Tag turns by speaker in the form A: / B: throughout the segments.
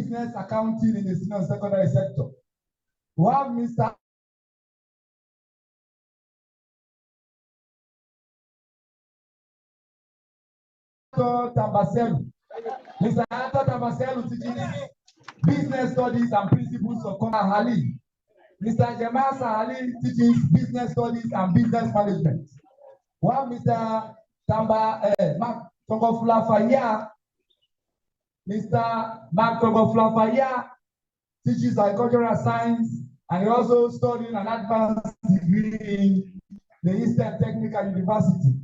A: business accounting in the senior and secondary sector. We have Mr. Tambaselu. Mr. Anto Tambaselu teaches business studies and principles of Ali. Mr. Jamal Sahali teaches business studies and business management. We have Mr. Mark Tongofulafaya. Mr. Mark Tongofulafaya teaches agricultural science, and he also studied an advanced degree in the Eastern Technical University.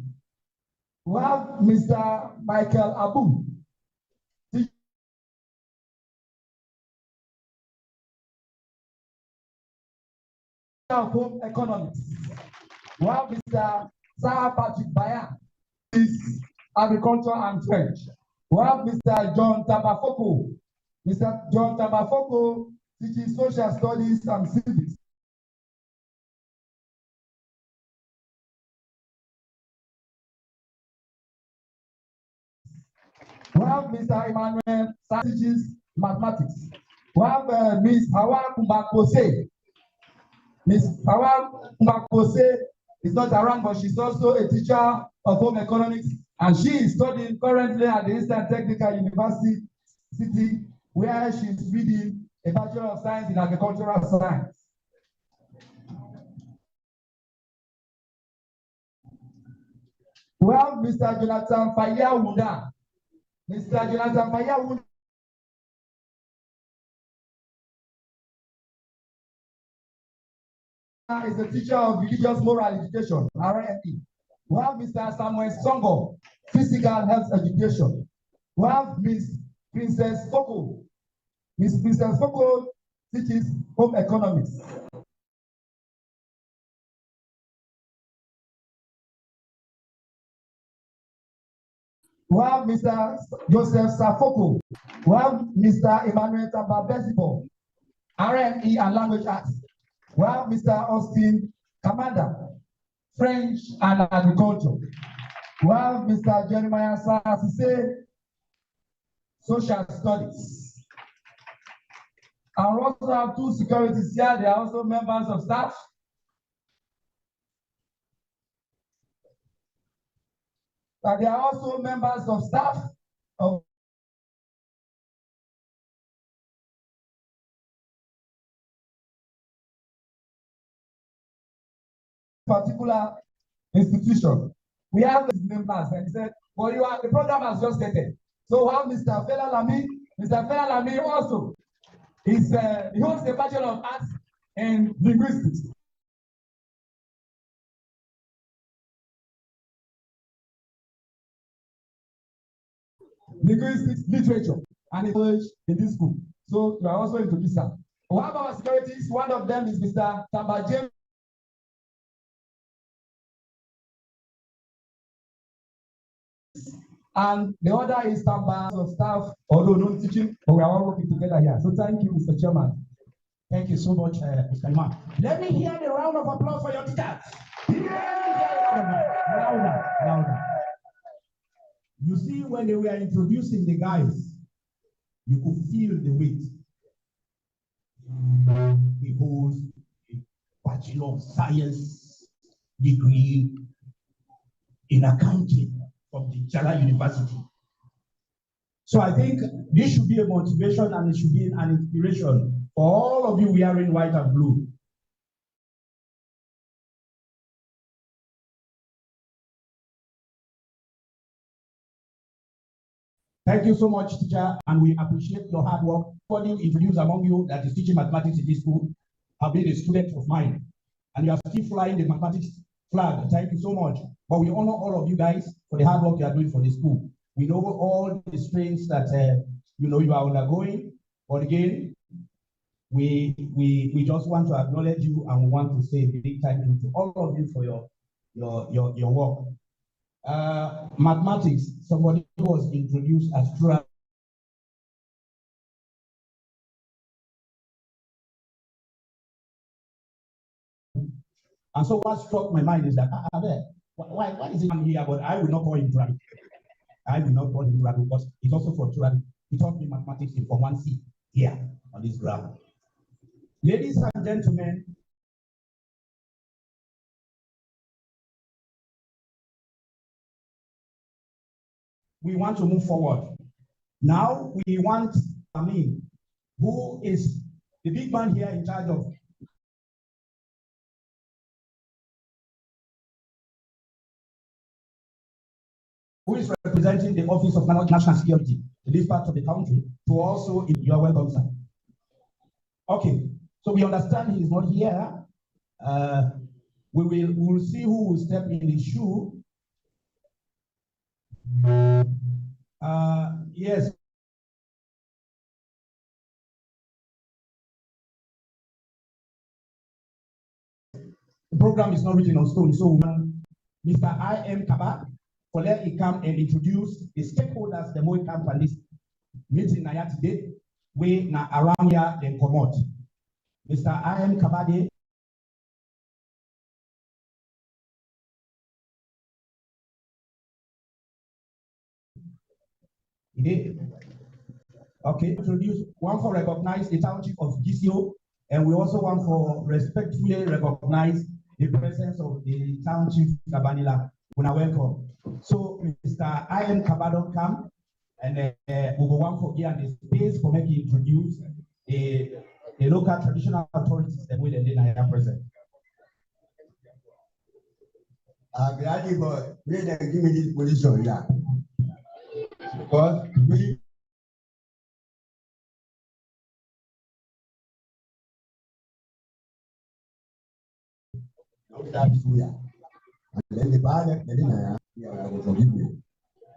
A: We have Mr. Michael Abu, teacher of home economics. We have Mr. Sarah Patrick Bayan, is agriculture and French. We have Mr. John Tabafoko. Mr. John Tabafoko teaches social studies and civics. We have Mr. Emmanuel teaches mathematics. We have Ms. Hawa Kumbakose. Ms. Hawa Kumbakose is not around, but she's also a teacher of home economics, and she is studying currently at the Eastern Technical University, where she's reading a Bachelor of Science in Agricultural Science. We have Mr. Jonathan Fayawuda. Mr. Jonathan Fayawuda is a teacher of religious moral education, RME. We have Mr. Samuel Songo, physical health education. We have Ms. Princess Foko. Ms. Princess Foko teaches home economics. We have Mr. Joseph Safoko. We have Mr. Emmanuel Tambabesibo, RME and Language Arts. We have Mr. Austin Kamanda, French and Agriculture. We have Mr. Jeremiah Sasise, Social Studies. And we also have two securities here. They are also members of staff. But they are also members of staff of particular institution. We have these members, and he said, well, the program has just ended. So we have Mr. Fela Lami. Mr. Fela Lami also he holds a Bachelor of Arts in Linguistics. Linguistics, literature, and English in this school. So you are also introduced. We have our securities. One of them is Mr. Tamba James. And the other is Tamba of staff, although no teaching, but we are all working together here. So thank you, Mr. Chairman.
B: Thank you so much, Mr. Imam. Let me hear the round of applause for your teachers. Louder, louder. You see, when they were introducing the guys, you could feel the weight. He holds a Bachelor of Science degree in accounting from the Chala University. So I think this should be a motivation and it should be an inspiration for all of you wearing white and blue. Thank you so much, teacher, and we appreciate your hard work. Somebody introduced among you that is teaching mathematics in this school have been a student of mine, and you are still flying the mathematics flag. Thank you so much. But we honor all of you guys for the hard work you are doing for the school. We know all the strains that you are undergoing, but again, we just want to acknowledge you, and we want to say a big thank you to all of you for your work. Mathematics, somebody was introduced as true. And so what struck my mind is that, why is it I'm here? But I will not call him Turabi. I will not call him Turabi because he's also from Turabi. He taught me mathematics in Form 1C. here on this ground. Ladies and gentlemen, we want to move forward. Now we want Amin, who is the big man here in charge of who is representing the Office of National Security in this part of the country, to also, you are welcome, sir. Okay, so we understand he is not here. We will see who will step in his shoe. Yes. The program is not written on stone, so Mr. I.M. Kaba, for let he come and introduce the stakeholders, the Moi camp and this meeting na today, we na around here then come out. Mr. I.M. Kabade. Okay, introduce one for recognize the township of Gisio, and we also want for respectfully recognize the presence of the township Kabanila. When I welcome. So Mr. I.M. Kabadon come, and we will want for here the space for making introduce the local traditional authorities that will then are present.
C: I'm glad you give me this position, yeah. Because we that is we are. And then the father, the dinner, I will forgive you.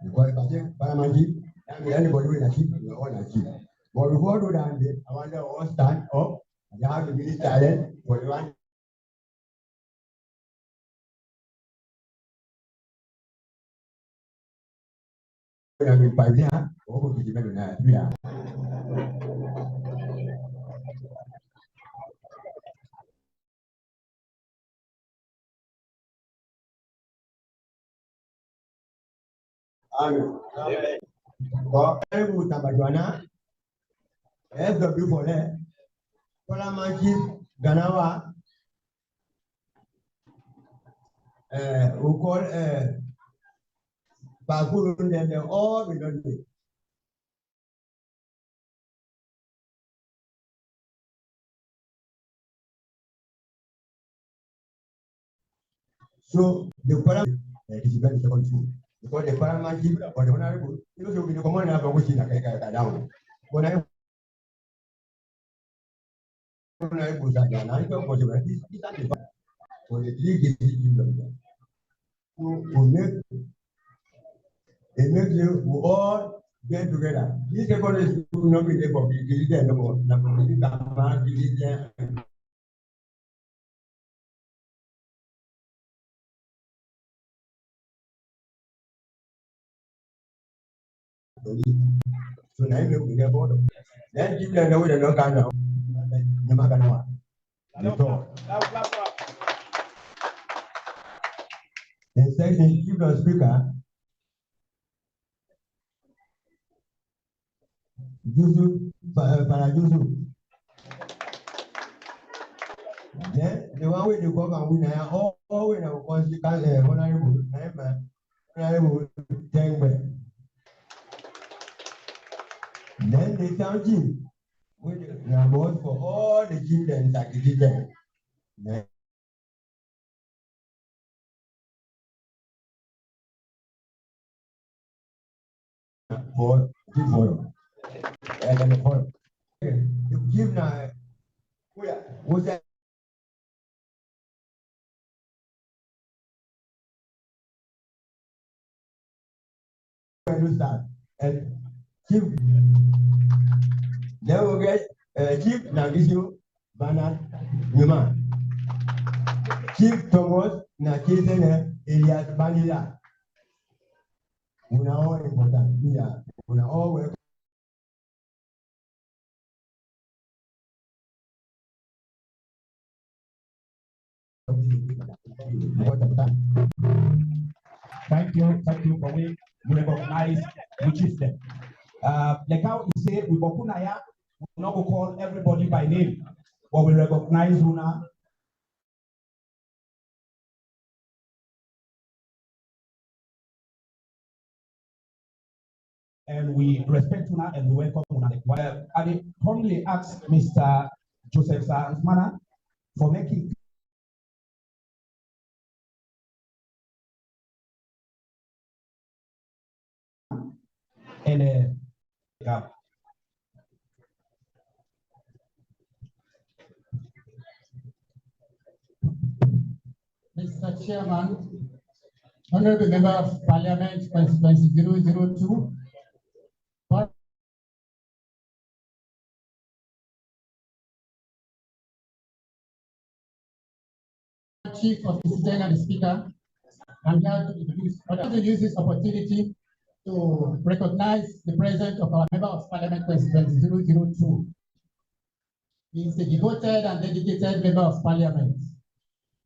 C: Because if I say paramount, anybody will achieve, we all achieve. But before we do that, I want to all stand up and have the minister silent for the one. I will buy there, or to the middle. Amen. For every Tabajuana, SW for that, Paramount Ganawa, we call Bakurun, and they're all we don't do. So the Paramount is very second school. Because the paramount or the honorable, you will be the common of which in a down. When I was at Yanaka, was for the 3 kingdoms. Who make you all get together. This second is not be able to be there no more. So now you look at board. Then give them away the no kind of Yamagana. The second chief of speaker, Jusu Parajusu. Then the one way you come and win all in our consequence, honorable, honorable, then the township with the board for all the children that the children. For and then for you give now who's that? And keep then we'll get keep now this you banner Yuma. Keep Thomas na Kisene Elias Banila. Una all important. Yeah, una all welcome.
B: Thank you for we recognize which is them. The cow is say we bokunaya We're not going to call everybody by name, but we recognize Una. And we respect Una and we welcome Una. Well, I formally ask Mr. Joseph Sansmana for making and
D: Mr. Chairman, Honorable Member of Parliament, Constituency 002, Chief of the Citizen and the Speaker, I'm glad to use this opportunity to recognize the presence of our Member of Parliament, Constituency 002. He is a devoted and dedicated Member of Parliament.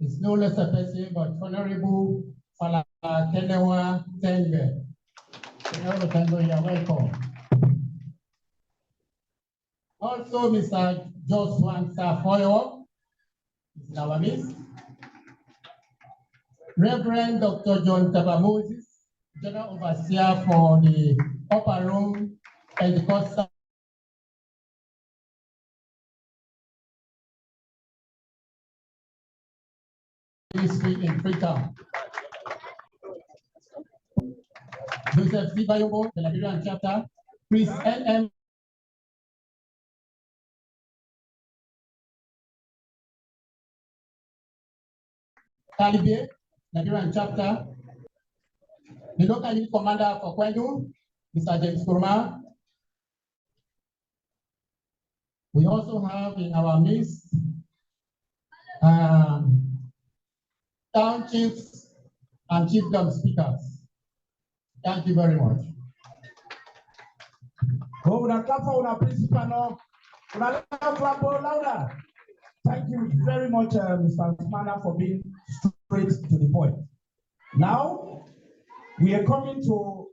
D: It's no less a person but Honorable Kenewa Tengbe. Honorable Tengbe, you are welcome. Also, Mr. Joshua Safoyo is in our midst. Reverend Dr. John Tabamoses, General Overseer for the Upper Room Pentecostal Ministry in Freetown. Joseph Zibayobo, the Liberian chapter. Chris N.M. Talibe, Liberian chapter. The local unit commander for Kwendu, Mr. James Kurma. We also have in our midst town chiefs and chiefdom speakers. Thank you very much.
B: Thank you very much, Mr. Smana, for being straight to the point. Now, we are coming to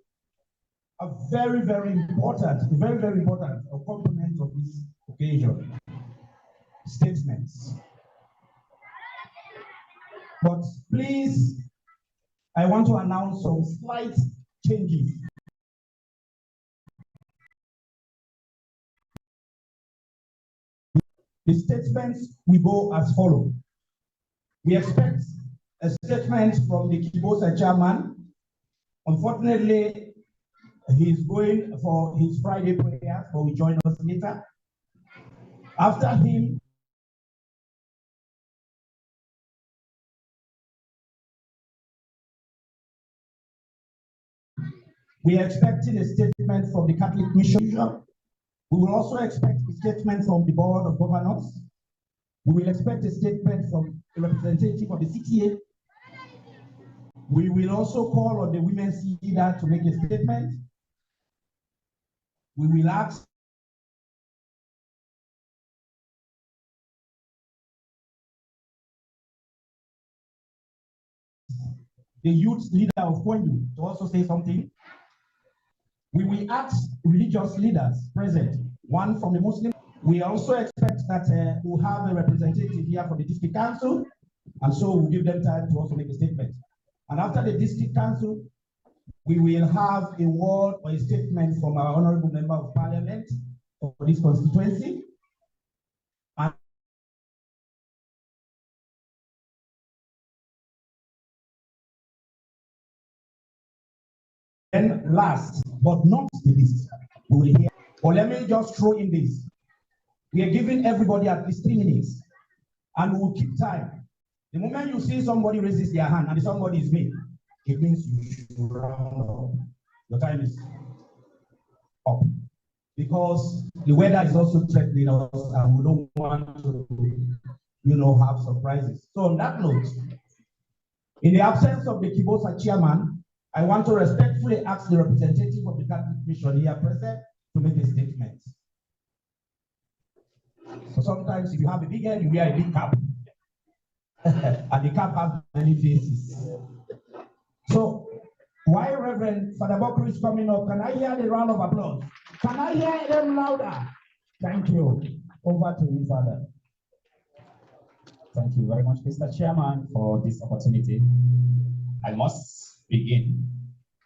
B: a very, very important component of this occasion. Statements. But please, I want to announce some slight changes. The statements will go as follows. We expect a statement from the Kibosa chairman. Unfortunately, he's going for his Friday prayer, but will join us later. After him, we are expecting a statement from the Catholic Mission. We will also expect a statement from the Board of Governors. We will expect a statement from a representative of the CTA. We will also call on the women's leader to make a statement. We will ask the youth leader of Kwendu to also say something. We will ask religious leaders present, one from the Muslim. We also expect that we'll have a representative here for the district council, and so we'll give them time to also make a statement. And after the district council, we will have a word or a statement from our honorable member of parliament for this constituency. And then last but not the least, we will hear, or let me just throw in this. We are giving everybody at least 3 minutes, and we will keep time. The moment you see somebody raises their hand and somebody is me, it means you should round up. Your time is up. Because the weather is also threatening us and we don't want to, have surprises. So on that note, in the absence of the Kibosa chairman, I want to respectfully ask the representative of the Catholic Mission here present to make a statement. So sometimes if you have a big head, you wear a big cap. And the cap has many faces. So while Reverend Father Bokru is coming up, can I hear the round of applause? Can I hear them louder? Thank you. Over to you, Father.
E: Thank you very much, Mr. Chairman, for this opportunity. I must begin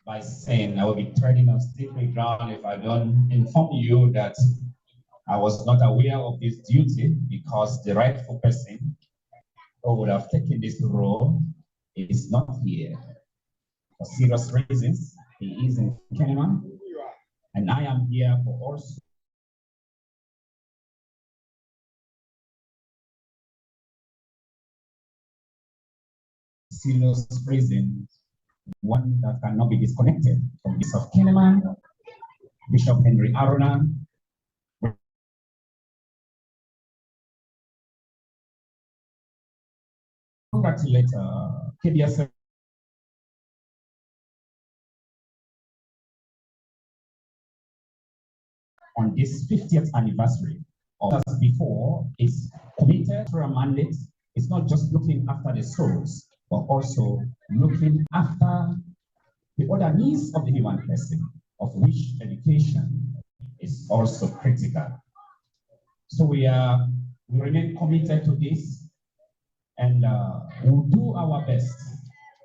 E: by saying I will be treading on slippery ground if I don't inform you that I was not aware of this duty, because the rightful person who would have taken this role is not here. For serious reasons, he is in Kenya, and I am here for also serious reason, one that cannot be disconnected from Bishop Kenneman, Bishop Henry Aruna, congratulate KBS on this 50th anniversary. As before, is committed to a mandate. It's not just looking after the souls, but also looking after the other needs of the human person, of which education is also critical. So we remain committed to this, and we'll do our best.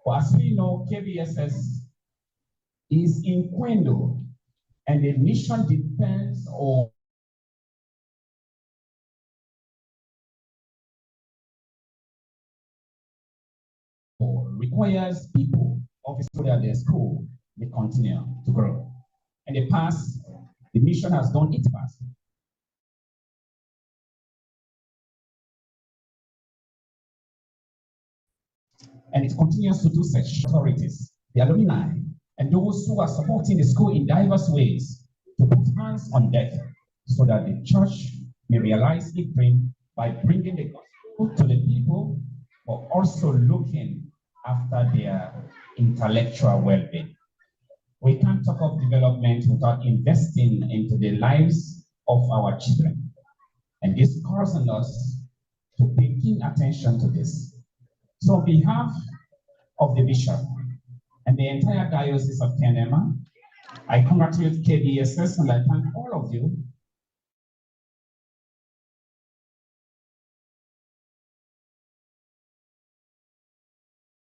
E: But as we know, KBSS is in Kwendo, and the mission depends on requires people, obviously, that their school may continue to grow. In the past, the mission has done its part. And it continues to do such. Authorities, the alumni, and those who are supporting the school in diverse ways to put hands on deck so that the church may realize its dream by bringing the gospel to the people, but also looking after their intellectual well-being. We can't talk of development without investing into the lives of our children. And this calls on us to pay keen attention to this. So on behalf of the bishop and the entire Diocese of Kenema, I congratulate KBSS and I thank all of you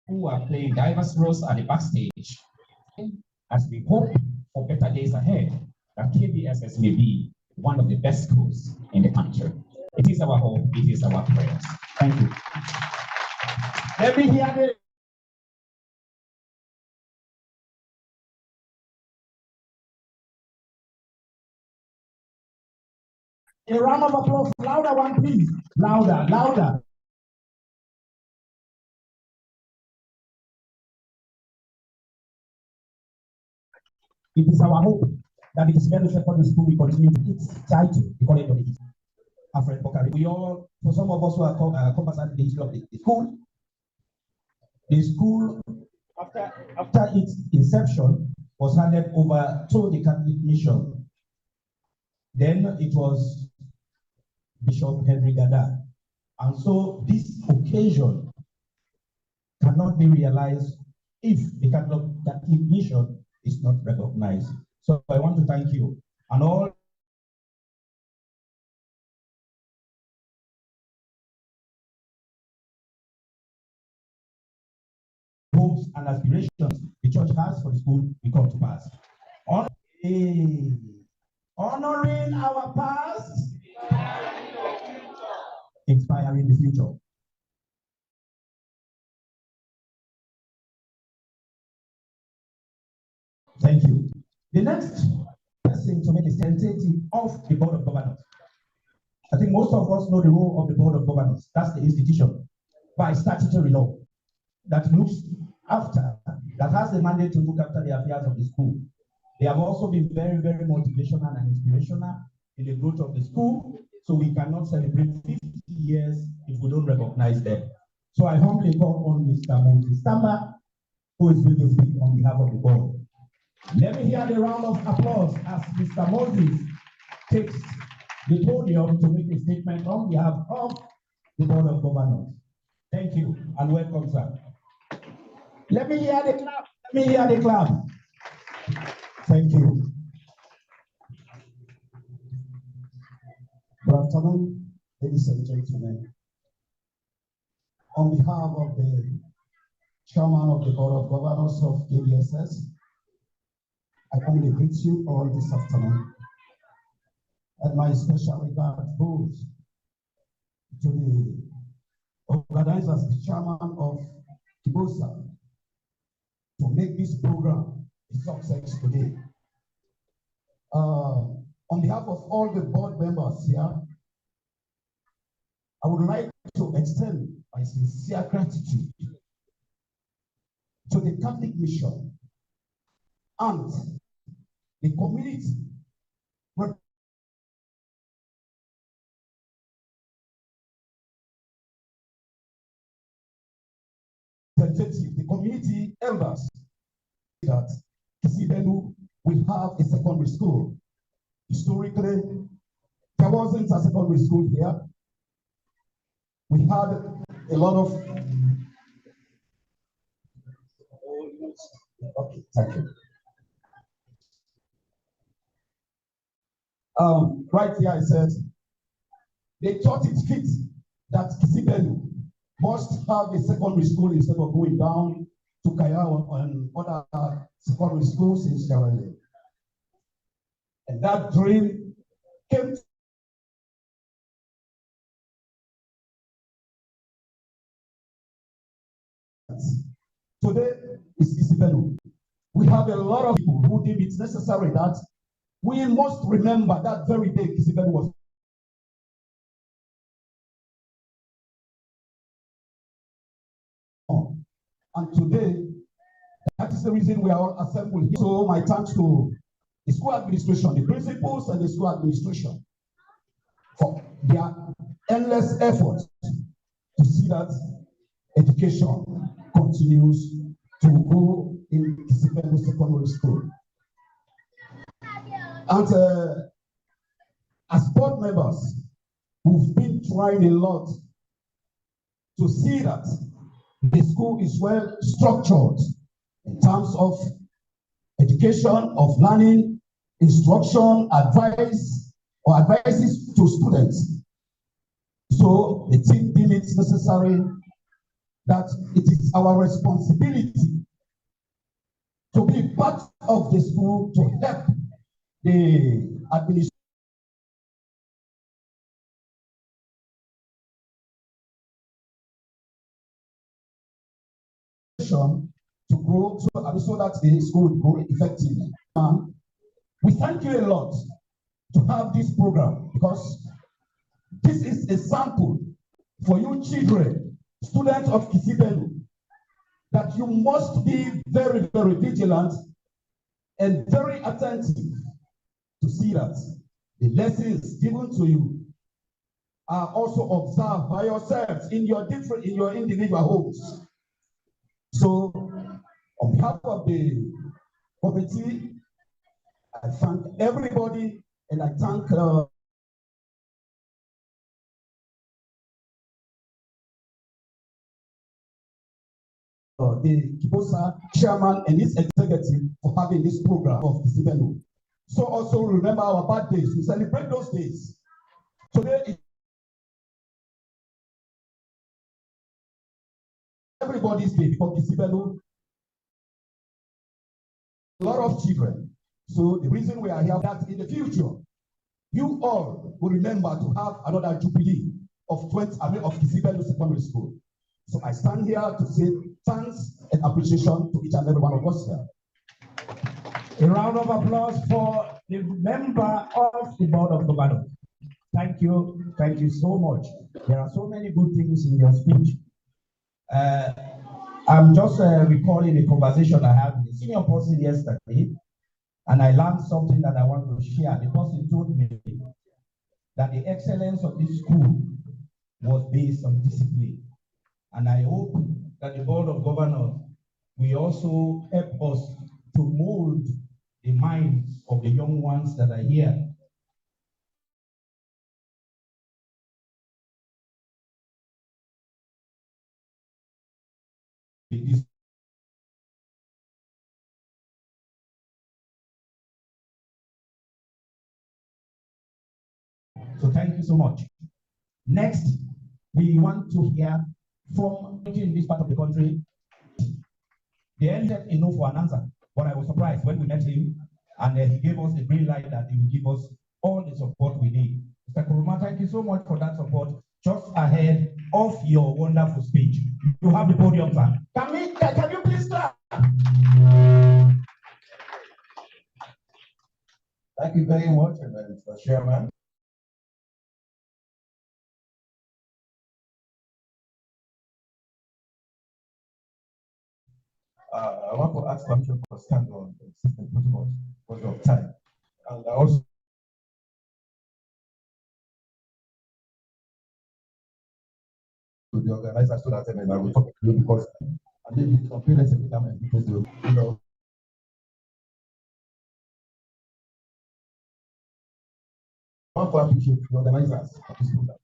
E: who are playing diverse roles at the backstage, as we hope for better days ahead, that KBSS may be one of the best schools in the country. It is our hope, it is our prayers. Thank you.
B: Let me hear a round of applause. Louder one, please. Louder, louder. It is our hope that it is very for the school we continue to its title, the College of the East. Alfred Bokari. We all, for some of us who are conversant in the history of the school, after its inception, was handed over to the Catholic mission. Then it was Bishop Henry Gada. And so this occasion cannot be realized if the Catholic mission is not recognized. So I want to thank you and all hopes and aspirations the church has for the school will come to pass. Honoring our past, inspiring the future. Thank you. The next person to make a tentative of the Board of Governors. I think most of us know the role of the Board of Governors. That's the institution by statutory law that looks after, that has the mandate to look after the affairs of the school. They have also been very, very motivational and inspirational in the growth of the school, so we cannot celebrate 50 years if we don't recognize them. So I humbly call on Mr. Moses Tamba, who is going to speak on behalf of the board. Let me hear the round of applause as Mr. Moses takes the podium to make a statement on behalf of the Board of Governors. Thank you and welcome, sir. Let me hear the clap. Let me hear the clap. Thank you. afternoon, ladies and gentlemen. On behalf of the Chairman of the Board of Governors of TVS, I kindly greet you all this afternoon. And my special regard goes to the organizers, the Chairman of Kibosa, to make this program a success today. On behalf of all the board members here, I would like to extend my sincere gratitude to the Catholic Mission and the community representative, the community elders, that Kissi Bendu will have a secondary school. Historically, there wasn't a secondary school here. We had a lot of. Okay, thank you. Right here it says they thought it fit that Kissi Bendu must have a secondary school instead of going down to Kayao and other secondary schools in Sierra Leone. And that dream came today is Kissi Bendu. We have a lot of people who deem it necessary that we must remember that very day Kissi Bendu was. And today, that is the reason we are all assembled here. So my thanks to the school administration, the principals and the school administration for their endless efforts to see that education continues to go in Kissi Bendu Secondary School. And as board members, we've been trying a lot to see that the school is well structured in terms of education, of learning, instruction, advice, or advices to students. So the team deemed it necessary that it is our responsibility to be part of the school to help the administration to grow so that the school will grow effectively. We thank you a lot to have this program because this is a sample for you children, students of Kissi Bendu, that you must be very, very vigilant and very attentive to see that the lessons given to you are also observed by yourselves in your individual homes. So, on behalf of the committee, I thank everybody and I thank the Kibosa chairman and his executive for having this program of Kissi Bendu. So also remember our birthdays. We celebrate those days. Today is everybody's day for Kissi Bendu. A lot of children. So the reason we are here that in the future, you all will remember to have another jubilee of Kissi Bendu Secondary School. So I stand here to say thanks and appreciation to each and every one of us here.
E: A round of applause for the member of the Board of Governors. Thank you so much. There are so many good things in your speech. I'm just recalling a conversation I had with a senior person yesterday, and I learned something that I want to share. The person told me that the excellence of this school was based on discipline. And I hope that the Board of Governors will also help us to mold the minds of the young ones that are here.
B: So thank you so much. Next, we want to hear from in this part of the country. The earlier enough for an answer, but I was surprised when we met him and he gave us a green light that he will give us all the support we need. Mr. Kuruma, thank you so much for that support. Just ahead of your wonderful speech, you have the podium, sir. Can you please clap?
C: Thank you very much, Mr. Chairman. I want to ask permission for stand on the system protocols because of time. And I also to the organizers so that I will talk to you because I think some parents every time because you know. I want to appreciate the organizers of this program,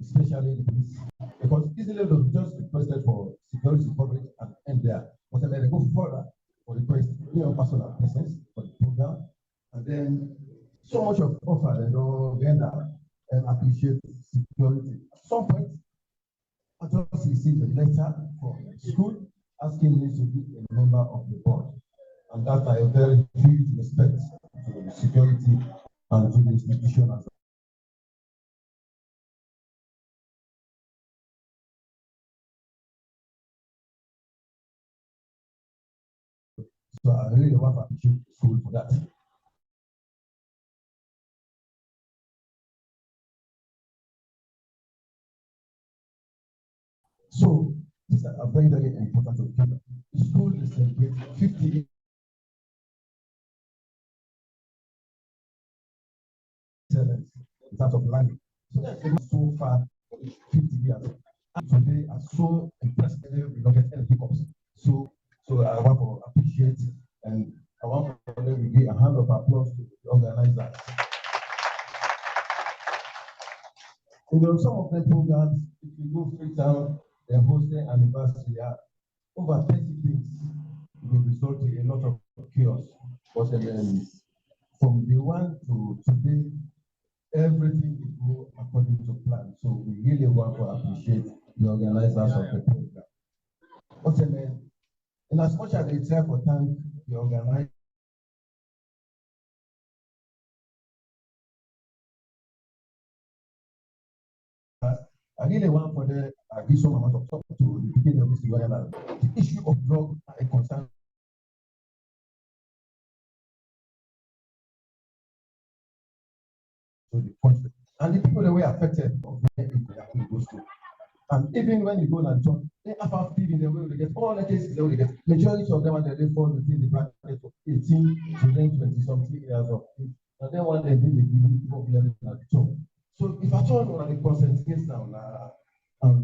C: especially the police, because easily they just requested for security coverage and end there. But then they go further for request, personal presence for the program, and then so much of offer, vendor and appreciate security. At some point, I just received a letter from school asking me to be a member of the board, and that I have very huge respect to the security and to the institution as well. So I really want to appreciate the school for that. So these are very, very important to keep. The school is celebrating 50 years in terms of learning. So that's so far 50 years. And today are so impressive, we don't get any hiccups. So I want to appreciate and I want to give a hand of applause to the organizers. Some of the programs, if you go Freetown, they're hosting anniversary, over 30 things will result in a lot of chaos. But from day one to today, everything will go according to plan. So we really want to appreciate the organizers of the program. But in as much as they try to thank the organizers, I really want for them to give some amount of talk to the beginning of this the issue of drug and concern. So the country and the people that were affected of the school. And even when you go and talk, they have in the way they get all the cases they get. Majority of them are they fall within the bracket of 18 to then 20-something years of age. And then one day they give problem at the top. So if I talk on the concentrate on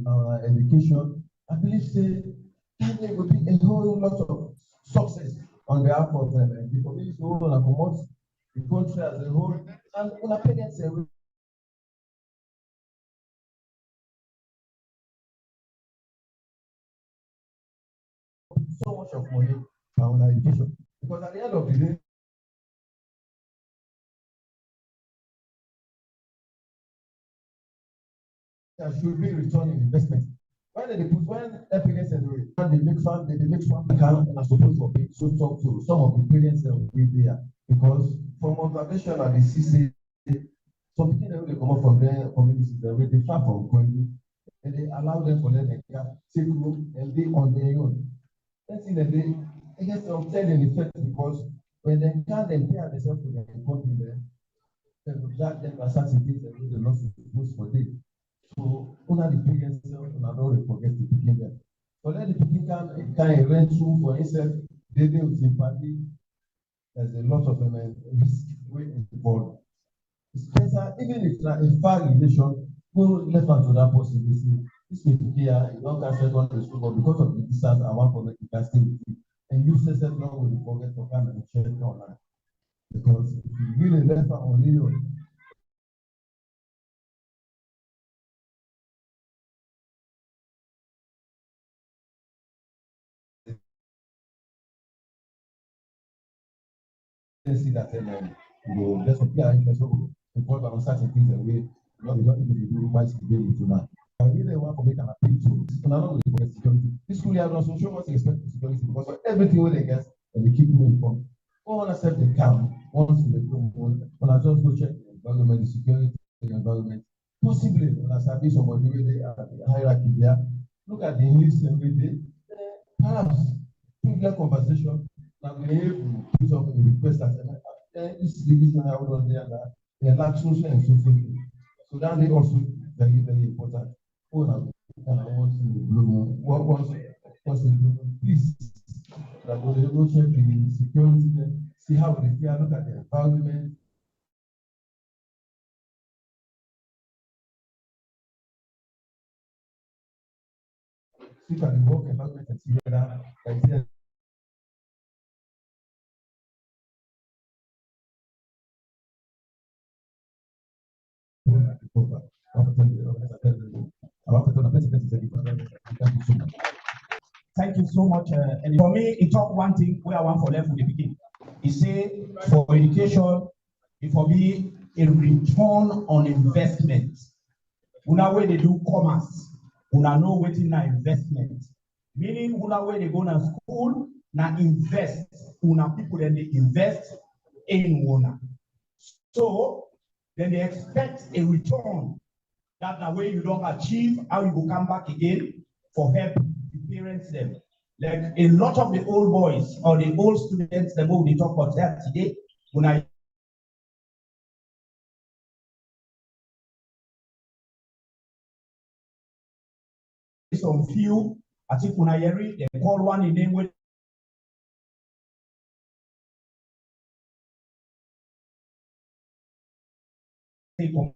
C: our education, I believe there will be a whole lot of success on behalf of them and the community who will promote the country as a whole and on a parents so much of money on education because at the end of the day, there should be return on investment. When parents and they make fun account and are supposed to pay, so talk to some of the parents that will be there because from observation at the CC, some people they come up from their communities that will be far from going and they allow them for them to take room and be on their own. That's in the day, I guess I'm telling the effect because when they can't compare themselves to the country there, they will drag them to certain things that they're not supposed for them. So only the parents don't forget to begin them. But then the people can rent room for himself, they deal with sympathy. There's a lot of risk involved. It's better, even if it's a far relation, go left hand to that person. They say, this may be here, you don't have secondary school, but because of the distance, I want to make you guys stay with you. And you say that now will forget to come and check online. Because if you really left her on your see that you just appear interest
F: involved on certain things that we not people they do once to be able to now. I really want to make an appeal to another way for security. This school has also shown us respect for security because of everything where they get and they keep them informed. All accept the count once in the room, when I just go check the environment, the security, the environment. Possibly when I start somebody where they are the hierarchy there, look at the list every day. Perhaps privilege conversation and be able to put up a request that this division I would on there that they lack social and social. So that is also very, very important. Oh, now, and I want to blue once in the blue, please. That we will check the security, see how they feel, look at the environment. Look at the work environment and see whether
B: Thank you so much. And for me, it talk one thing where I want for left with the beginning. He say for education, it will be a return on investment. Una way they do commerce, una know waiting na investment. Meaning una way they go to school, na invest. Una people then they invest in una. So then they expect a return. That's the way you don't achieve, how you will come back again for help the parents them. Like a lot of the old boys or the old students, the book they talk about that today, when I some few, I think when I hear it, they call one in name with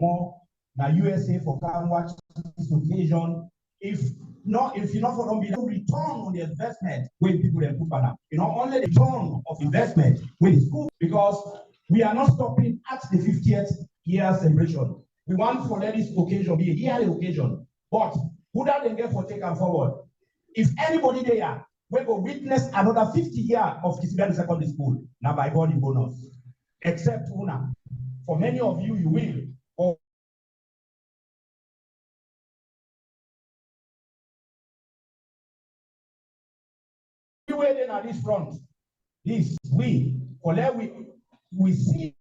B: more now USA for come watch this occasion. If you not for them be no return on the investment when people then put banner. You know, only the return of investment when it's school, because we are not stopping at the 50th year celebration. We want for let this occasion be a yearly occasion. But who that then get for take and forward? If anybody there we go witness another 50 years of Kissi Bendu Secondary School, now by God in bonus. Except Una. For many of you, you will. Or anyway, then at this front, this we see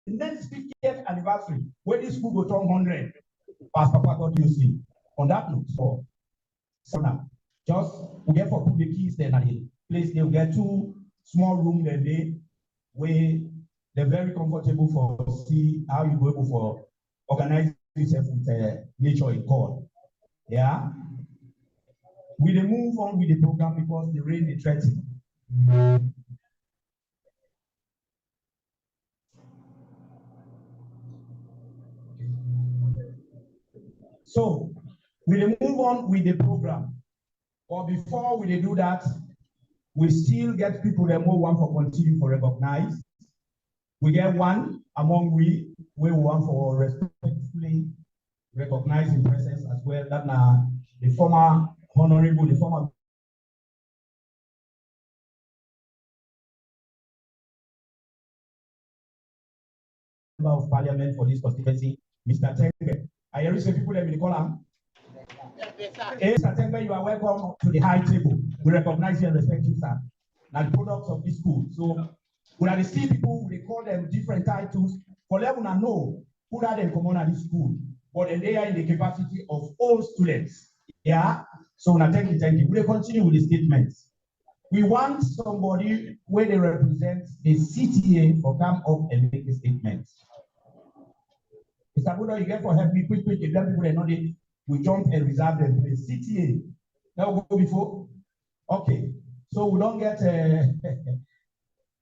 B: the next 50th anniversary, where this school go turn 100, as Papa God you see. On that note, so now, just we get for put the keys there at the place. They'll get 2 small rooms there, where they're very comfortable for see how you go able for organize yourself with nature in God. Yeah. We will move on with the program because the rain is threatening. So we will move on with the program. But before we do that, we still get people that more want for continue for recognize. We get one among we want for respectfully recognizing presence as well. That now the former honorable, the former member of parliament for this constituency, Mr. Tengbe. I hear some people that will call him. Mr. Tengbe, you are welcome to the high table. We recognize you and respect you, sir. Now the products of this school. So when I see people, they call them different titles. For them to know who are them common at this school, but they are in the capacity of all students. Yeah. So now thank you. We will continue with the statements. We want somebody where they represent the CTA for come up and make a statement. Mr. Budo, you get for help me quick. If them people they know they we jump and reserve them. The CTA. That will go before. Okay. So we don't get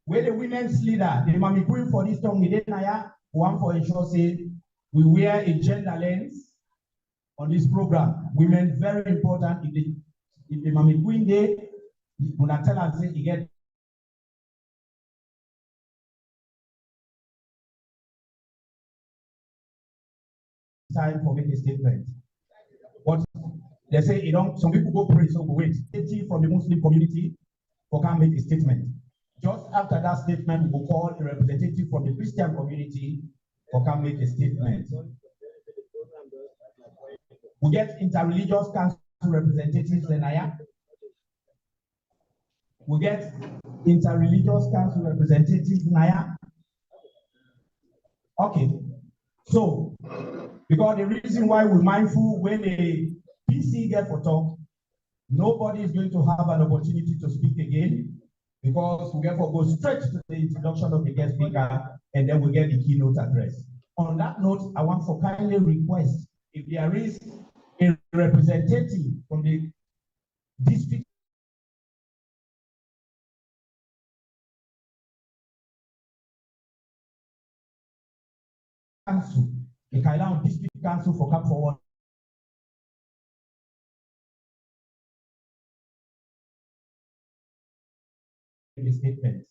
B: where the women's leader, the mommy queen for this tongue, one for ensure say we wear a gender lens on this program. Women very important. If the mommy queen day, when I tell her say you get time for making a statement. But they say you don't some people go pray, so we wait. From the Muslim community, for can make a statement. Just after that statement, we'll call a representative from the Christian community for can make a statement. We get interreligious council representatives in Naya. We get interreligious council representatives in Naya. Okay, so because the reason why we're mindful when a PC get for talk, nobody is going to have an opportunity to speak again because we therefore go straight to the introduction of the guest speaker and then we get the keynote address. On that note, I want to kindly request if there is a representative from the district council, the Kailan District Council for come forward. The statement.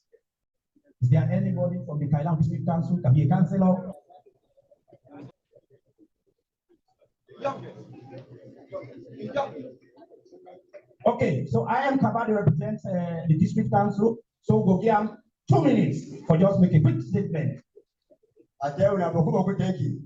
B: Is there anybody from the Kailan District Council can be a councillor? Okay, so I am Kabadi represents the district council. So go give 2 minutes for just make a quick statement.
C: I tell you, thank you.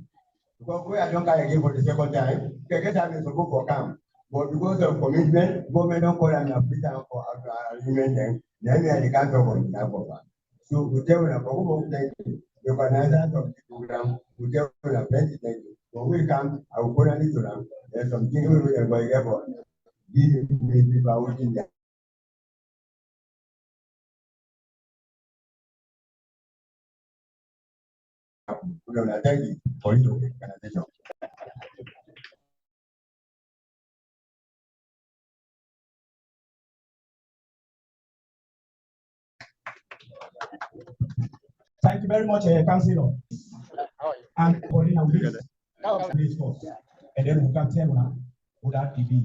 C: Because we are not again for the second time. The time is to go for camp. But because of commitment, government don't call an Freetown for agreement. Then we are the council for the so we tell you, thank you. The organizers of the program, we tell you, thank you. When we come, I will put an issue down. There's something we will go airport. These people are working there. Thank you for your organization.
B: Thank you very much, Councillor. And Paulina will this first. And then we can tell now who that be.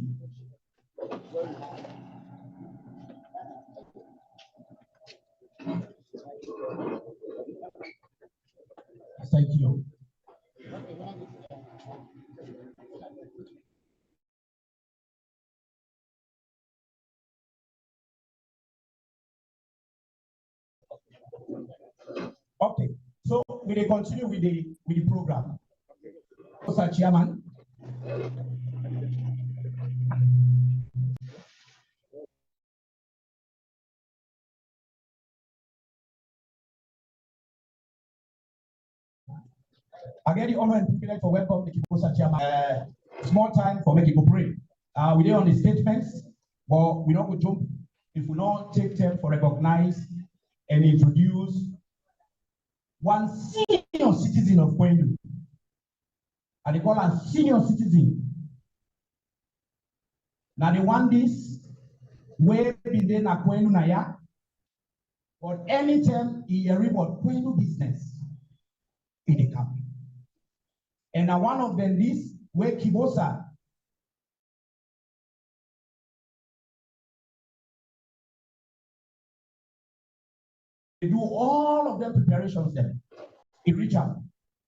B: Thank you. Okay, so we will continue with the program. Mr. Chairman. I get the honor and privilege for welcome the Mr. Chairman. Small time for making go pray. We did on the statements, but we don't go jump if we don't take time for recognize and introduce one senior citizen of Bendu. And they call him senior citizen. Now they want this where be there na Bendu na ya. But anytime he hear about Bendu business, in the camp. And now one of them this where Kibosa they do all of them preparations then. He reach out,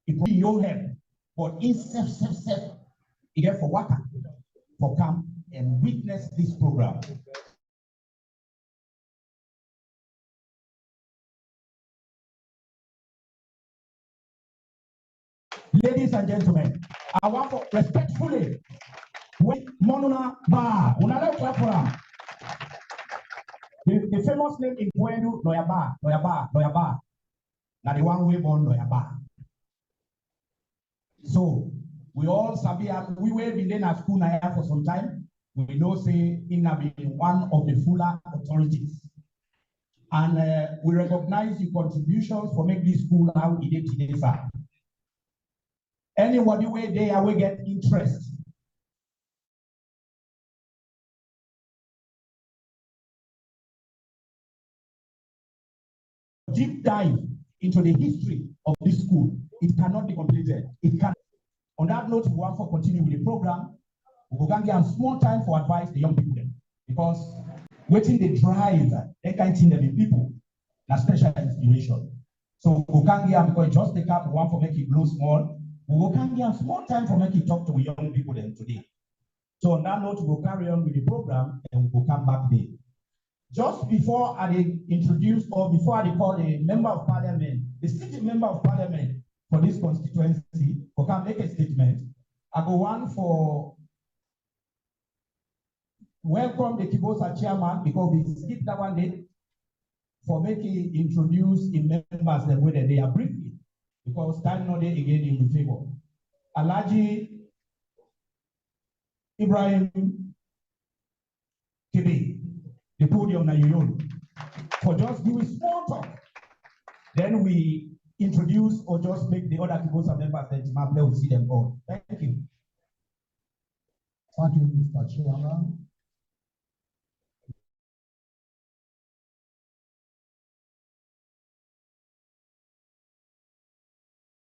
B: he put in your head, but in self, he get for water, for come and witness this program. Ladies and gentlemen, I want to respectfully with Monuna Ba, the famous name in Bendu, Noyaba. Now the one we born Noyaba. So we all sabi we were been in at school now for some time. We know say in been one of the fuller authorities. And we recognize the contributions for make this school how it is today, sir. Anybody where they are, we get interest. Deep dive into the history of this school. It cannot be completed. It can. On that note, we want to continue with the program. We will give small time for advice the young people then. Because waiting the drive, they can't see them in people. That's special inspiration. So we can give because just take up one for make it blow small. We can give small time for making talk to young people then today. So on that note, we'll carry on with the program and we'll come back there. Just before I introduce or before I call a member of parliament, the sitting member of parliament for this constituency, who can make a statement, I go one for welcome the Kibosa chairman because we skipped that one day for making introduce in members the way that they are briefly because time not there again in the favor. Alaji Ibrahim Kibi, the podium na you for just doing small talk. Then we introduce or just make the other Kibosa members that Timable will see them all. Thank you.
G: Thank you, Mr. Chairman.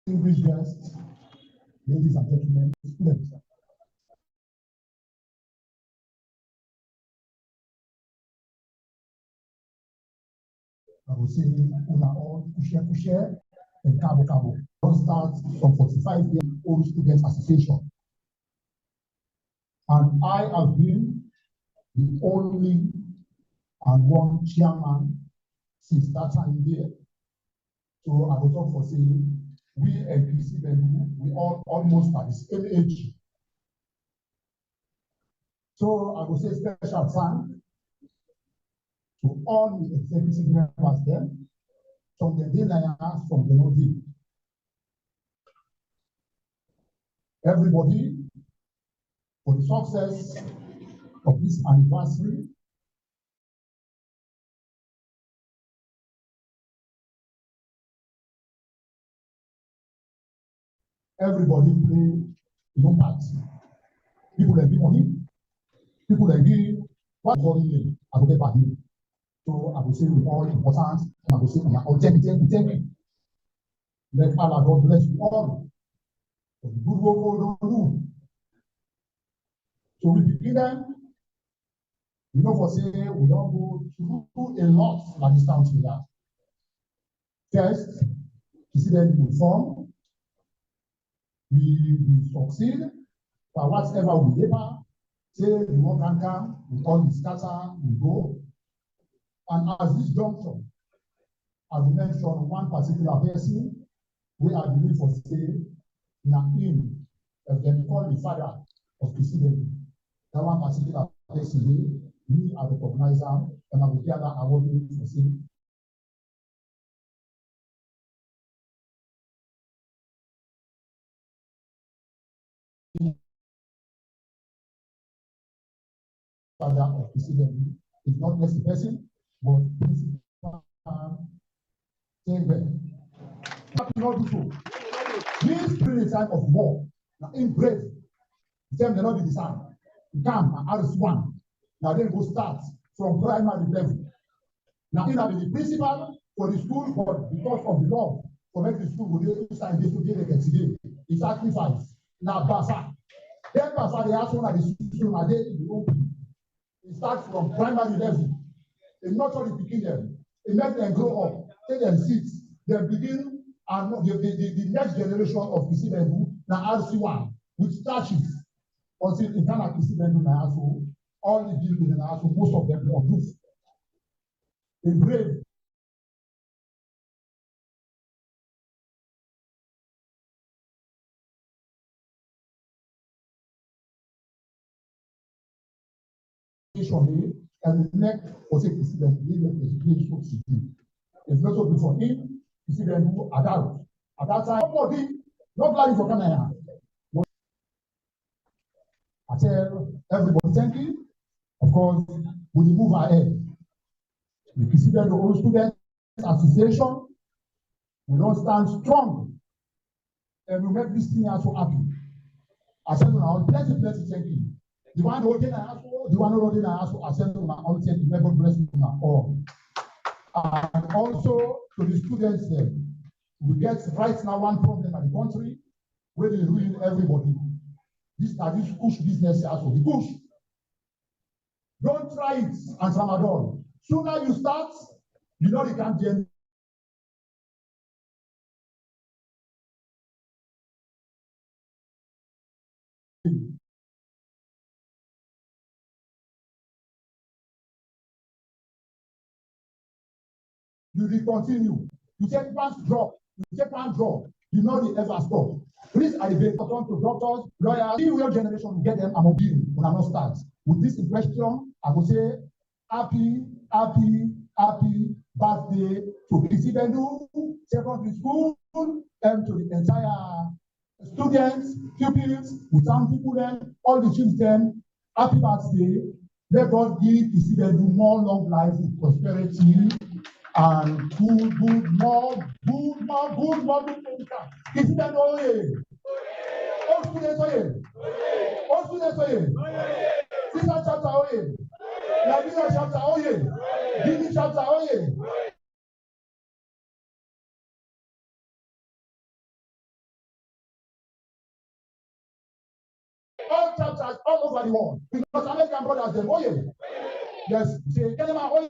G: Distinguished guests, ladies and gentlemen, students. I will say, una all push and cabo. Don't start from 45-year-old students association. And I have been the only and one chairman since that time there. So I was up for saying, we and Kissi Bendu, we all almost at the same age. So I will say special thanks to all the executive members there, from the Dinayas, from the Nodi. Everybody, for the success of this anniversary, everybody play no part. People that give money, people that give what volume I will get back here. So I will say with all importance, and I will say, thank you. Let Allah God bless you all for the good work we don't do. So we begin them, we know for say we don't go through a lot like this town to that. First, you see them we form, we succeed, but whatever we labor, say the work can come, we all the scatter, we go. And as this juncture, I will mention one particular person where I believe for say, now him, as they call the father of Kissi Bendu. That one particular person, me I recognize him, and I will hear that award for say. Father of Kissi Bendu is not just a person, but principal chamber. What do not do so? This during the time of war, now in brave, them they not be designed. Come and RS1. Now then go start from primary level. Now in the principal for the school, but because of the law, for make the school go there inside this to get today, it's sacrifice. Now Basa. Then Basa they ask one of the school are there in the open. It starts from primary level. They not only begin them, it makes them grow up, take them seats, they begin and the next generation of Kissi Bendu now RC1 with starches. Until in Ghana Kissi Bendu now also all the buildings now also most of them on roof. A brave and the next was a Kissi Bendu. It's not so good for him. Kissi Bendu adult. At that time, nobody, not planning for Canada. I tell everybody, thank you. Of course, we move ahead. The Kissi Bendu Old Students Association, we don't stand strong, and we make this thing also happy. I said, now, plenty, thank you. The one holding the house, the one holding the house, I said, now, thank you, never bless you now, all. And also to the students there. We get right now one problem at the country where they ruin everybody. This push business also. The push. Don't try it and tramadol. Sooner you start, you know you can't get you will continue. You take one drop, you know they ever stop. Please, I beg to doctors, lawyers, the real generation will get them among you when I not start. With this question, I will say happy birthday to Kissi Bendu, secondary school, and to the entire students, pupils, with some people then, all the children, happy birthday. Let God give Kissi Bendu more long life with prosperity and good things. Kissi Bendu, oye! All students, oye! All students, oye! Sister chapter, oye! Nigeria chapter, oye! Guinea chapter, oye! All chapters all over the world. Because American brothers, them, oye! Yes, say, tell them, oye!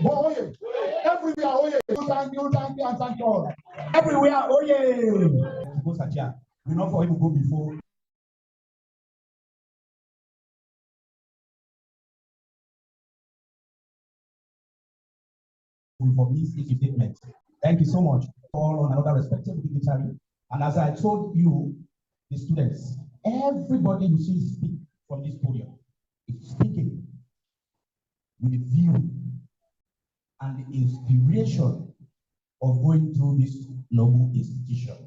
G: Oh, yeah. Everywhere, oh yeah. Thank you, and thank God. Everywhere, oh yeah.
B: Go Satya. We not for him to go before. For this statement. Thank you so much. All on another respectable dignitary. And as I told you, the students, everybody you see speak from this podium is speaking with the view and the inspiration of going through this noble institution.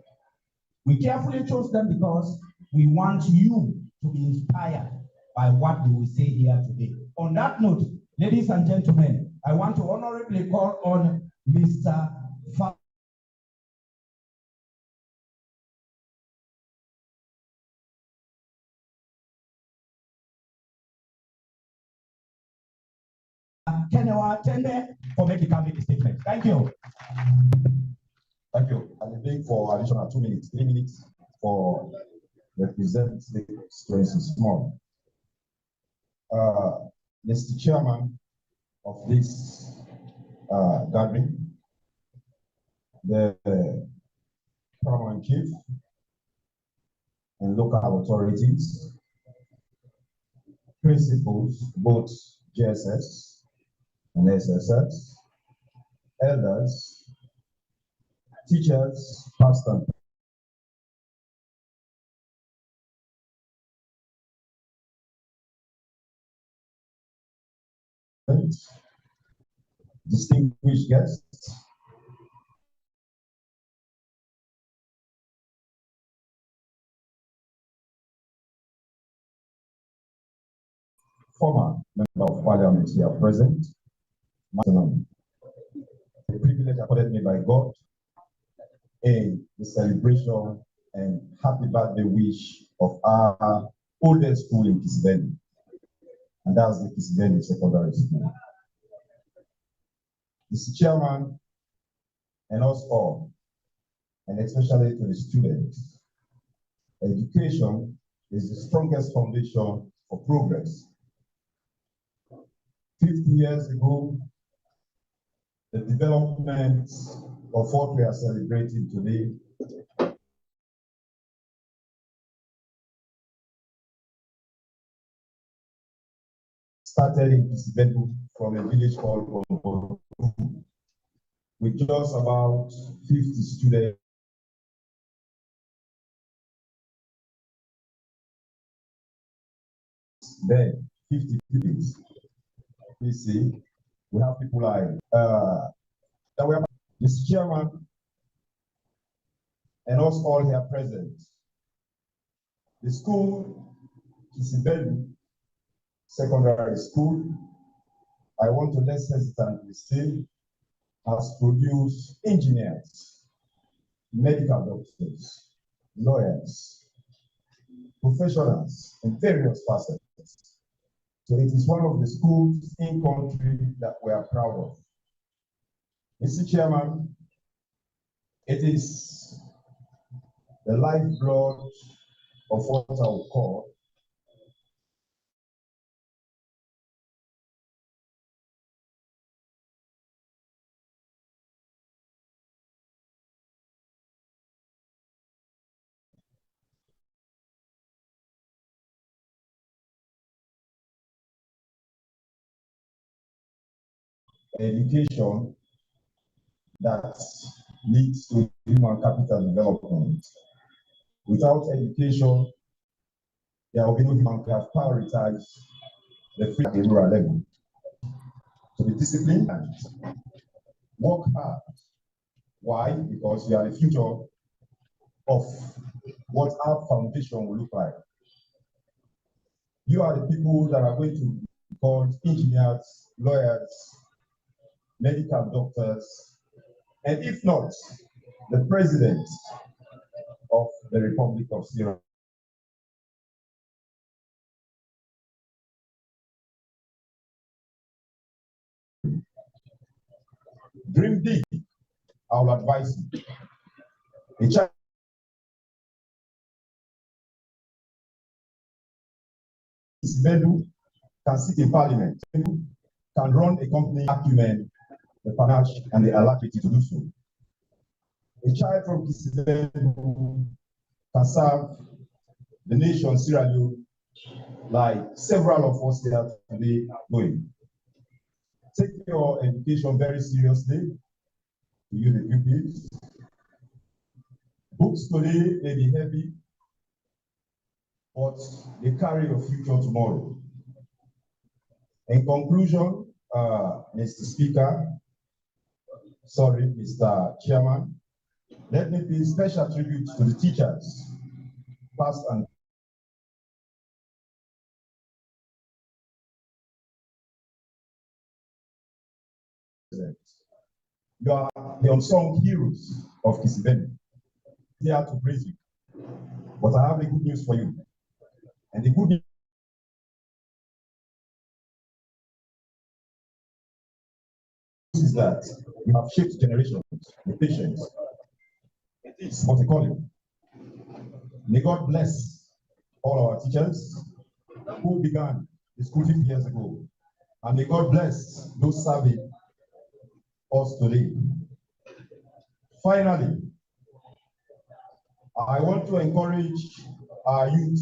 B: We carefully chose them because we want you to be inspired by what they will say here today. On that note, ladies and gentlemen, I want to honorably call on Mr. Kenewa Tende for making a statement. Thank you.
F: Thank you. I'll be for additional 2 minutes, 3 minutes for representative students small. Mr. Chairman of this gathering, the paramount chief and local authorities, principals, both JSS and SSS, elders, teachers, past and present, distinguished guests, former member of parliament here present, Salone. The privilege accorded me by God in the celebration and happy birthday wish of our oldest school in Kissi Bendu, and that's the Kissi Bendu Secondary School. Mr. Chairman, and us all, and especially to the students, education is the strongest foundation for progress. 50 years ago, the development of what we are celebrating today started in Kissi Bendu from a village called Bongo, with just about 50 students. Then 50 students. Please see, we have people like that we have Mr. Chairman and us all here present. The school, Kissi Bendu Secondary School, I want to less hesitantly say, has produced engineers, medical doctors, lawyers, professionals in various facets. So it is one of the schools in country that we are proud of. Mr. Chairman, it is the lifeblood of what I would call
H: education that leads to human capital development. Without education, there will be no human capital. Prioritize the free at the rural level. To be disciplined and work hard. Why? Because we are the future of what our foundation will look like. You are the people that are going to be called engineers, lawyers, medical doctors, and if not, the president of the Republic of Sierra Leone. Dream big, I will advise you. A child Kissi Bendu can sit in parliament, can run a company, acumen, the panache, and the alacrity to do so. A child from Kissi Bendu can serve the nation, Sierra Leone, like several of us here today are doing. Take your education very seriously. You the pupils. Books today may be heavy, but they carry your future tomorrow. In conclusion, Mr. Speaker, Mr. Chairman, let me pay special tribute to the teachers, past and present. You are the unsung heroes of Kissi Bendu. Here to praise you. But I have a good news for you. And the good news is that you have shaped generations with patience. It is what I call you. May God bless all our teachers who began the school 50 years ago. And may God bless those serving us today. Finally, I want to encourage our youth,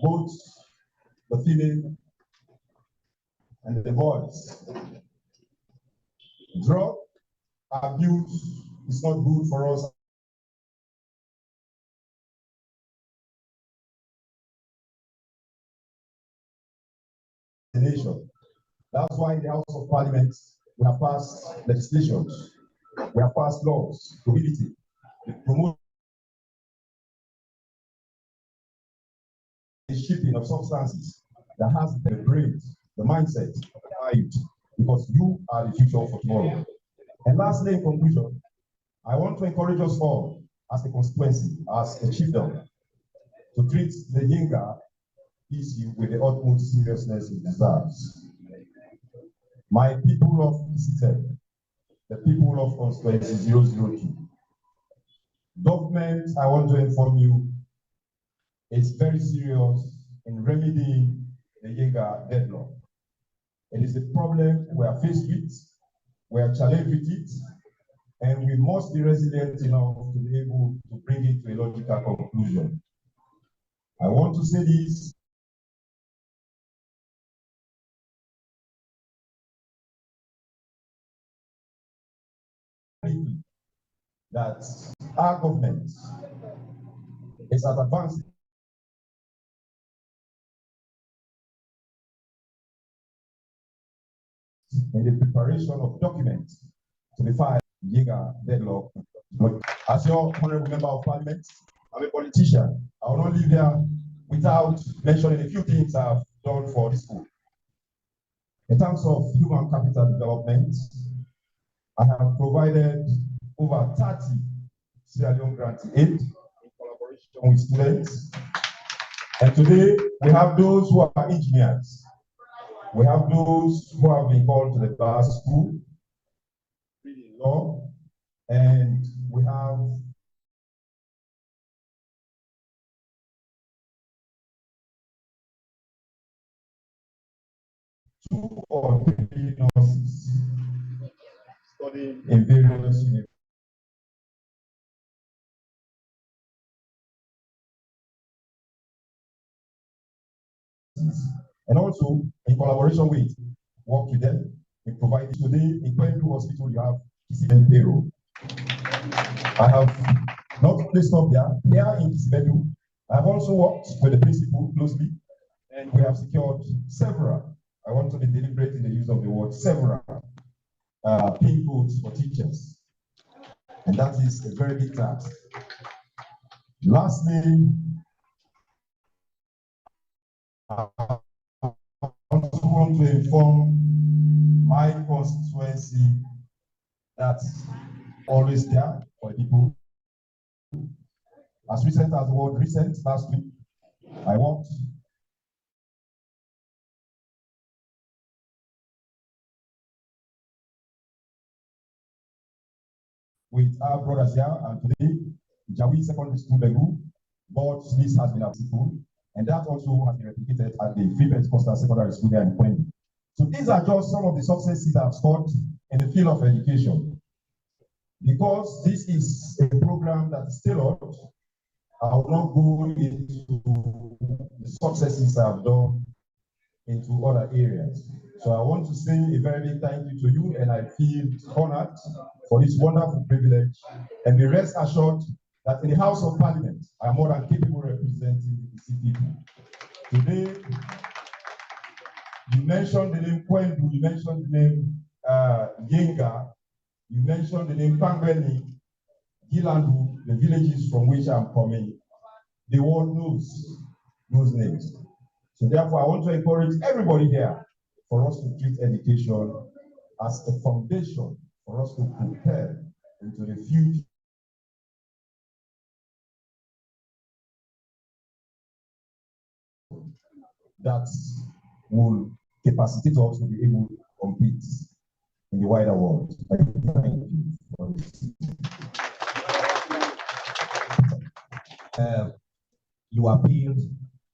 H: both the female and the boys. Drug abuse is not good for us. The nation. That's why in the House of Parliament, we have passed legislations, we have passed laws prohibiting the promotion the shipping of substances that has the brains, the mindset, because you are the future for tomorrow. And lastly, in conclusion, I want to encourage us all as a constituency, as a chiefdom, to treat the Yinga issue with the utmost seriousness it deserves. My people of Kissi, the people of constituency 002, government, I want to inform you, is very serious in remedying the Yinga deadlock. It is a problem we are faced with, we are challenged with it, and we must be resilient enough to be able to bring it to a logical conclusion. I want to say this. That our government is at advanced in the preparation of documents to be filed Yinga deadlock. But as your honorable member of parliament, I'm a politician. I will not leave there without mentioning a few things I've done for this school. In terms of human capital development, I have provided over 30 Sierra Leone grant aid in collaboration with students. And today, we have those who are engineers. We have those who have been called to the bar school, reading law, and we have two or three nurses studying in various universities. And also, in collaboration with, work with them, in providing. Today in Bendu Hospital, you have Kissi Bendu. I have not only stopped there, here in Kissi Bendu, I have also worked with the principal closely, and we have secured several, I want to be deliberate in the use of the word several, pin codes for teachers. And that is a very big task. Lastly, I also want to inform my constituency that's always there for people. As recent as the word recent, last week, I worked with our brothers here, and today, Jawi Secondary School, Bendu, board's list has been approved, and that also has been replicated at the Free Pentecostal Secondary School here in Bendu. So these are just some of the successes I've scored in the field of education. Because this is a program that is tailored, I will not go into the successes I've done into other areas. So I want to say a very big thank you to you, and I feel honored for this wonderful privilege. And be rest assured that in the House of Parliament, I am more than capable of representing the Kissi people. Today, you mentioned the name Kwendu, you mentioned the name Yenga, you mentioned the name Pangweni, Gilandu, the villages from which I'm coming. The world knows those names. So therefore, I want to encourage everybody here for us to treat education as a foundation for us to prepare into the future. That will capacitate us to be able to compete in the wider world. Thank you for this.
B: You appealed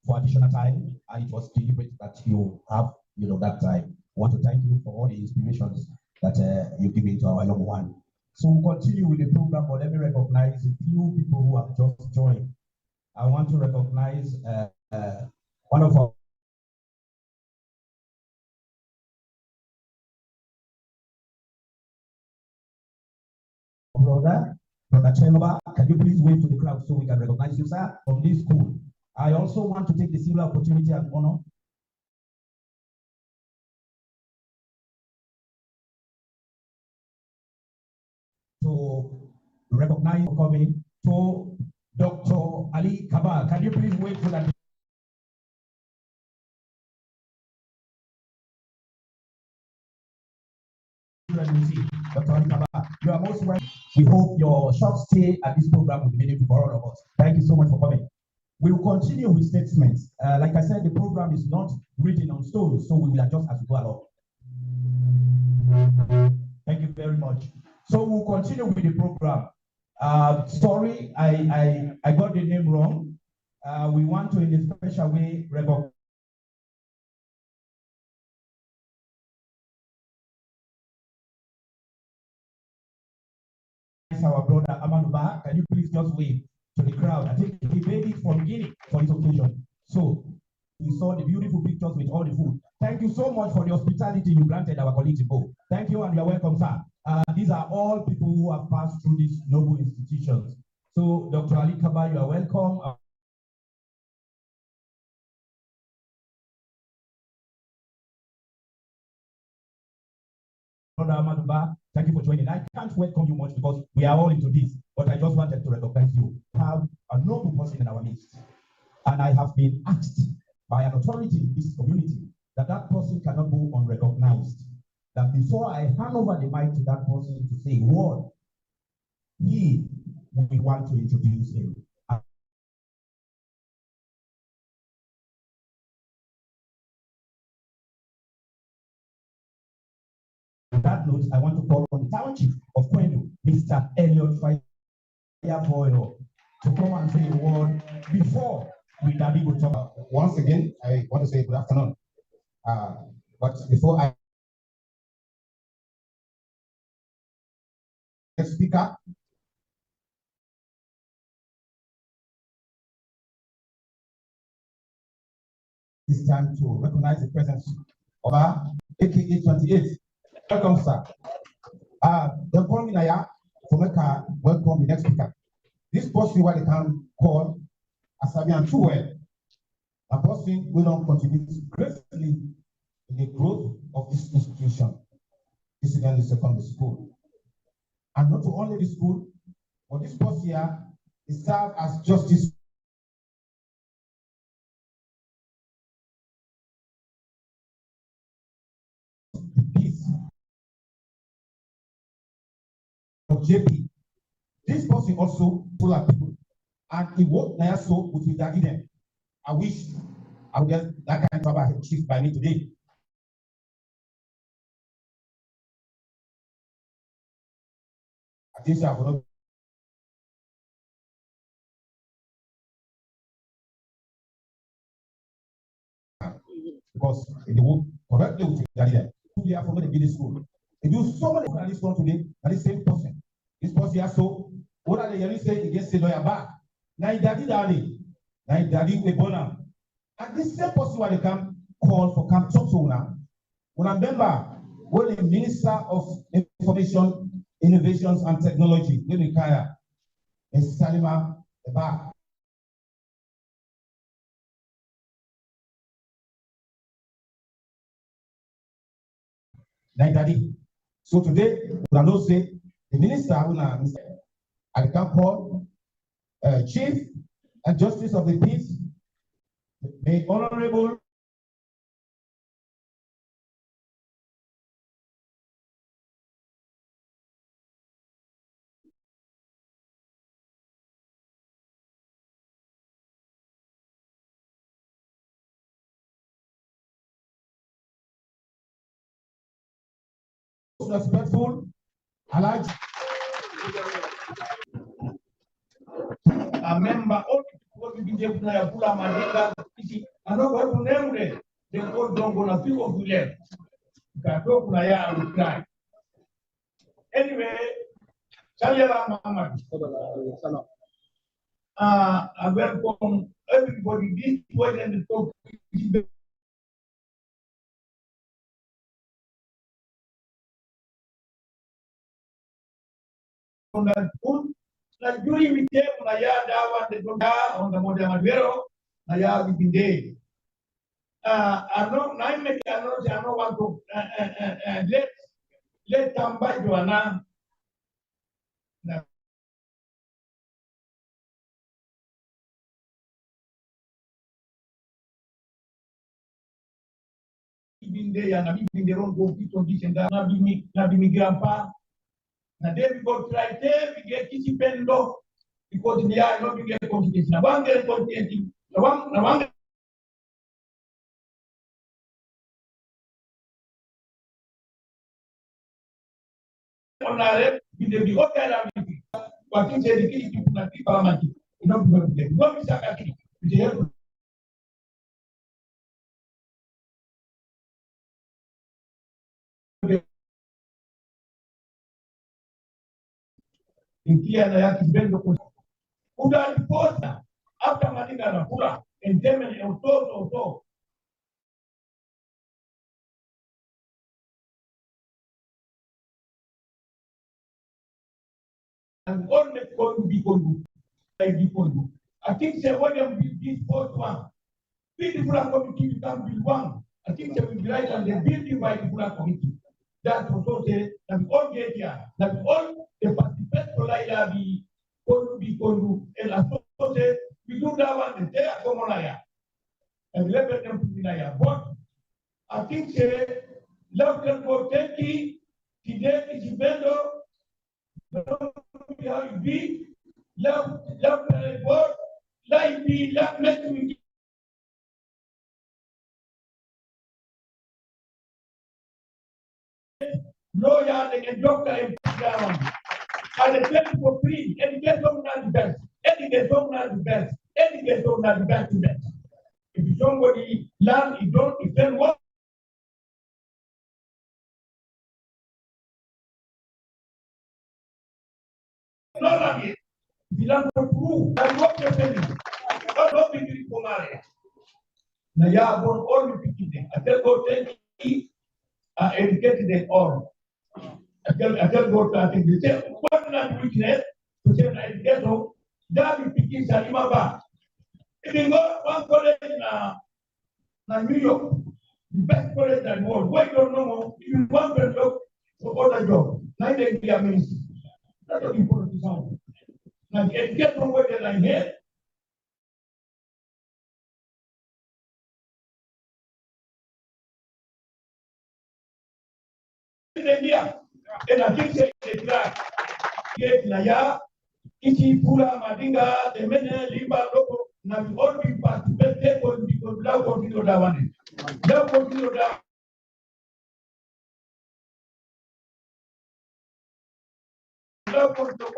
B: for additional time, and it was deliberate that you have, that time. I want to thank you for all the inspirations that you give to our young one. So we'll continue with the program, but let me recognize a few people who have just joined. I want to recognize one of our brother Chelba. Can you please wave to the crowd so we can recognize you, sir, from this school? I also want to take the similar opportunity and honor to recognize coming to Dr. Ali Kabal. Can you please wait for that? Dr. Ali Kabal, you are most welcome. We hope your short stay at this program will be meaningful for all of us. Thank you so much for coming. We will continue with statements. Like I said, the program is not written on stone, so we will adjust as we go along. Thank you very much. So we'll continue with the program. Sorry, I got the name wrong. We want to, in a special way, recognize our brother Amanuba. Can you please just wave to the crowd? I think he made it from beginning for this occasion. So we saw the beautiful pictures with all the food. Thank you so much for the hospitality you granted our colleagues in both. Thank you, and you are welcome, sir. These are all people who have passed through these noble institutions. So, Dr. Ali Kaba, you are welcome. Brother Amaduba, thank you for joining. I can't welcome you much because we are all into this, but I just wanted to recognize you. We have a noble person in our midst, and I have been asked by an authority in this community that that person cannot go unrecognized. That before I hand over the mic to that person to say what we want to introduce him. On that note, I want to call on the township of Kwendu, Mr. Elliot Firefoil, to come and say a word before we will talk.
I: Once again, I want to say good afternoon. But before I speaker, it's time to recognize the presence of our AKA 28. Welcome, sir. The following Naya, welcome the next speaker. This person, what they can call Asabian Chuel, a person will not contribute greatly in the growth of this institution, Kissi Bendu Secondary School. And not only the school, but this person here is served as justice peace of JP. This person also full of people, and he worked now so with his daddy then. I wish I would get that kind of a chief by me today. I think I will not, because they work correctly with his daddy then. They are from the business school. They do so many at this one today, that is same person. This person here so what are they really saying against the lawyer back? Now daddy daddy. Now daddy we born now. And this same person when they come call for camp talk to now. When I remember when the Minister of Information, Innovations and Technology, when we kaya in Salima the back. Now daddy. So today, we are not say the minister I can call Chief and Justice of the Peace, the Honorable respectful, Alaj.
B: A member of the BJP na Pula Mandinga, I know what to name they all don't go to few of the left. Kato kuna ya reply. Anyway, Saliala Muhammad. I welcome everybody this way and the talk. Na juri wike unaya dawa de gonda on the modern Madero na ya binde I don't want to let Tamba Joanna binde ya na binde ron go condition da na bimi grandpa na David go try to get Kissi Bendu because they are not get condition na wange condition na wange onare binde bi hotel amiti wakati je dikiti kuna parliament ino bide go bisa kaki bide inkia na ya Kissi Bendu kuda ripota after Mandinga na kula endeme ni auto and all the going be going like the I think they want them this fourth one. People are committee become bill one. I think they will be right on the building by the Pula committee. That also say that all get here, that all the participants will like be kondu and also say we do that one and they are common here. And let them put in here. But I think say love can go 30 today is Bendu. How you be love God, like be love make me lawyer and doctor and down. And the tell for free, and get some not the best, and get some not the best, and get some not the best to best. If somebody learn, you don't defend what. Not of it. Belong to prove. I work your family. I don't think you come out. Now, you are born all the people. I tell God, thank you. Educated them all.
J: I tell God that thing. They say, what not weakness? To say, I get home. That is picking Salimaba. If you go one college in New York, the best college in the world, why you don't know? If you want to job for other job, 9 years ministry. That's what important to sound. Now, the education where they are here. India, and I think they try. Get Naya, Kissi Pula, Madinga, the Mene, Limba, Loco, now we all be participated because love continue that one. Love continue that. Love continue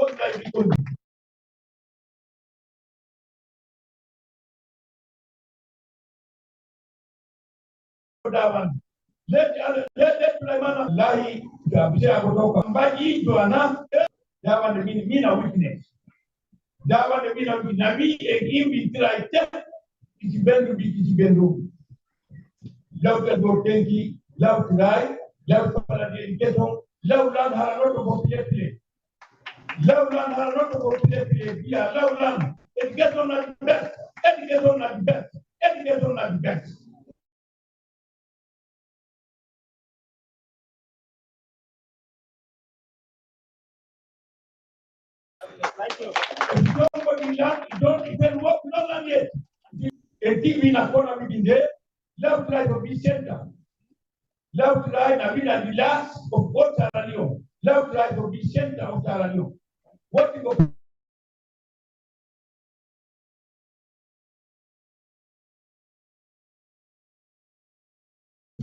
J: that one. Let Lemana lie, Baji, Joanna, that one mean a weakness. That one mean a Nabi, and him be tried. Kissi Bendu be Kissi Bendu. Love the Gortenki, love to die, love for the education, love land has a lot of population. Love land has a lot of population. Yeah, love land. Education at the best. Education at the best. Education at the best. If you don't work in land, you don't even work no land yet. A TV in a corner in there, love try to be center. Love try to be the last of all Sierra Leone. Love try to be center of Sierra Leone. What you go?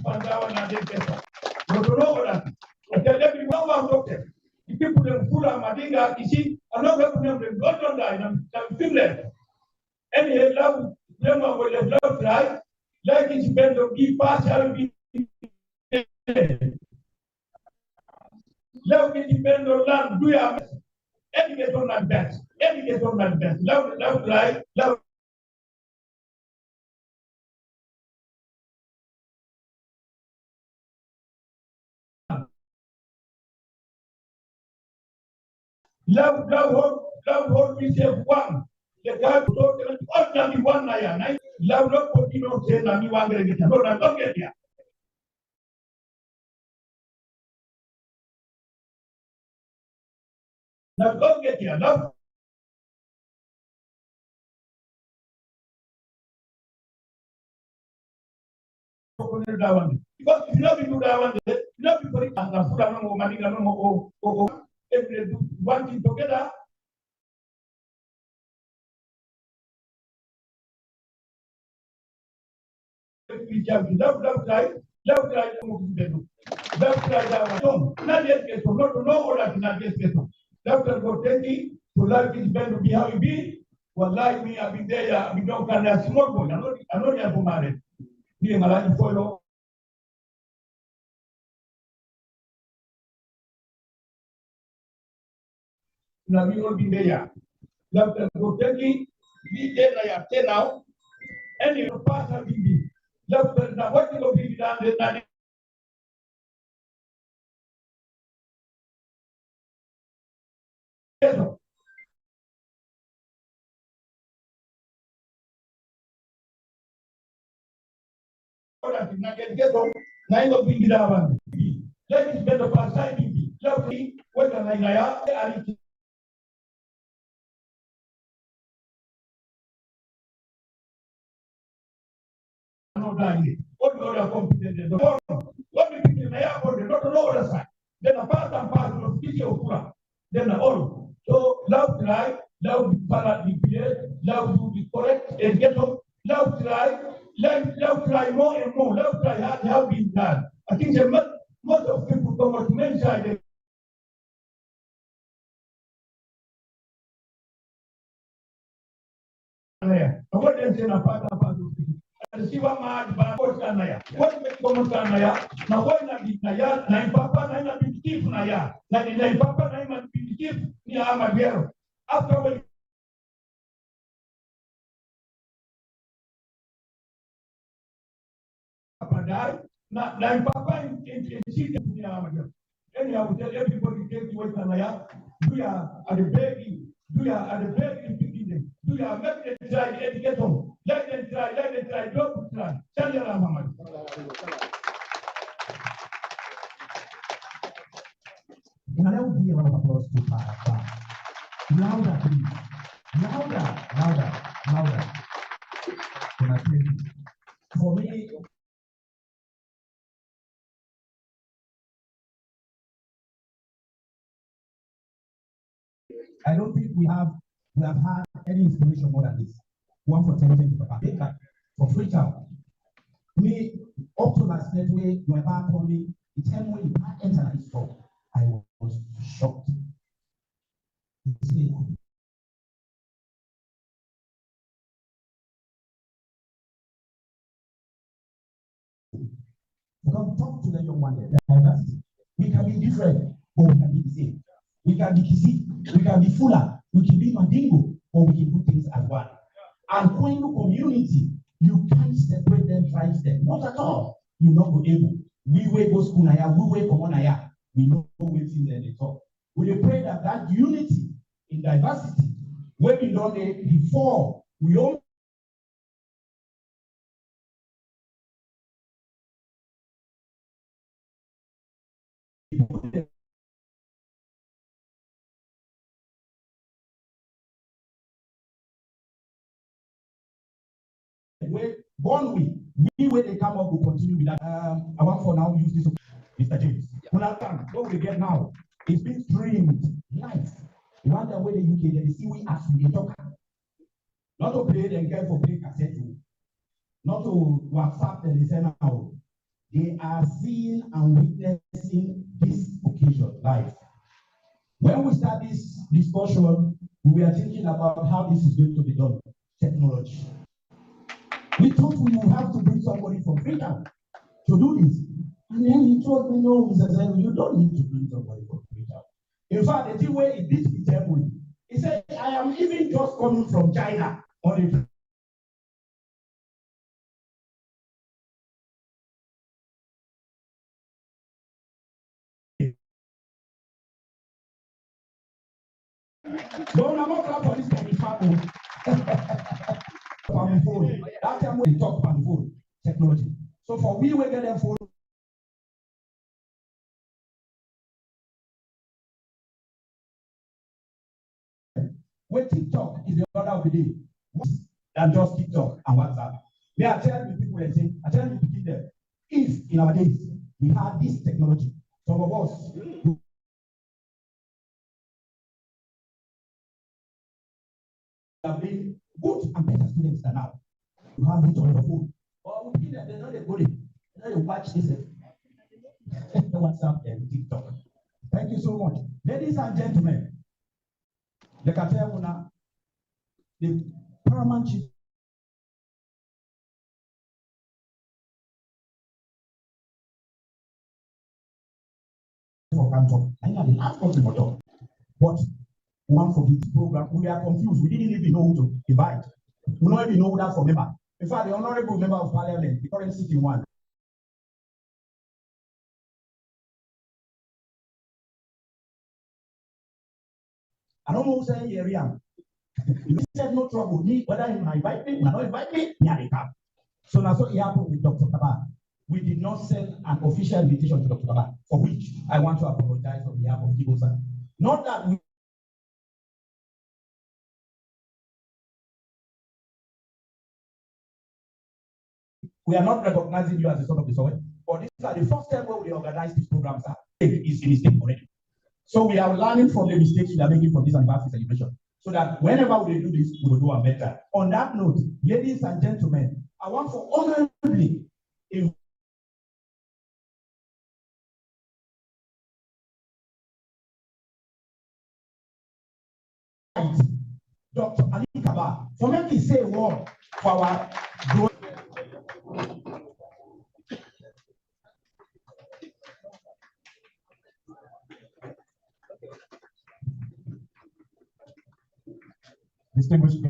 J: No, tell everyone one doctor. The people in Fula, Madinga, Kissi, I'm not going to them, God don't die, I'm feeling. And he love them with the love right, like it's been to be partial, be love is depend on land, do your best. Educate on that best. Educate on that best. Love right, love. Love, we say one. The guy who told them, all Nami one Naya, love not continue to say Nami one Gregata. No, I'm not getting here. Now, don't get here. Love. Because if you know people that one, you know people that are full of money, if they do one thing together. Love try, love that one. Not just get to not to know all that, not just get to. Love go take to life is better to be how you be. Well, like me, I've been there, we don't can have small boy. I'm not here for marriage. Me and my life follow. Now we all been there. Love go take be there now. And you pass a BB. Love now what you go be done then. Get on 9 of the let me better pass IDP. Lovely, what can I no dying. What you are competent? What you think I have on the not other side? Then a part and parcel of Kissi Okura. Then all. So love try, love the love to be correct and get up. Love try more and more. Love try how been done. I think the most of people come out men's side. What they say na part and parcel. Siwa mahali pa sana ya. What make common sana ya? Na wewe na bitaya na impapa na ina bitikifu na ya. Na ina impapa na ina bitikifu ni ama gero. After we padai na impapa in city ni ama gero. Anyhow, tell everybody take away Kanaya. Do ya at the baby? Do ya at the baby picking them? Do ya make them try to educate them? Let them try, don't try. Tell your mama.
B: And I will give a round of applause to Papa. Louder, please. Louder. And I thank you. For me, I don't think we have had any inspiration more than this. One for 10 Papa. For Freetown. Me, up to last night, we were back on me. The time when you enter the store, I was shocked. Come talk to the young one there. Diversity. We can be different, but we can be the same. We can be Kissi, we can be Fula, we can be Mandingo, or we can do things as one. And when you community, you can't separate them, tribes them. Not at all. You're not go able. We will go school naya, we will come on naya. We know waiting there they talk. We pray that unity in diversity, where we done it before, we all born we where they come up will continue with that. I want for now use this, Mr. James. What we get now is being streamed live. One way the UK they see we as we talk. Not to play and get for play cassette, not to WhatsApp and listen now. They are seeing and witnessing this occasion live. When we start this discussion, we are thinking about how this is going to be done. Technology. We thought we would have to bring somebody from Freetown to do this. And then he told me, no, Mr. Zeno, you don't need to bring somebody from Freetown. In fact, the way he did me terribly. He said, I am even just coming from China on a no, I'm not clap for this kind of phone. That time we talk on the phone technology. So for we will get them phone. When TikTok is the order of the day, than just TikTok and WhatsApp. They are telling the people and saying, I tell you to keep them. If in our days we had this technology, some of us have been good and better students than now. You have it on your phone. Or we they know they go there. They know they watch this WhatsApp and TikTok. Thank you so much. Ladies and gentlemen, the Kateruna, the paramount chief for Kanto. I know the last country for talk. But one for this program, we are confused. We didn't even know who to invite. We don't even know that for member. In fact, the honorable member of parliament, the current sitting one. I don't know who said here. You said no trouble. Me, whether you invite me, not invite me, they come. So now so it happened with Dr. Kaba. We did not send an official invitation to Dr. Kaba, for which I want to apologize on behalf of Kibosa. Not that we are not recognizing you as a son of the soil, but this is the first time where we organize these programs. Is a mistake already. So we are learning from the mistakes we are making from this anniversary celebration. So that whenever we do this, we will do a better. On that note, ladies and gentlemen, I want to honorably invite Dr. Ali Kaba for me to say a word for our growth. Distinguished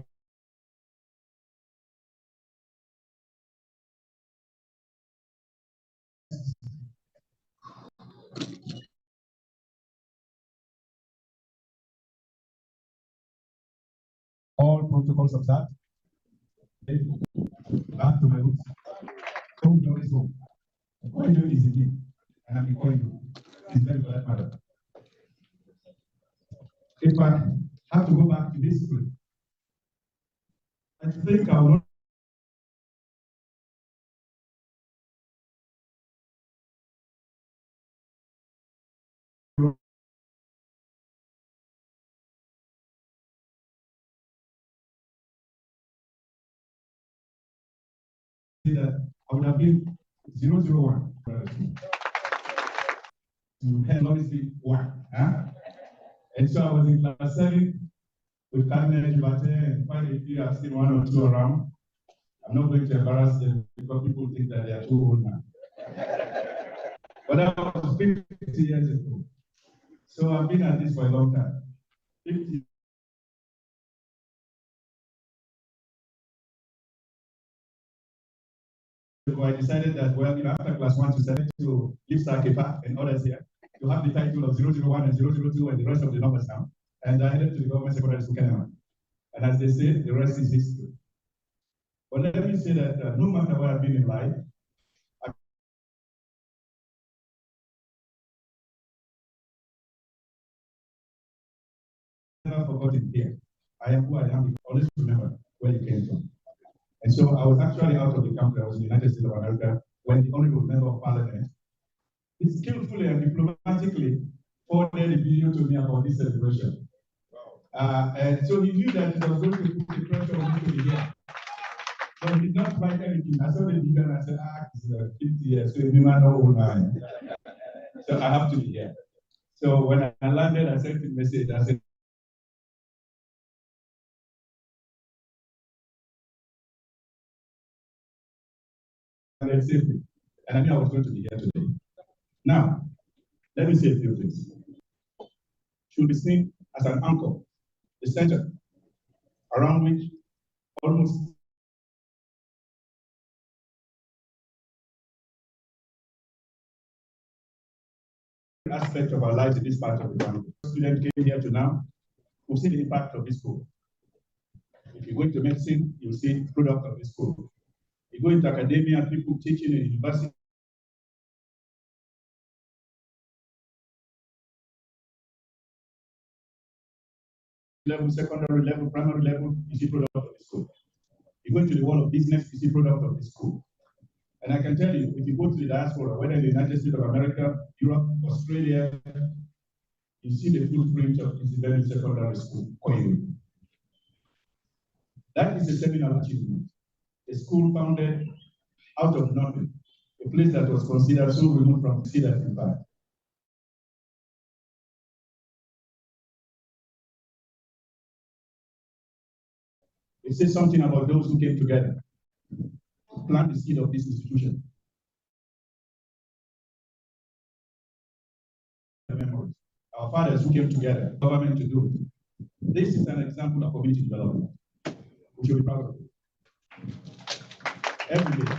I: All protocols observed. Back to my roots. Home door is home. The corridor is indeed, and I'm in corridor. It's very for that matter. If I have to go back to this school, I think I will not. That I would have been 001 to head obviously 1. And so I was in class 7 with Cabinet and quite a few. I've seen 1 or 2 around. I'm not going to embarrass them because people think that they are too old now. But that was 50 years ago. So I've been at this for a long time. 50. So I decided that, well, after class 1 to 7 to leave Sakepa and others here, to have the title of 001 and 002 and the rest of the numbers now. And I headed to the government secondary school, Kenema. And as they say, the rest is history. But let me say that no matter where I've been in life, I've never forgotten here. I am who I am. Always remember where you came from. And so I was actually out of the country. I was in the United States of America when the honorable member of parliament skillfully and diplomatically forwarded a video to me about this celebration. And so he knew that it was going to put the pressure on me to be here. So he did not write anything. I saw the video and I said, it's 50 years, so you might know old man. So I have to be here. So when I landed, I sent a message. I said, safely. And I knew I was going to be here today. Now, let me say a few things. Should be seen as an anchor, the center, around which almost aspect of our lives in this part of the country. Students came here to now, we'll see the impact of this school. If you go into medicine, you'll see the product of this school. You go into academia, people teaching in university. Level, secondary level, primary level, you see product of the school. You go into the world of business, you see product of the school. And I can tell you, if you go to the diaspora, whether in the United States of America, Europe, Australia, you see the footprint of Kissi Bendu Secondary School, Koyuru. That is a seminal achievement. A school founded out of nothing, a place that was considered so remote from the sea that in fact. It says something about those who came together to plant the seed of this institution. Memories. Our fathers who came together, government to do it. This is an example of community development. We should be proud of it. Every day.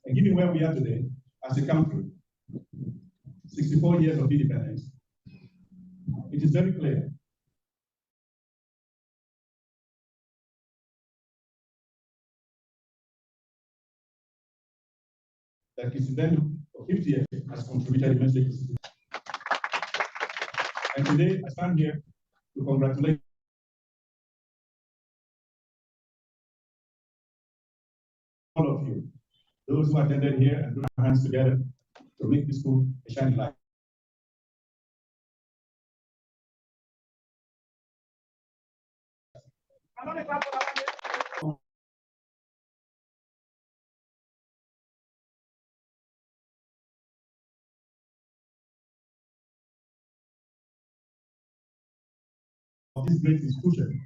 I: And given where we are today, as a country, 64 years of independence, it is very clear that Kissi Bendu for 50 years has contributed immensely to society. And today, I stand here to congratulate all of you, those who attended here and put our hands together to make this school a shining light. Of this great institution,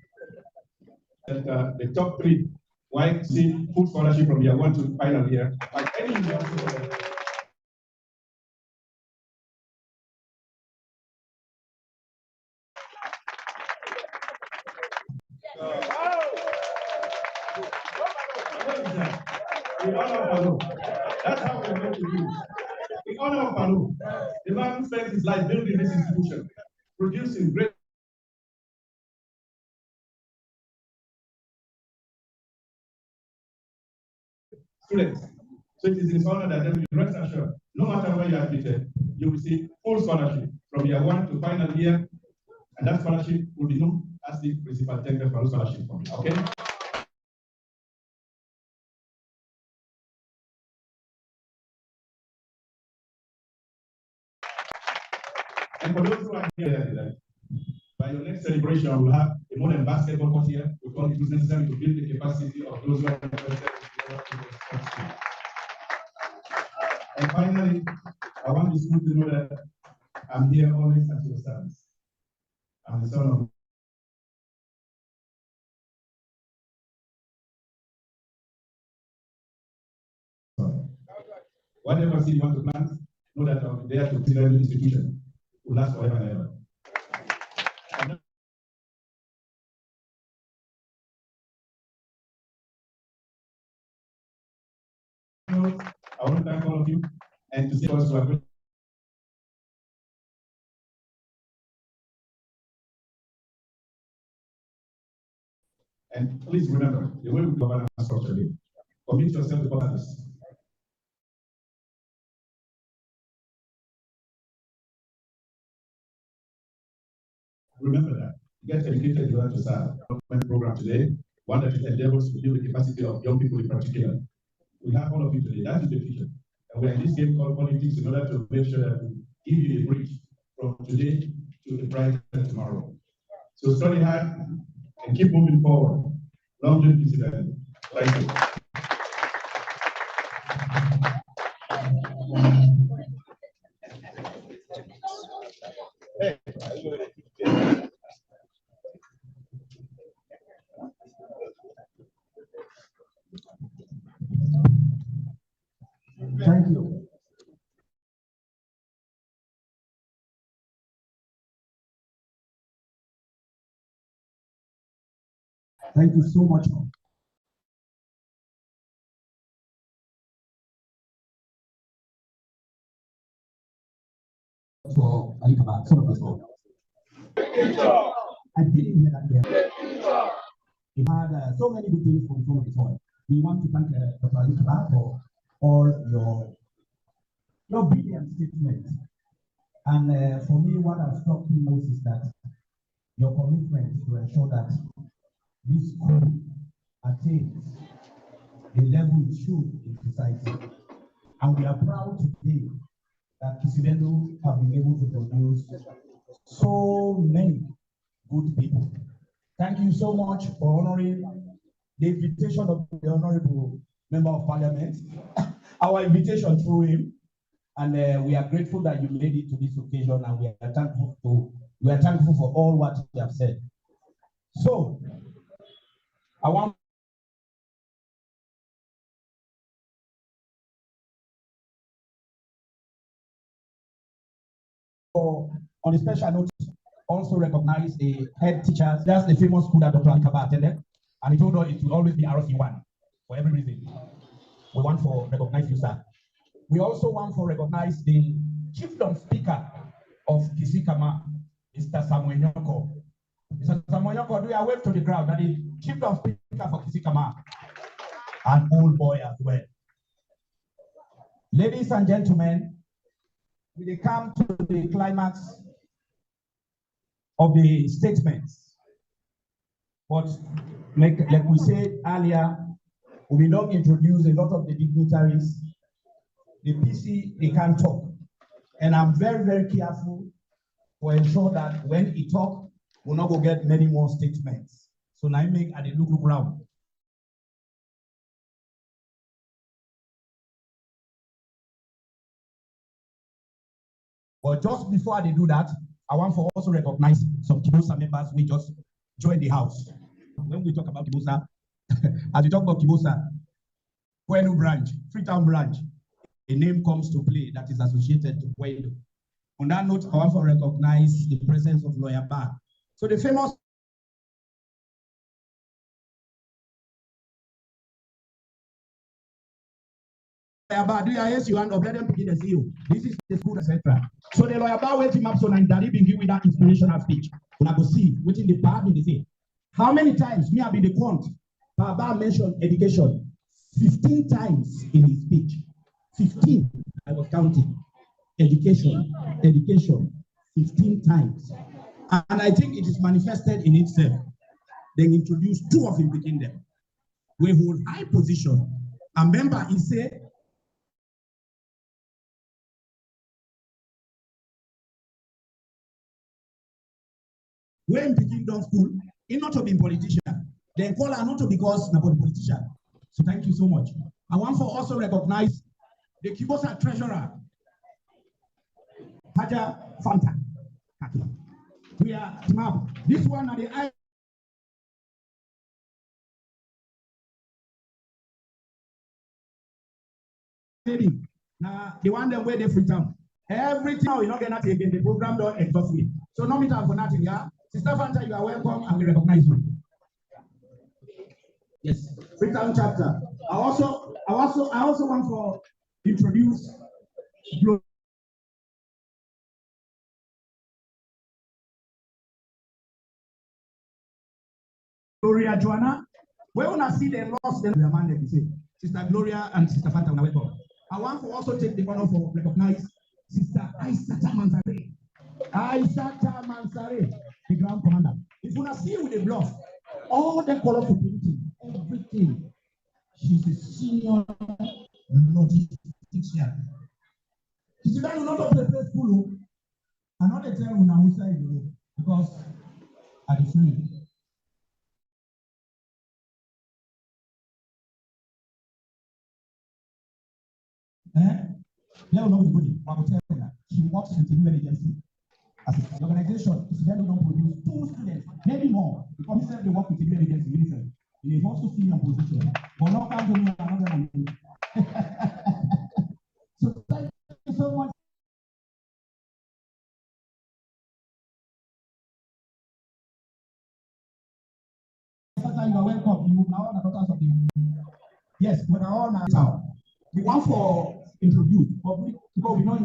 I: that the top 3 YC full scholarship from year 1 to final year, like any university. In honor of Palu. That's how we're going to do it. In honor of Palu, the man who spent his life building this institution, producing great
J: students. So it is in honor that then you rest assured, no matter where you are admitted, you will receive full scholarship from year 1 to final year, and that scholarship will be known as the principal tender for scholarship fund. Okay? And for those who are here, by your next celebration, we'll have a modern basketball court here with all the tools necessary to build the capacity of those who are interested in the And finally, I want the school to know that I'm here always at your service. I'm the son of whatever seed you want to plant, know that I'll be there to consider the institution will last forever and ever. I want to thank all of you and to say also a good. And please remember, the way we govern our structure, commit yourself to others. Remember that. Get educated, you have to start a development program today, one that endeavors to build the capacity of young people in particular. We have all of you today. That is the future. And we're in this game called politics in order to make sure that we give you a bridge from today to a brighter tomorrow. So study hard and keep moving forward. Long live Kissi Bendu. Thank you.
B: Thank you. Thank you so much. So, I think about some of us all. I didn't hear that there. We had so many good things from some of the soil. We want to thank Dr. Ali Kabak for all your brilliant statement. And for me, what has struck me most is that your commitment to ensure that this school attains the level it should in society. And we are proud today that Kissi Bendu have been able to produce so many good people. Thank you so much for honoring the invitation of the Honorable Member of Parliament, our invitation through him. And we are grateful that you made it to this occasion, and we are thankful for all what you have said. So, I want on a special note, also recognize the head teachers. That's the famous school that Dr. Alikaba attended, and he told us it will always be RC1 for every reason. We want to recognize you, sir. We also want to recognize the chiefdom speaker of Kissi Kama, Mr. Samuel Nyoko. Mr. Samuel Nyoko, do a wave to the crowd. That is chiefdom speaker for Kissi Kama, an old boy as well. Ladies and gentlemen, we come to the climax of the statements. But like we said earlier, we will not introduce a lot of the dignitaries. The PC, they can't talk. And I'm very, very careful to ensure that when he talk, we'll not go get many more statements. So now I make at the local ground. But just before they do that, I want to also recognize some Kibosa members we just joined the house. When we talk about Kibosa, as we talk about Kibosa, Kwenu branch, Freetown branch, a name comes to play that is associated to Kwenu. On that note, I want to recognize the presence of Lawyer Bar. So the famous Lawyer Bar, do you hear you and let them begin the CEO? This is the school, etc. So the Lawyer Bar waiting up so that he been with that inspirational speech. When I go see, waiting the part in the thing. How many times me have been the quant? Baba mentioned education. 15 times in his speech. 15, I was counting. Education, 15 times. And I think it is manifested in itself. They introduced 2 of him within them. We hold high position. A member, he said, when begin down school, he not to be politician. Then call her not to because not politician. So thank you so much. I want to also recognize the Kibosa treasurer, Haja Fanta. We are this one are the now the one that where they Freetown. Everything now you not get nothing again. The program don't exhaust me. So no meet for nothing, yeah. Sister Fanta, you are welcome and we recognize you. Yes, Freetown chapter. I also want to introduce Gloria Joanna. Where when I see they lost them, they say, Sister Gloria and Sister Fanta, welcome. I want to also take the honor for recognize Sister Aisata Mansare. Aisata Mansare, the ground commander. If you want to see with the blood, all the colorful painting, everything. She's a senior logistics teacher. She said, "You not prepare school. I know they tell you now inside you because I the free." Let know everybody. I will tell you that she works with the agency. As an organization, Kissi Bendu don't produce 2 students, maybe more, because he said they work with the agency. Listen, he is also senior position. But not come to me another one. So thank you so much. You are welcome. You are the daughters of the. Yes, we are all now. We want for introduce, but because we know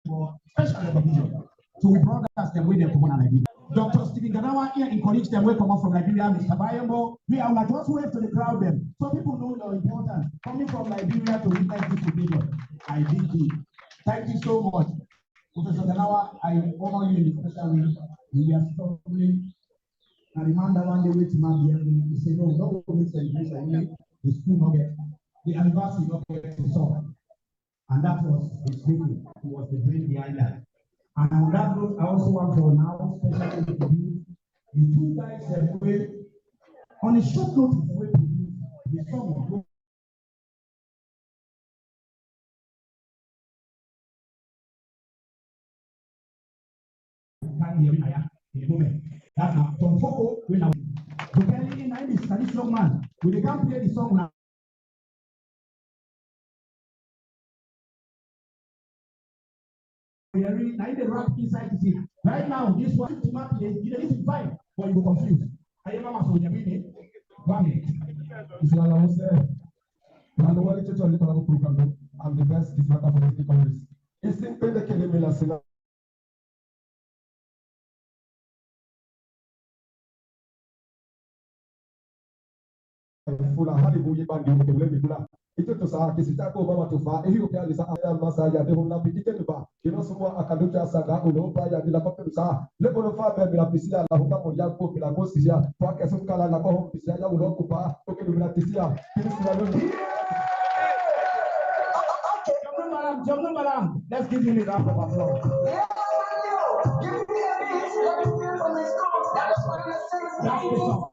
B: for special recognition. So we broadcast them with them from Nigeria. Dr. Stephen Ganawa here encourage them way come up from Liberia, Mr. Bayembo. We are like just wave to the crowd them. So people know your importance. Coming from Liberia to witness this occasion. I did it. Thank you so much. Professor Ganawa, I honor you in the special way. We are struggling. I demand that one day wait to my he said, no, don't go make celebration. The school not get the anniversary not get to solve. And that was his thinking. He was the brain behind that. And on that note, I also want to now specially introduce the 2 guys that were on a short notice we produced the song. That's now from Foko, we now. You can in this traditional man. We can't play the song now. We are really now the rap inside the city. Right now, this one to map is you need to find, but you go confused. I am a soldier. 1 minute.
F: I'm the best disruptor for the Congress. It's simple the Kelimela. Fula hali buye bandi mukule bibula. Ito to sa kisita ko baba to fa ehi opya lisa aya masaya de hona pitike to ba. Kino suwa akalucha saga ulo ba ya dila ko sa. Le kono fa be bila pisia la hona mo ya ko bila ko sia. Kwa kesu kala la ko pisia ya ulo ko pa. To ke bila pisia. Kini sura lo.
B: Jamna Malam. Let's give him a round of applause.
K: Yeah, give me a piece. Let me feel from his thoughts. That's what it says.
B: That's the song.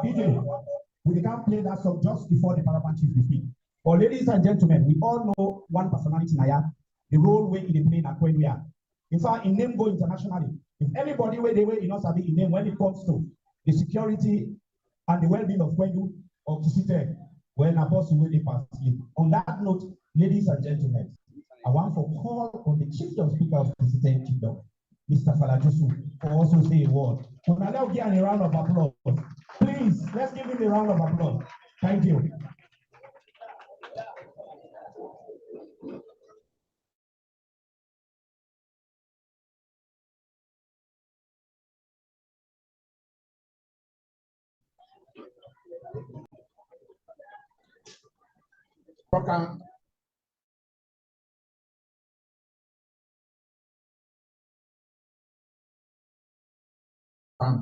B: DJ, we can't play that song just before the Parapan chief speak. But ladies and gentlemen, we all know one personality Naya, the role where he played at when we are. In fact, in name go internationally. If anybody where they were in us have in name when it comes to the security and the well-being of Kwendu or Kissi, when apostle will pass sleep. On that note, ladies and gentlemen, I want to call on the chief of speaker of Kissi Kingdom, Mr. Falajosu, for also say a word. When I now give a round of applause, please let's give him a round of applause. Thank you.
G: Okay.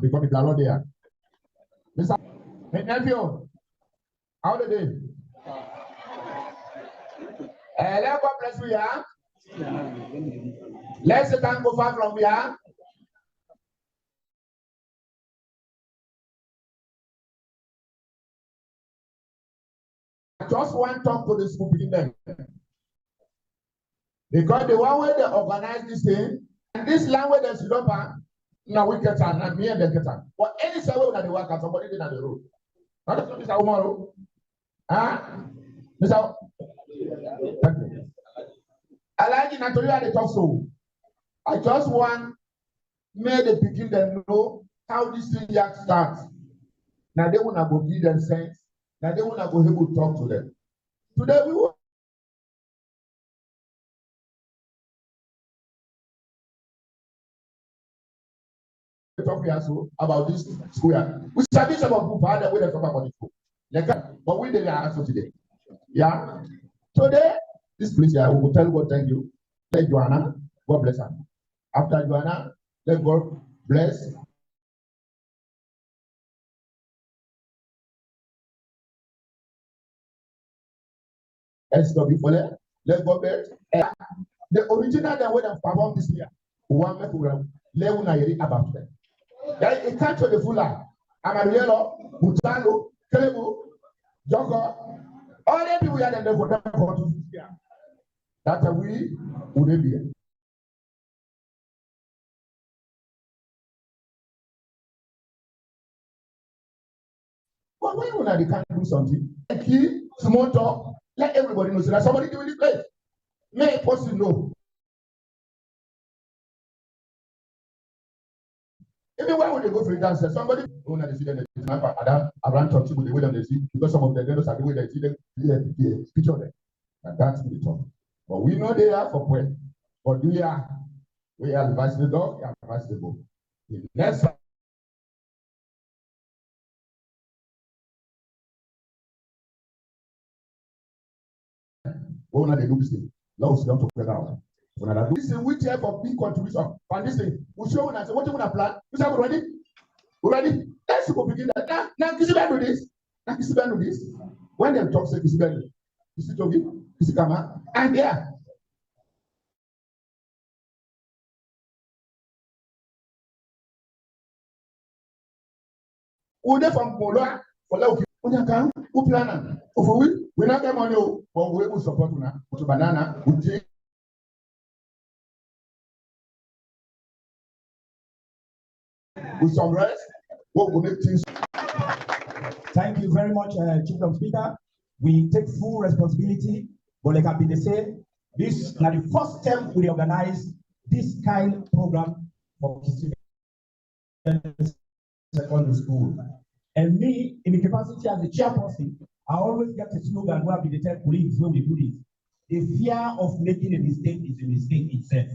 G: Because it's a lot there. Mr. Hey, nephew, how the day? Let God bless you, yeah? Let Satan go far from here. I just want to talk to the school people. Because the one way they organize this thing, and this language that's developed, now we get on, and me and they get on. But any way that they work out, somebody did on the road. Not just Mr. Umaru. Huh? Mr. Thank you. I like it, I told you how they talk so. I just want me the begin them know how this thing starts. Now they want to go give them sense. Now they want to go able to talk to them. Today we will talk here so about this square. We study some of people that we talk about the school. But we did answer today. Yeah. Today, this place here, we will tell God thank you. Let Joanna, God bless her. After Joanna, let God bless. SW for that. Let God bless. The original that we have performed this year, one program, let una hear about them. It can't show the full line. Amariello, Butano, Kelebo, Joko, all the people here that they would have gone to this year. That we would be here. But when they can't do something, key, small talk, let everybody know. So that somebody doing this place. May a person know. Even when they go Freetown, somebody who not see them around touching with the way they see, because some of the girls are the way they see them, the picture there. And that's the talk. But we know they are for prayer. But we are advise the dog, we advise the book. The next one they do this thing. Now we don't talk about. When I do this, which type of big contribution? And this thing, we show when I say, what do you want to plan? We say, we're ready. We're ready. Let's go begin that. Now, Kissi Bendu this. Now, Kissi Bendu this. When they talk, say Kissi Bendu, Kissi Togi, Kissi Kama, and yeah. Who they from Poloa? For Lauki. Who plan? We not get money, but we will support now. With banana, with tea. With some rest, what will make things.
B: Thank you very much, Chief of Speaker. We take full responsibility, but like I've been saying, this is not the first time we organize this kind of program for Kissi Bendu Secondary School. And me, in the capacity as a chairperson, I always get a slogan where we tell colleagues when we do this. The fear of making a mistake is a mistake itself.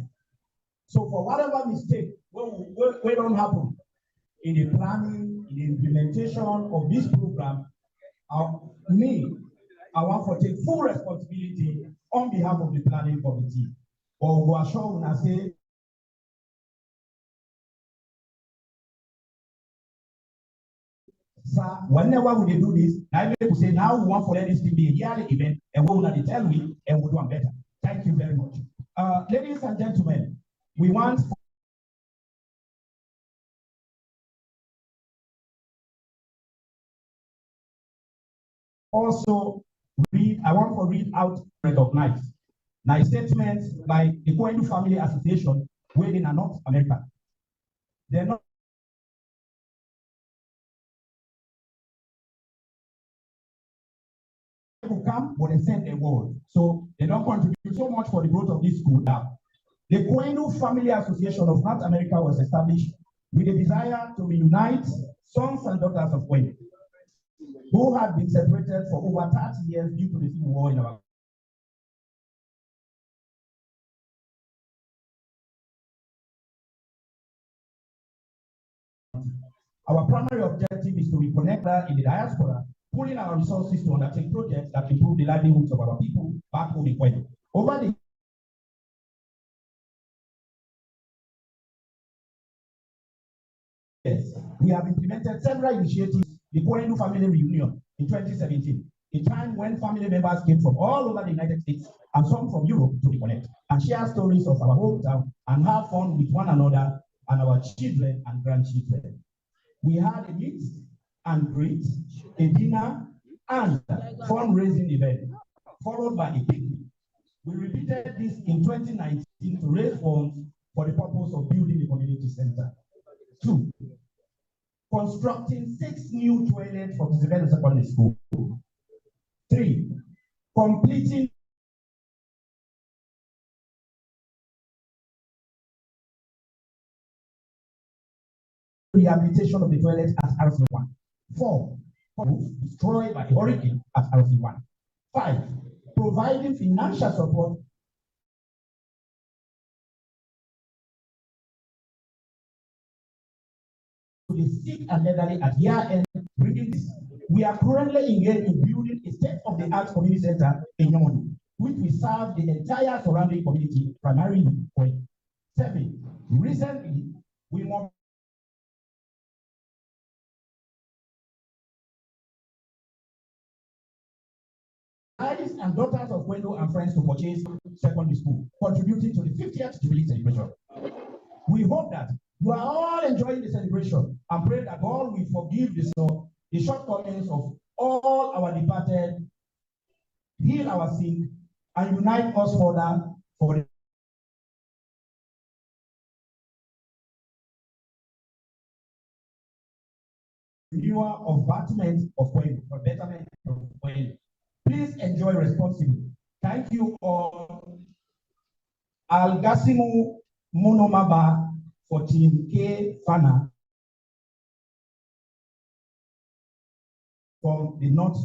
B: So for whatever mistake we don't happen in the planning, in the implementation of this program, I want to take full responsibility on behalf of the planning committee. Or we are sure when I say, sir, whenever we do this, I will say now we want for this to be a yearly event, and we will tell we and we'll do better. Thank you very much. Ladies and gentlemen, we want also I want to read out recognize. Now statements like the Bendu Family Association, where they are not American. They're not come, but they send a word. So they don't contribute so much for the growth of this school now. The Bendu Family Association of North America was established with a desire to reunite sons and daughters of Bendu.
E: who had been separated for over 30 years due to the civil war in our Our primary objective is to reconnect her in the diaspora, pulling our resources to undertake projects that improve the livelihoods of our people back home in Kenya. Over the years, we have implemented several initiatives, the Kwendu Family Reunion in 2017, a time when family members came from all over the United States and some from Europe to reconnect and share stories of our hometown and have fun with one another and our children and grandchildren. We had a meet and greet, a dinner, and fundraising event, followed by a picnic. We repeated this in 2019 to raise funds for the purpose of building a community center. 2, constructing 6 new toilets for Kissi Bendu Secondary School. 3, completing rehabilitation of the toilets at RC1. 4, destroyed by a hurricane at RC1. 5, providing financial support to the sick and elderly at year-end. We are currently engaged in building a state-of-the-art community center in Yomoni, which will serve the entire surrounding community, primarily for 7. Recently, we mobilized and daughters of Kwendu and friends to purchase secondary school, contributing to the 50th Jubilee celebration. We hope that you are all enjoying the celebration and pray that God will forgive the shortcomings of all our departed, heal our sick, and unite us further for the renewal of betterment of Kwendu, for betterment of Kwendu. Please enjoy responsibly. Thank you all. Algasimu Munomaba for Team K Fana from the north.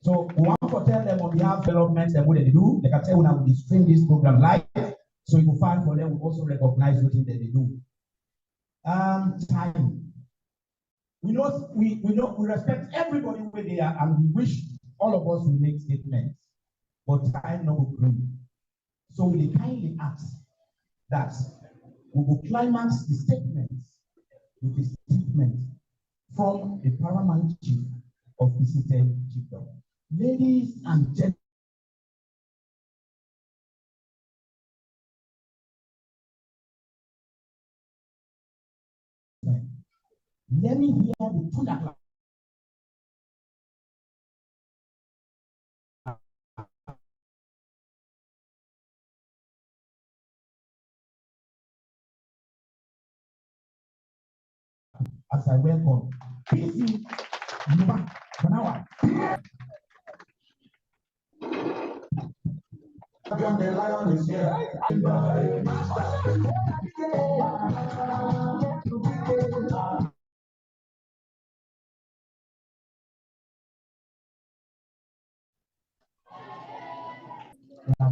E: So we want to tell them on behalf of development and what they do. They can tell when I will stream this program live, so you can find for them. We also recognize what they do. Time. We respect everybody where they are, and we wish all of us will make statements, but time no will grow. So we kindly ask that we will climax the statements with a statement from the paramount chief of visited chiefdom. Ladies and gentlemen, let me hear the thunder. As I welcome Kissi Bendu.
K: The lion is here.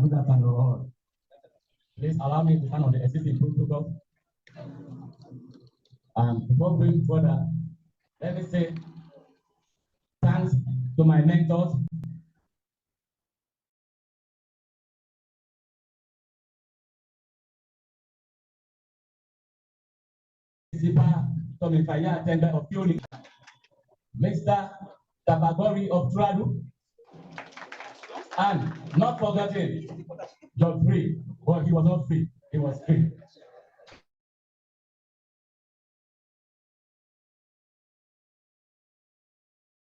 L: Good afternoon, all. Please allow me to stand on the existing protocol. Before going further, let me say thanks to my mentors, attendant of Fury, Mr. Tabagori of Tradu, and not forgetting John Free. Well, he was not free, he was free.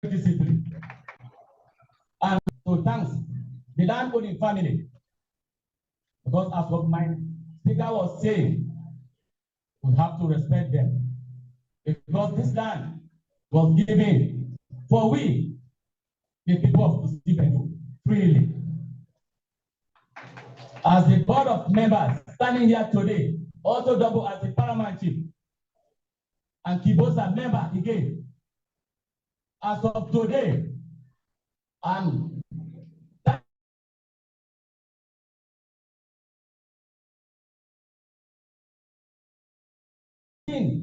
L: Discipline. And so thanks the land owning family, because as what my speaker was saying, we have to respect them, because this land was given for we, the people of Kissi Bendu, freely. As the board of members standing here today, also double as the paramount chief, and Kibosa member again, as of today, and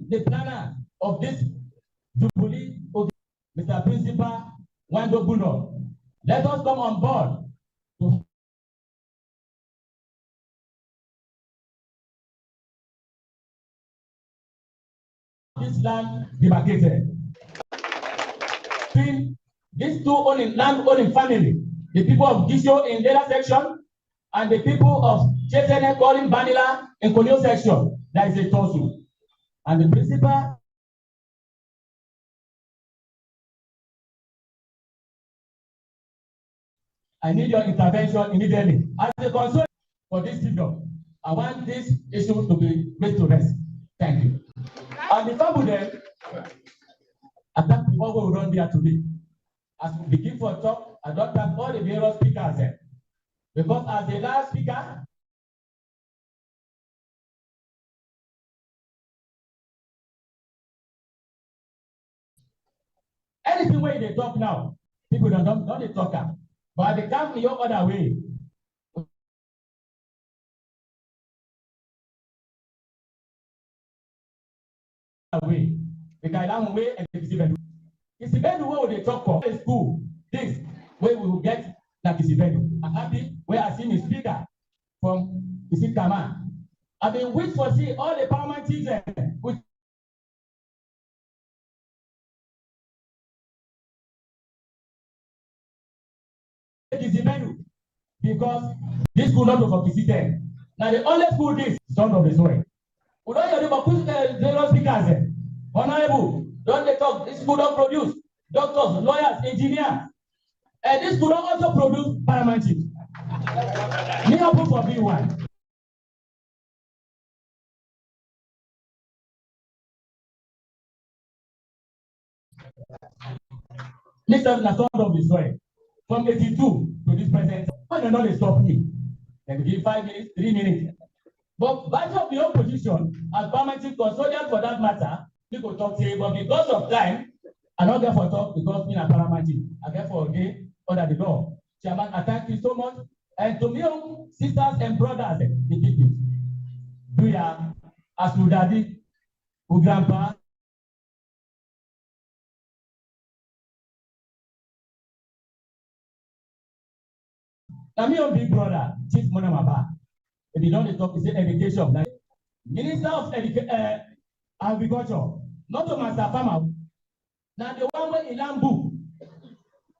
L: the planner of this Jubilee, Mr. Principal Wando Buno, let us come on board to this land demarcated. These two land owning family, the people of Gisho in Lela section and the people of Chesene calling Vanilla in Konyo section, there is a tussle. And the principal I need your intervention immediately. As a concern for this kingdom, I want this issue to be made to rest. Thank you. And before we then, I thank people who will run there today. As we begin for talk, I don't thank all the various speakers there. Because as the last speaker, anything where they talk now, people don't they talk. But they come your other way. Way. The Kailan way and the Kissi Bendu. Kissi Bendu where they talk for school. This way we will get the Kissi Bendu. I'm happy where I see the speaker from Kissi Kama. I've been waiting for see all the paramount chiefs with Kissi Bendu because this school not for Kissi 10. Now the only school this son of the soil. We don't hear about zero speakers. Honorable, don't they talk? This school don't produce doctors, lawyers, engineers. And this school don't also produce paramount chiefs. Me happen for B1. Mr. Nason of the soil. From 82 to this present, when you know they stop me, then give 5 minutes, 3 minutes. But by of the opposition, as permanent custodian for that matter, people talk say, but because of time, I don't get for talk because me a paramount. I get for a day under the door. Chairman, I thank you so much. And to me, sisters and brothers, the people, do ya as your daddy, your grandpa. I'm your big brother, Chief Monamaba. If you don't talk, you say education. Like Minister of Agriculture, not to Master Farmer. Now the one way in Lambu.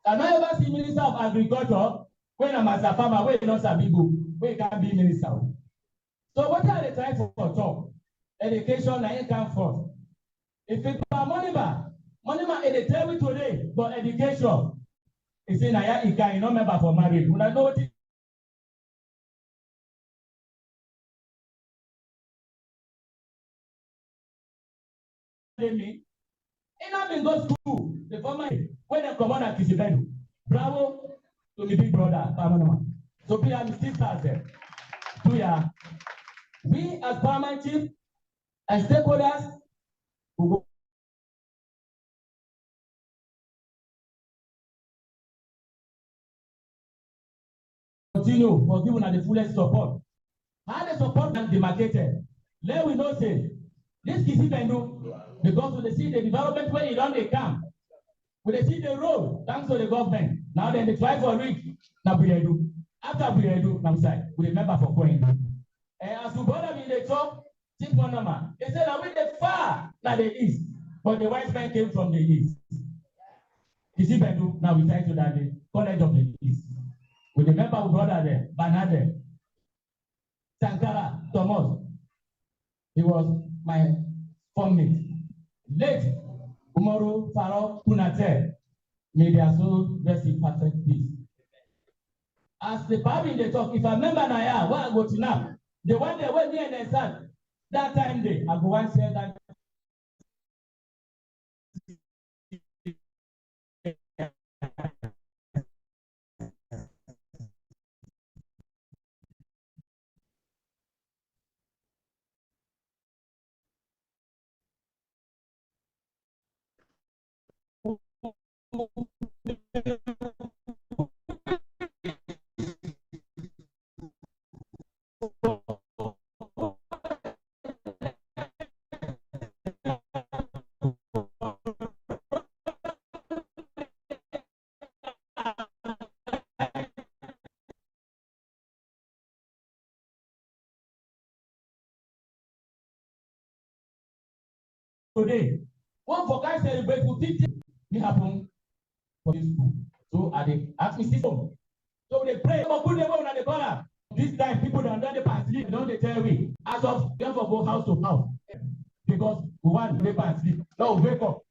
L: I never see Minister of Agriculture when a Master Farmer, when not a big book, where can be minister. So what are they trying for talk? Education, I ain't come first. If it's money man, it tell me today, but education. It's in Aya Ika, you know, member for marriage. When I know what it me, and I've been go school. The former when they come on at Kissi Bendu. Bravo to the big brother, Pamanama. So we are the sisters there. We as paramount chief and stakeholders will go continue for giving the fullest support. How the support can demarcated. Let we know say this Kissi Bendu, because we see the development where you don't they come. We see the road, thanks to the government. Now then they try for it. Now we do. After we do, now we remember for going. And as we brought them in the talk, Chief Monama, they said that we the far now the east, but the white man came from the east. Kissi Bendu, now we try to that the college of the east. We remember we brother there, Banade, Sankara, Thomas. He was my formate. Late Umaru Faro Punate, may their soul rest in perfect peace. As the Bible in the talk, if I remember Naya, where I go to now, the one that went me and they said, that time day, I go and say that. Today, one for guys celebrate for 50 it happen for this school. So I dey ask me system. So they pray for good neighbor on the corner. This time people don't the past sleep, don't they tell me as of therefore go house to house because we want to past sleep. Now wake up.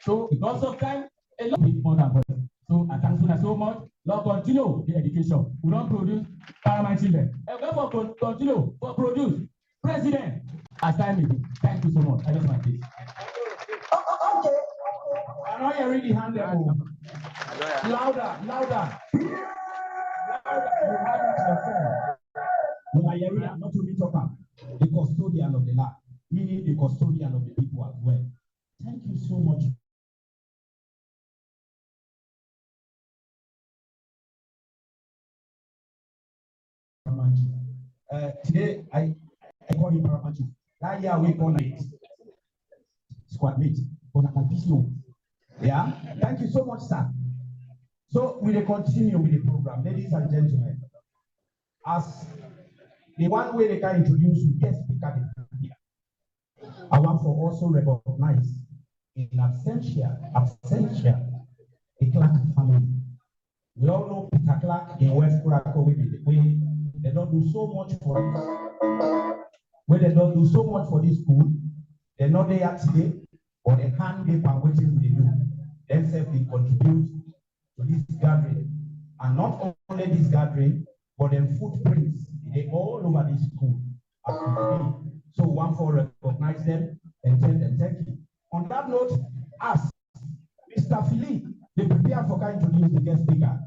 L: So because of time, a lot more than boys. So I thank you so much. Lord, continue the education. We don't produce paramount children. And therefore continue for produce president. Assign me. Thank you so much. I just want this. I know you really hand them louder, louder. When I hear it, I'm not only talking, the custodian of the land, meaning the custodian of the people as well. Thank you so much. Today, I call him Paramount. That year we call it squad mate, but I'm busy. Yeah, thank you so much, sir. So we will continue with the program, ladies and gentlemen. As the one way they can introduce you, guest speaker here. I want to also recognize in absentia, a Clark family. We all know Peter Clark in West Krakow, they don't do so much for us. When they don't do so much for this school, they're not there today, but they hand them and waiting they do. Themselves they contribute to this gathering. And not only this gathering, but then footprints, they all over this school as we speak. So one for recognize them and tell them thank you. On that note, ask Mr. Philippe, they prepare for to introduce the guest speaker.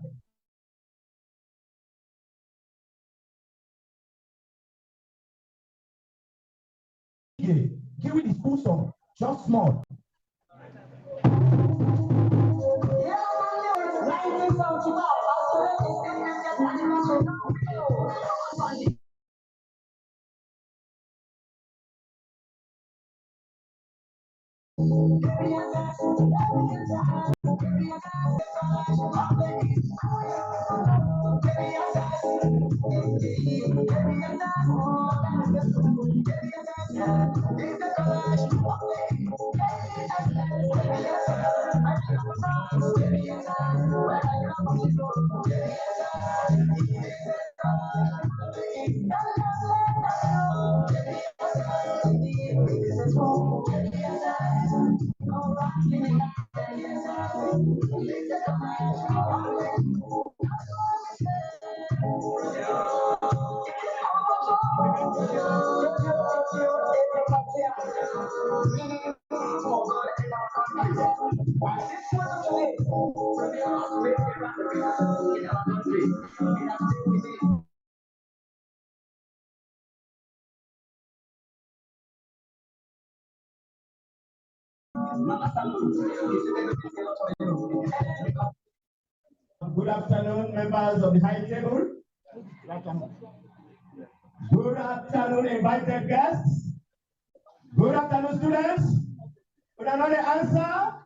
L: Give me the school song, just small. Good afternoon, members of the high table. Good afternoon, invited guests. Good afternoon, students. Would I know the answer?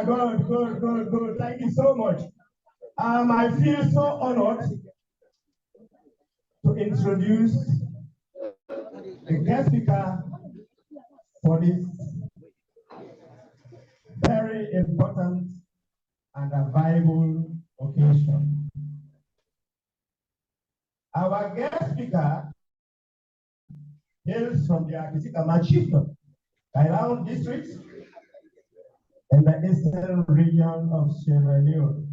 L: Good. Thank you so much. I feel so honored to introduce the guest speaker for this very important and a viable occasion. Our guest speaker hails from the Kissi Chiefdom, Salone district, in the eastern region of Sierra Leone.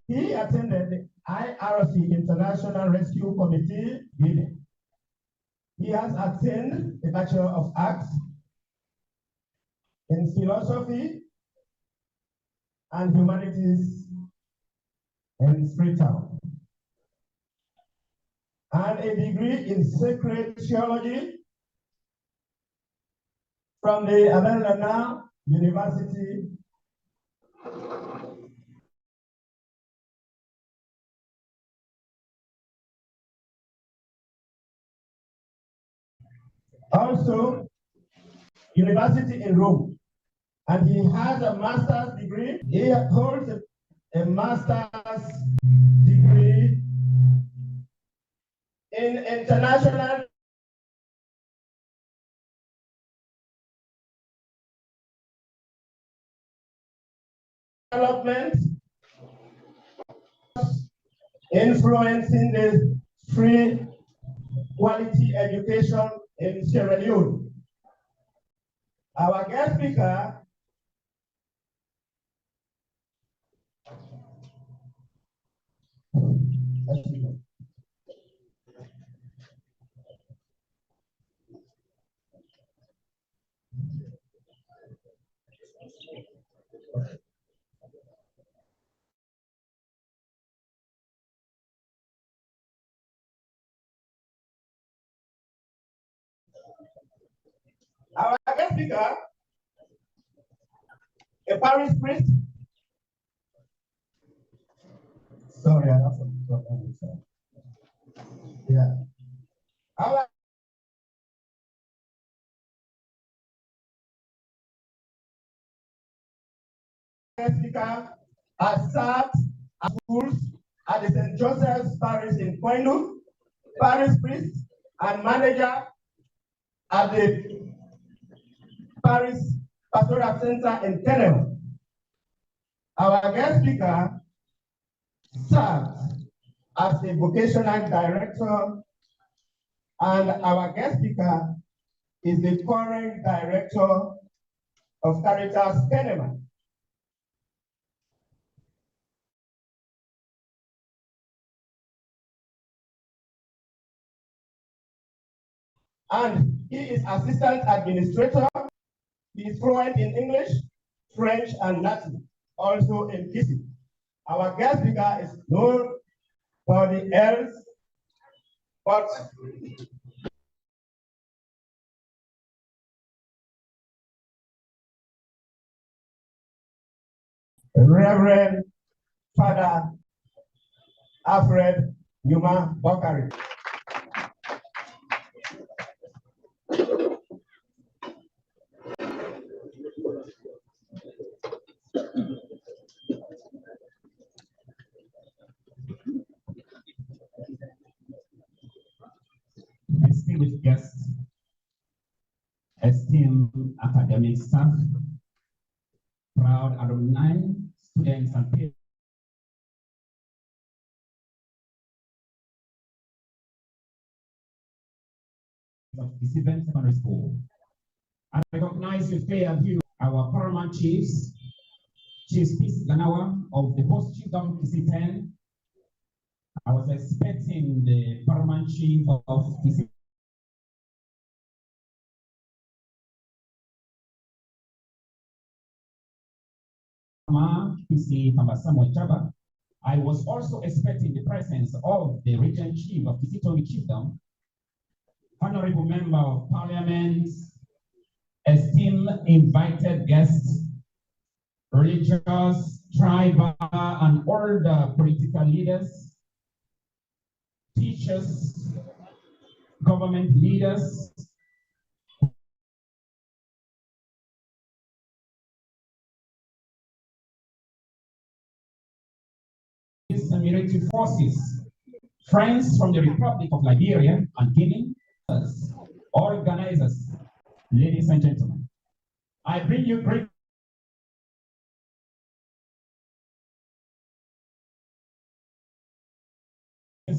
L: He attended the IRC International Rescue Committee meeting. He has attained the Bachelor of Arts
M: in philosophy and humanities in Freetown, and a degree in sacred theology from the Adelana University. Also, University in Rome, and he has a master's degree. He holds a master's degree in international development, influencing the free quality education in Sierra Leone. Our guest speaker a parish priest. Sorry, I have some problem. Yeah. Our guest speaker has served at schools at the St. Joseph's Parish in Bendu, parish priest and manager at the Parish Pastoral Center in Kenel. Our guest speaker served as a vocational director, and our guest speaker is the current director of Caritas Kenema. And he is assistant administrator. He is fluent in English, French, and Latin, also in Kissi. Our guest speaker is nobody else but Reverend Father Alfred Yuma Bakari.
E: Distinguished guests, esteemed academic staff, proud alumni, students, and parents of Kissi Bendu Secondary School. I recognize with fair view our paramount chiefs, Chief Peace Ganawa of the Host Chiefdom Kissi 10. I was expecting the paramount chief of Kissi I was also expecting the presence of the region chief of Kissi Chiefdom, honorable member of parliament, esteemed invited guests, religious, tribal, and other political leaders, teachers, government leaders, military forces, friends from the Republic of Liberia and Guinea, organizers, ladies and gentlemen, I bring you great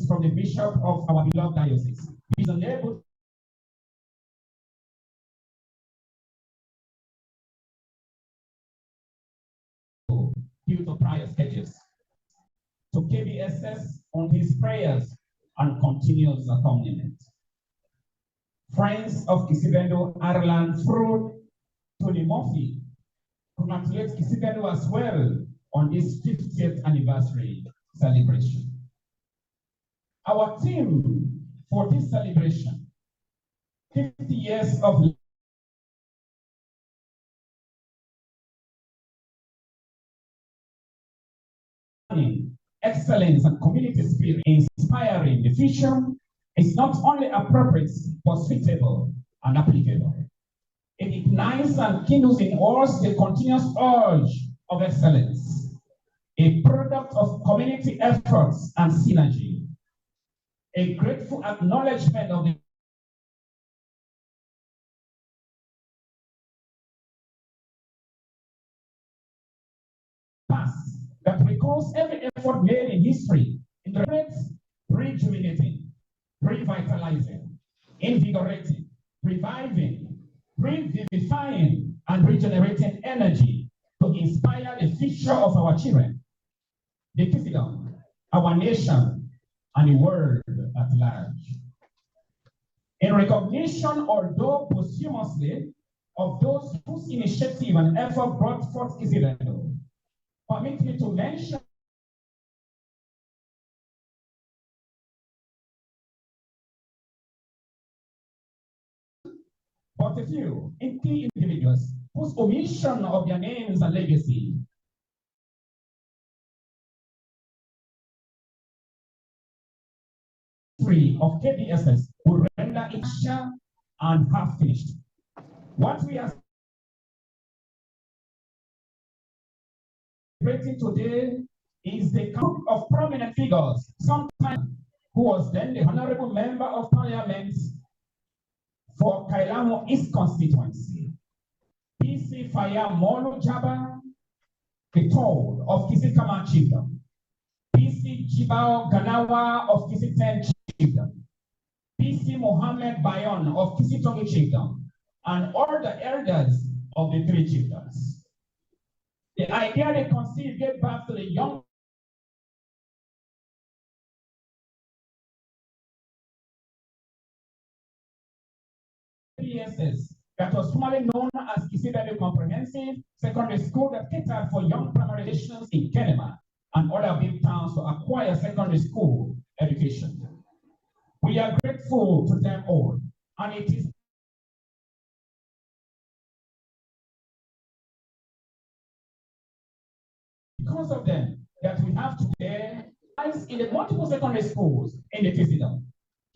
E: from the bishop of our beloved diocese. He is unable due to prior schedules. To KBSS on his prayers and continuous accompaniment. Friends of Kissi Bendu, Ireland, through Tony Murphy congratulate Kissi Bendu as well on this 50th anniversary celebration. Our theme for this celebration, 50 years of learning, excellence, and community spirit, inspiring the future, is not only appropriate, but suitable and applicable. It ignites and kindles in us the continuous urge of excellence, a product of community efforts and synergy, a grateful acknowledgement of the past that recalls every effort made in history in the rejuvenating, revitalizing, invigorating, reviving, revivifying, and regenerating energy to inspire the future of our children, the kingdom, our nation, and the world at large. In recognition, although posthumously, of those whose initiative and effort brought forth Kissi Bendu, permit me to mention but a few key individuals whose omission of their names and legacy of KBSS would render it and half finished. What we are celebrating today is the group of prominent figures, sometimes who was then the Honorable Member of Parliament for Kailamo East constituency, PC Faya Molo Jaba, the third of Kissi Kama Chiefdom, PC Jibao Ganawa of Kissi 10 Chiefdom, PC Mohammed Bayon of Kissi Tongi Chiefdom, and all the elders of the 3 chiefdoms. The idea they conceived gave birth to the young TVS that was formerly known as Kissi Bendu Comprehensive Secondary School that catered for young primary nations in Kenema and other big towns to acquire secondary school education. We are grateful to them all, and it is because of them that we have today in the multiple secondary schools in the Kissi.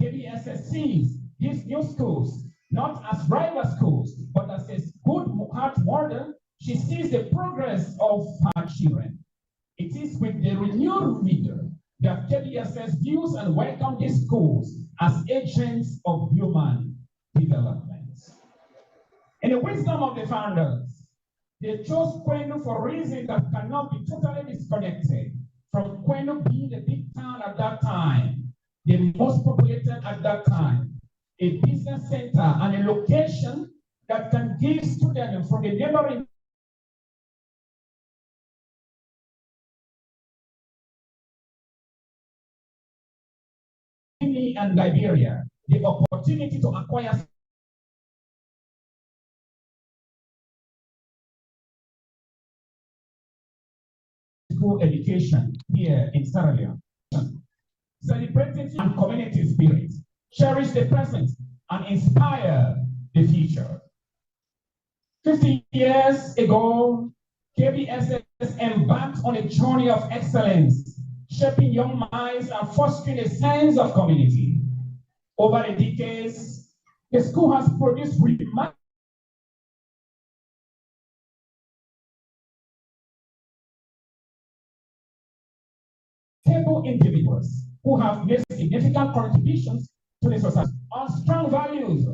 E: KBSS sees these new schools not as rival schools, but as a good heart model. She sees the progress of her children. It is with the renewed vigor that KBSS views and welcomes these schools as agents of human development. In the wisdom of the founders, they chose Kwenu for reasons that cannot be totally disconnected from Kwenu being the big town at that time, the most populated at that time, a business center and a location that can give students from the neighboring Guinea and Liberia the opportunity to acquire school education here in Sierra Leone. Celebrating and community spirit, cherish the present, and inspire the future. 50 years ago, KBSS embarked on a journey of excellence, shaping young minds and fostering a sense of community. Over the decades, the school has produced remarkable individuals who have made significant contributions to the society on strong values,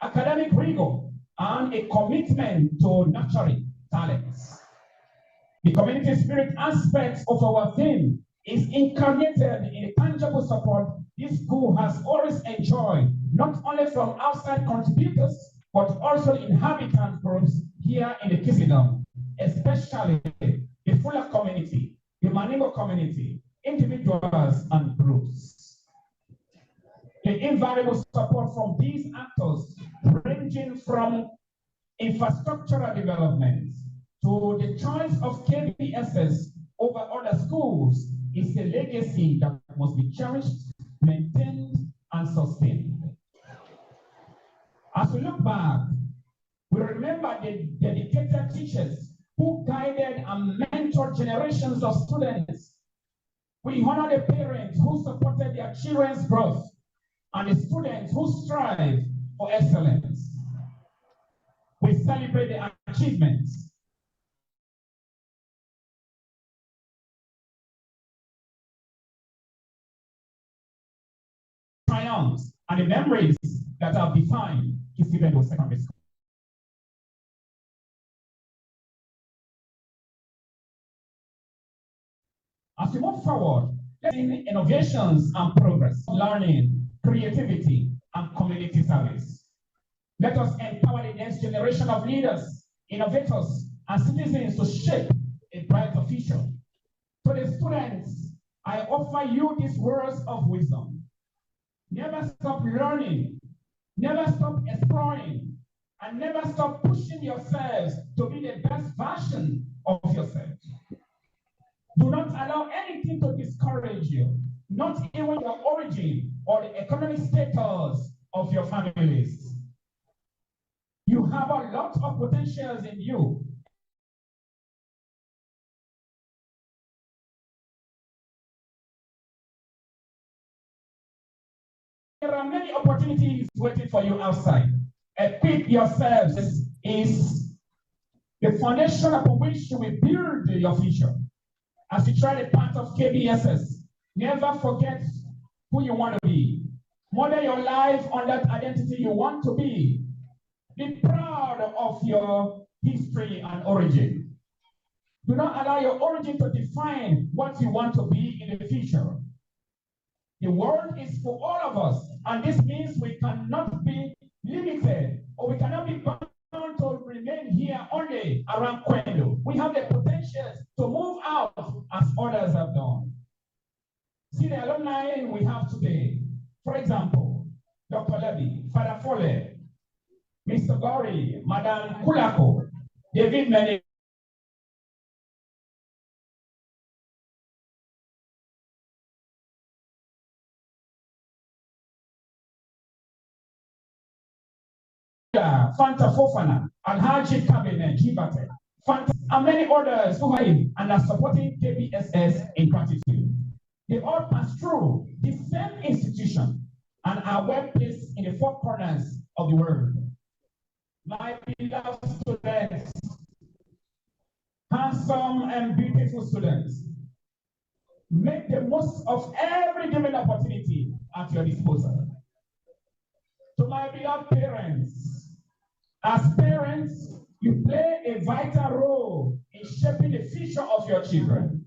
E: academic rigor, and a commitment to nurturing talents. The community spirit aspect of our theme is incarnated in a tangible support this school has always enjoyed, not only from outside contributors, but also inhabitant groups here in the Kissi, especially the Fuller community, the Maningo community, individuals and groups. The invariable support from these actors, ranging from infrastructural development, to the choice of KBSS over other schools is a legacy that must be cherished, maintained, and sustained. As we look back, we remember the dedicated teachers who guided and mentored generations of students. We honor the parents who supported their children's growth and the students who strive for excellence. We celebrate the achievements triumphs and the memories that have defined Kissi Bendu Secondary School. As we move forward, let's see innovations and progress, learning, creativity, and community service. Let us empower the next generation of leaders, innovators, and citizens to shape a brighter future. To the students, I offer you these words of wisdom. Never stop learning, never stop exploring, and never stop pushing yourselves to be the best version of yourself. Do not allow anything to discourage you, not even your origin or the economic status of your families. You have a lot of potentials in you. There are many opportunities waiting for you outside. Equip yourselves is the foundation upon which you will build your future. As you try the path of KBSS, never forget who you want to be. Model your life on that identity you want to be. Be proud of your history and origin. Do not allow your origin to define what you want to be in the future. The world is for all of us, and this means we cannot be limited, or we cannot be bound to remain here only around Kwendo. We have the potential to move out as others have done. See the alumni we have today. For example, Dr. Levy, Father Fole, Mr. Gori, Madam Kulako, David Mene, Fanta Fofana, Alhaji Kabine, Jibate, Fanta, and many others who are in and are supporting KBSS in gratitude. They all pass through the same institution and are well placed in the four corners of the world. My beloved students, handsome and beautiful students, make the most of every given opportunity at your disposal. To my beloved parents, as parents, you play a vital role in shaping the future of your children.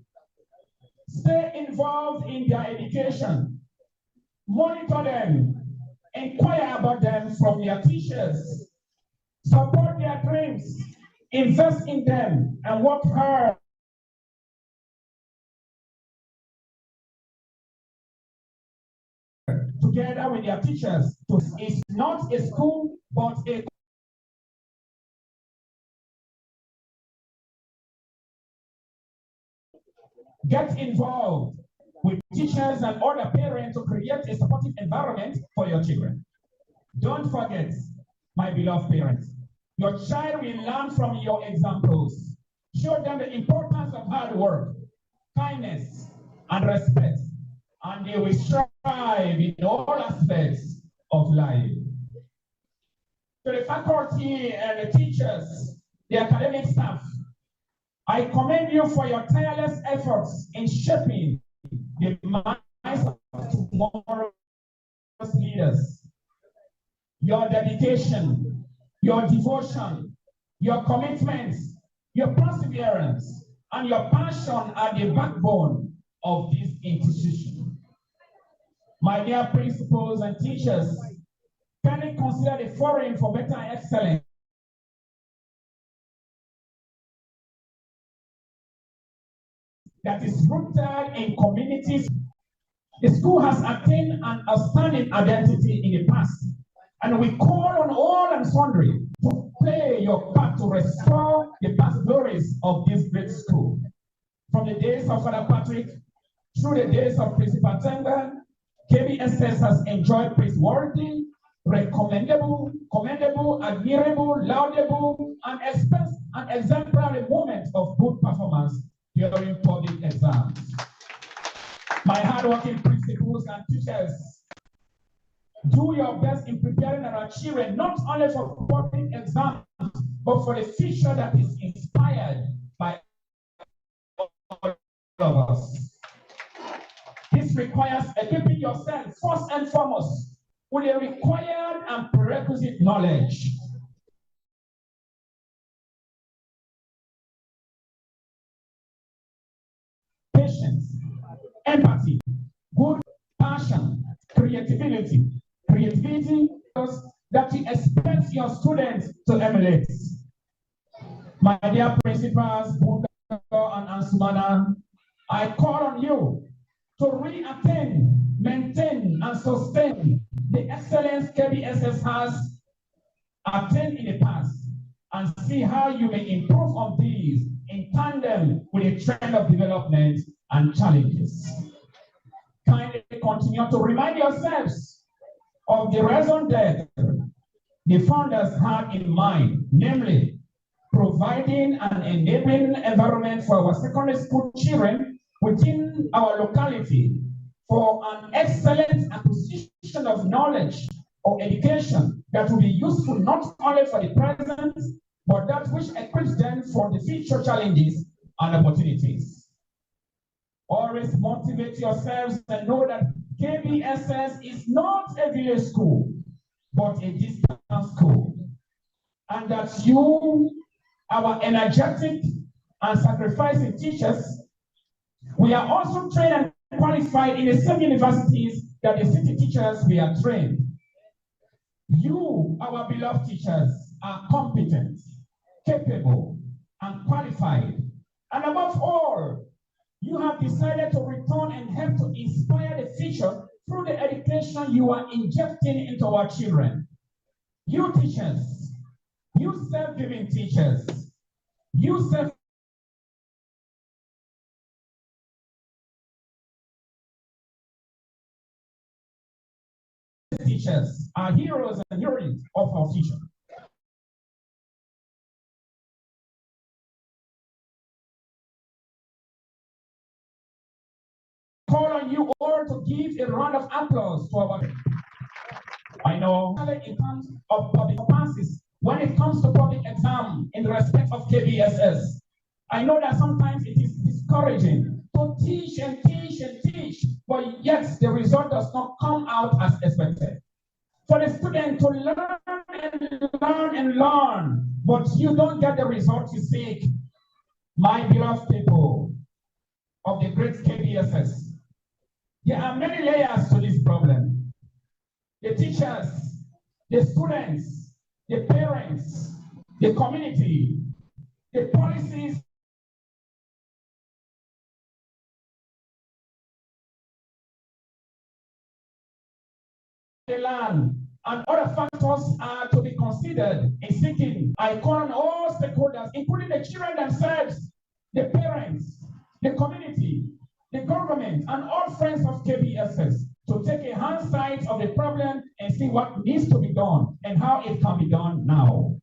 E: Stay involved in their education. Monitor them. Inquire about them from their teachers. Support their dreams. Invest in them and work hard together with their teachers. It's not a school, but a get involved with teachers and other parents to create a supportive environment for your children. Don't forget, my beloved parents, your child will learn from your examples. Show them the importance of hard work, kindness, and respect, and they will strive in all aspects of life. To the faculty and the teachers, the academic staff, I commend you for your tireless efforts in shaping the minds of tomorrow's leaders. Your dedication, your devotion, your commitment, your perseverance, and your passion are the backbone of this institution. My dear principals and teachers, kindly consider the forum for better excellence that is rooted in communities. The school has attained an outstanding identity in the past, And we call on all and sundry to play your part to restore the past glories of this great school. From the days of Father Patrick through the days of Principal Tenga, KBSS has enjoyed praiseworthy, recommendable, commendable, admirable, laudable, and exemplary moments of good performance during public exams. My hardworking principals and teachers, do your best in preparing our children, not only for public exams, but for the future that is inspired by all of us. This requires equipping yourself first and foremost with the required and prerequisite knowledge. Patience, empathy, good passion, creativity that you expect your students to emulate. My dear principals, Bunga and Ansumana, I call on you to reattain, maintain, and sustain the excellence KBSS has attained in the past, and see how you may improve on these in tandem with the trend of development and challenges. Kindly continue to remind yourselves of the raison d'etre the founders had in mind, namely providing an enabling environment for our secondary school children within our locality for an excellent acquisition of knowledge or education that will be useful not only for the present, but that which equips them for the future challenges and opportunities. Always motivate yourselves and know that KBSS is not a village school, but a distance school. And that you, our energetic and sacrificing teachers, we are also trained and qualified in the same universities that the city teachers we are trained. You, our beloved teachers, are competent, capable, and qualified. And above all, you have decided to return and help to inspire the future through the education you are injecting into our children. You teachers, you self-giving teachers, you self teachers are heroes and heroines of our future. Call on you all to give a round of applause to our. I know in terms of public passes, when it comes to public exam in respect of KBSS, I know that sometimes it is discouraging to teach and teach and teach, but yet the result does not come out as expected. For the student to learn and learn and learn, but you don't get the results you seek. My beloved people of the great KBSS, there are many layers to this problem. The teachers, the students, the parents, the community, the policies, the land, and other factors are to be considered in seeking. I call on all stakeholders, including the children themselves, the parents, the community, the government, and all friends of KBSS to take a hindsight of the problem and see what needs to be done and how it can be done now.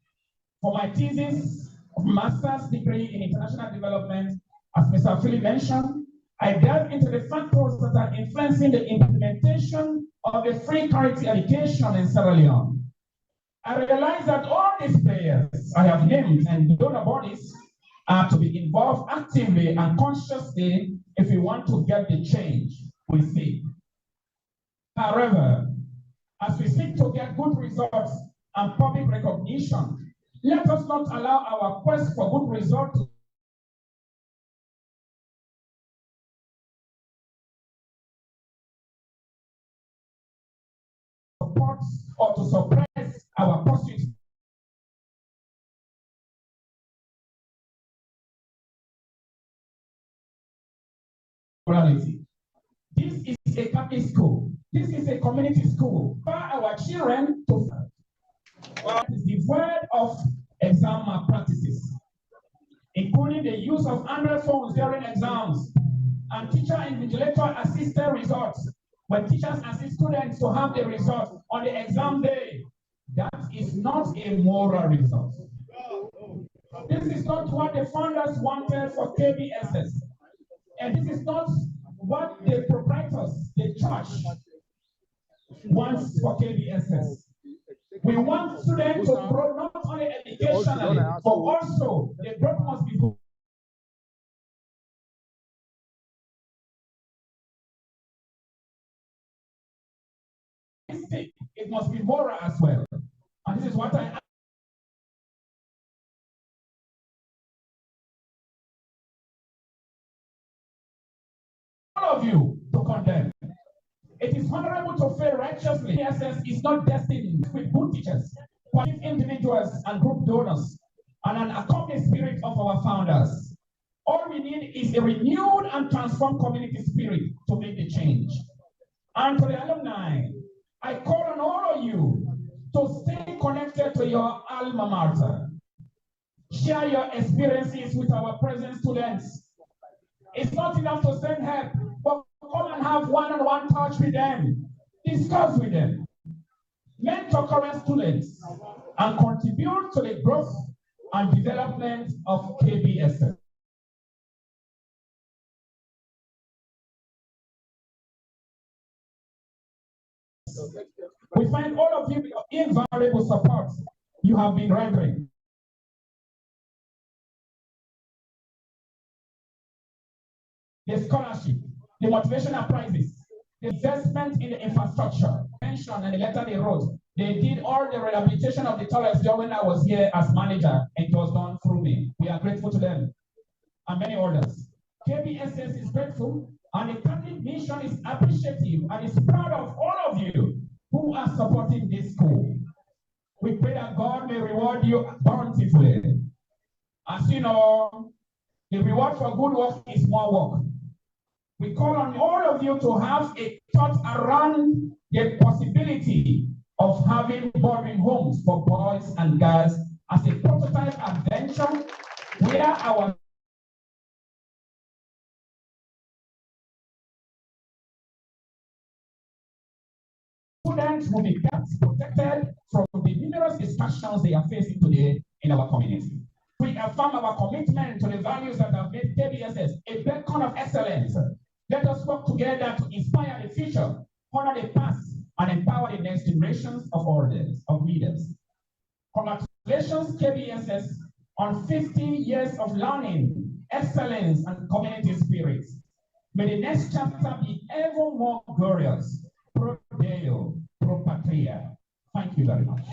E: For my thesis of master's degree in international development, as Mr. Philip mentioned, I delved into the factors that are influencing the implementation of the free quality education in Sierra Leone. I realized that all these players I have named and donor bodies are to be involved actively and consciously if we want to get the change we seek. However, as we seek to get good results and public recognition, let us not allow our quest for good results support or to suppress our pursuit. This is a Catholic school. This is a community school. For our children to is devoid of exam malpractices, including the use of Android phones during exams and teacher invigilator assisted results when teachers assist students to have the results on the exam day. That is not a moral result. This is not what the founders wanted for KBSS. And this is not what the proprietors, the church, wants for KBSS. We want students to grow not only educationally, but also the growth must be it must be moral as well. And this is what I all of you to condemn. It is honorable to fail righteously. KBSS is not destined with good teachers, but individuals and group donors, and an accomplished spirit of our founders. All we need is a renewed and transformed community spirit to make the change. And to the alumni, I call on all of you to stay connected to your alma mater. Share your experiences with our present students. It's not enough to send help, but come and have one-on-one touch with them. Discuss with them. Mentor current students and contribute to the growth and development of KBSS. We find all of you invaluable support you have been rendering. The scholarship, the motivational prizes, the investment in the infrastructure, pension and the letter they wrote. They did all the rehabilitation of the toilets when I was here as manager, and it was done through me. We are grateful to them and many others. KBSS is grateful, and the Catholic mission is appreciative and is proud of all of you who are supporting this school. We pray that God may reward you bountifully. As you know, the reward for good work is more work. We call on all of you to have a thought around the possibility of having boarding homes for boys and girls as a prototype adventure where our students will be kept protected from the numerous distractions they are facing today in our community. We affirm our commitment to the values that have made KBSS a beacon of excellence. Let us work together to inspire the future, honor the past, and empower the next generations of leaders. Congratulations, KBSS, on 50 years of learning, excellence, and community spirit. May the next chapter be ever more glorious. Pro Deo, pro Patria. Thank you very much.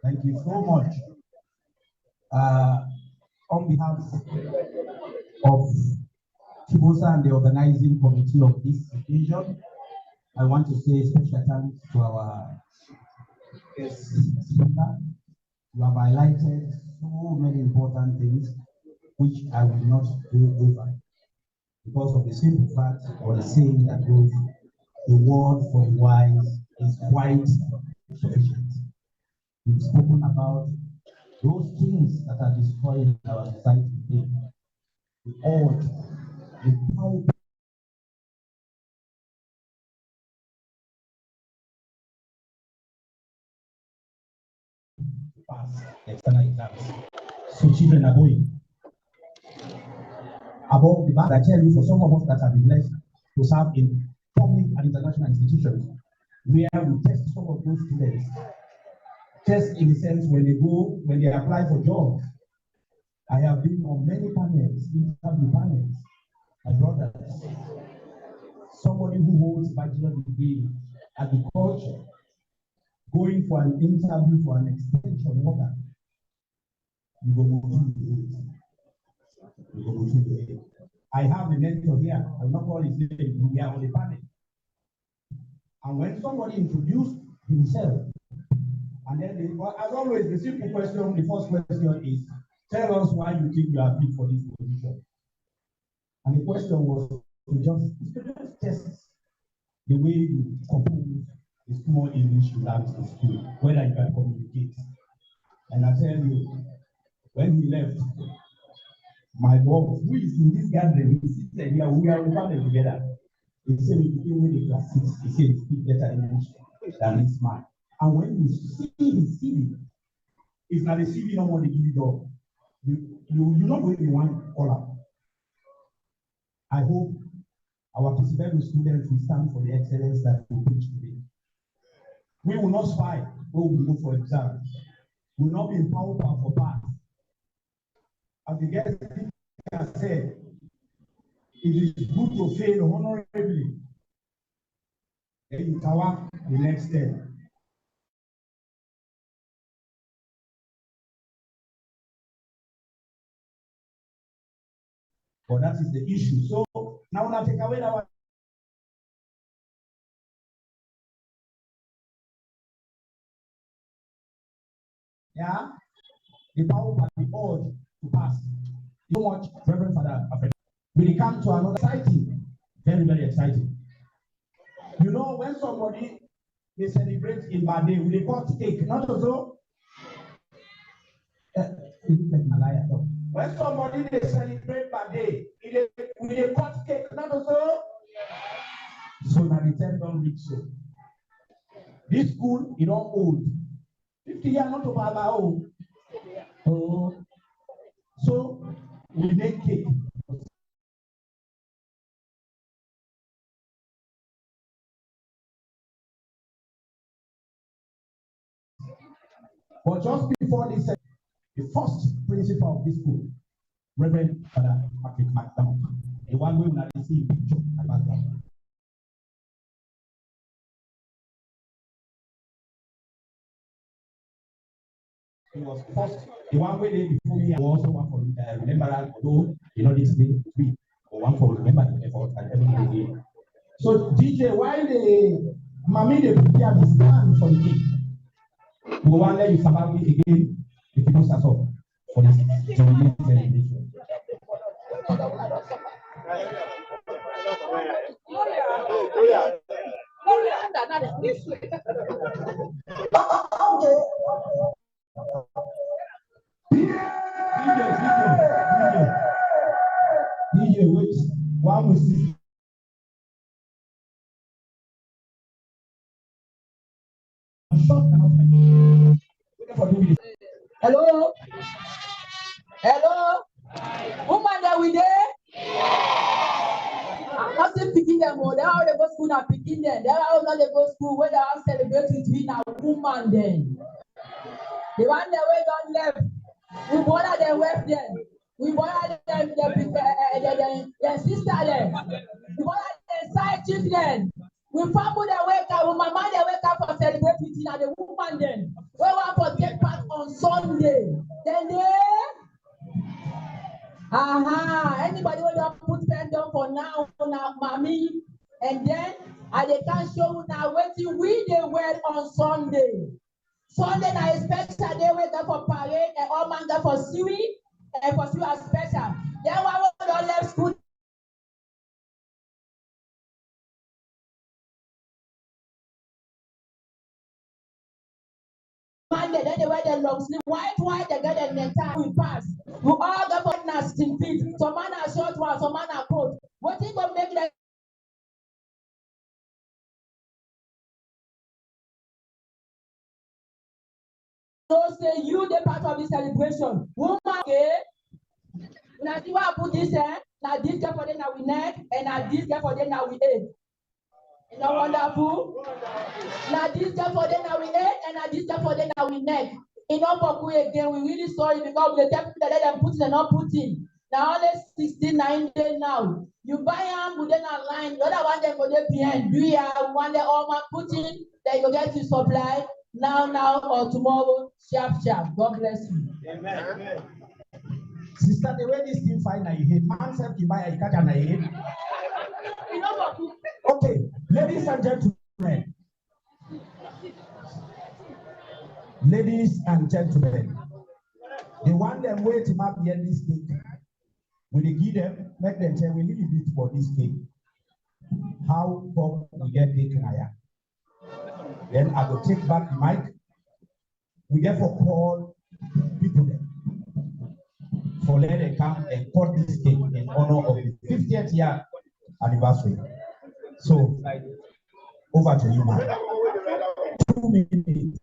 B: Thank you so much. On behalf of Chibosa and the organizing committee of this occasion, I want to say special thanks to our guest speaker. You have highlighted so many important things which I will not go over because of the simple fact or the saying that goes, the word for the wise is quite sufficient. We've spoken about those things that are destroying our society today. The old, the power. Pass external exams. So children are going. above the bar. I tell you, for some of us that have been blessed to serve in public and international institutions, where we test some of those students. Test in the sense when they apply for jobs. I have been on many panels, interview panels. My brothers, somebody who holds bachelor degree in agriculture, going for an interview for an extension worker, you go move to it. I have a mentor here, I will not call his name, we are on the panel. And when somebody introduced himself, and then as always, the simple question, the first question is, tell us why you think you are fit for this position. And the question was to just test the way you compose the small English you learn in school, whether you can communicate. And I tell you, when he left, my boss, who is in this gathering, he sits here, we are recorded together. He said, we became with the classics. He said, he speaks better English than this man. And when you see his CV, it's not a CV no more to give you job. You're not going to be one caller. I hope our Kissi Bendu students will stand for the excellence that we preach today. We will not spy when we go for exams. We will not be in power for pass. As the guest has said, it is good to fail honorably. Then you cover the next step. But that is the issue. So now we'll take away that one. Yeah, the power of the urge to pass. So much, Reverend Father. We come to another exciting, very, very exciting. You know, when somebody they celebrate in birthday, we they cut cake, not also. When somebody they celebrate birthday, we they cut cake, not also. So now the time don't reach so. This school, you don't old. 50 years not over old. Oh, so we make cake. But just before this, the first principal of this school, Reverend Father Patrick McDonald, the one we will see picture at the background. He was first, the one way before me, I also one for remembrance, although you know this day week, or one for remembrance effort and everything day. So DJ, why the mommy they prepare the stand for the cake? We want to let you survive it again if you don't start off for this celebration. DJ, wait. Why we see?
N: Hello? Hello? Woman there we there? I'm not saying picking them all. They are the go school and picking them. They are all not the go school where they are celebrating to be a woman then. The one that we don't left. We bother them left them. We bother them their sister them. We bother their side children. We family they wake up, we mama they wake up for celebrating and the woman then. We want to take part on Sunday. Then they anybody want to put pen down for now, mommy, and then they can show now waiting we they wear on Sunday. Sunday na a special day we go for parade and all man go for sewing and for sewing as special. Then one we don't left school. Monday, then they wear the long sleeve, white, they get the necktie, we pass. We all go for nasty feet. Some man are short one, some man are coat. What is going to make that? So say you the part of the celebration. Woman, okay? Now see what I put this Now this girl for them now we neck, and now this girl for them now we ate. You know wonderful? Now this girl for them now we ate, and now this girl for them now we neck. You know for we again, we really sorry because we tell people that let them put in and not put in. Now only 69 days now. You buy them within a line, the other one they go there behind. Do you have one day all man put in, then you get to supply now or tomorrow, sharp. God bless you.
B: Amen. Sister, the way this thing fine, I hate. Man said you buy a cat and I hate. Okay, ladies and gentlemen. Ladies and gentlemen, the one them wait to map here this cake. When they give them, make them say we need a bit for this cake. How come we get cake higher? Then I will take back the mic. We therefore call people there. For let them come and cut this cake in honor of the 50th year anniversary. So, over to you, man. 2 minutes.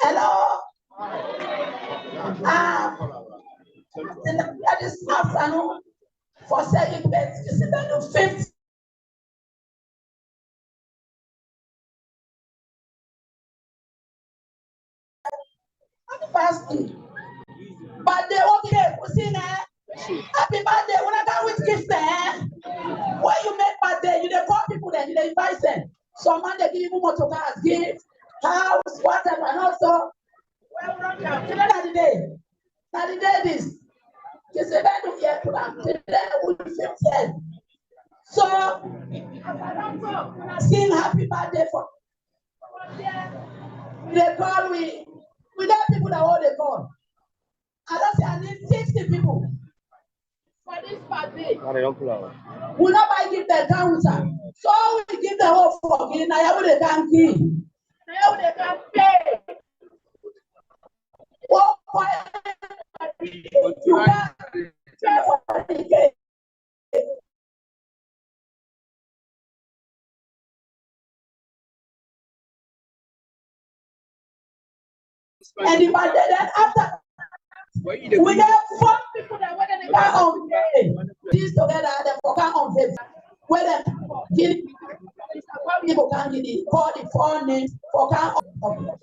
K: Hello. This afternoon for celebrating Kissi Bendu 50th anniversary. But they okay, we see now. Happy birthday. When I got with gift there, when you make birthday, you dey call people then, you dey invite them. Some man they give you motor cars, gift, house, whatever, and also. Well, today not the day. Not the day this. Kissi Bendu here today will be 50th. So, sing happy birthday for. They call we got people that all they call. I don't say I need 60 people for this birthday. We not buy give the counter. So we give the whole for me. Now they can give. Now they can pay. What you can pay for the cake. And the birthday then after. We have 4 people that whether they can't on this together, they can't on faith. Whether people can't get it, call the 4 names for can't on.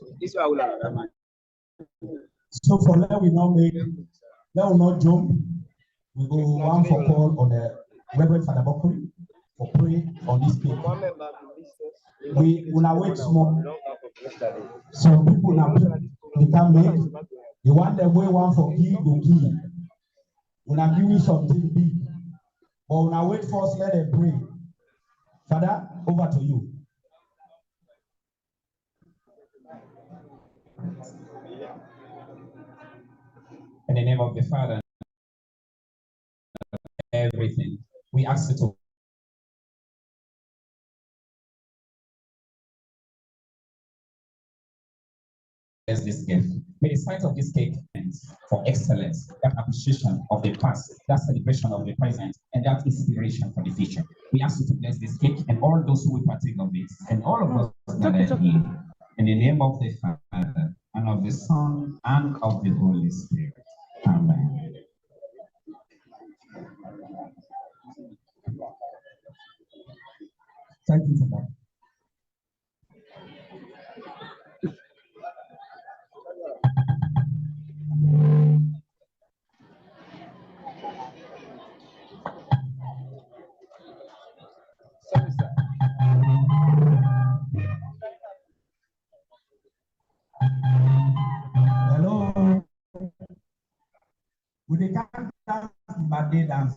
B: So for that we not make, that will not jump. We go one for call on the Reverend Father Bokuri for pray on this cake. We will now wait small. Some people now they can make. The one that we want for key go key. When I give you something big, but when I wait first, let them pray. Father, over to you.
E: In the name of the Father, everything we ask you to. As this gift. May the sight of this cake for excellence, that appreciation of the past, that celebration of the present, and that inspiration for the future. We ask you to bless this cake and all those who will partake of it, and all of us that are here. In the name of the Father, and of the Son, and of the Holy Spirit. Amen.
B: Thank you for that. Hello. We can't dance the birthday dance.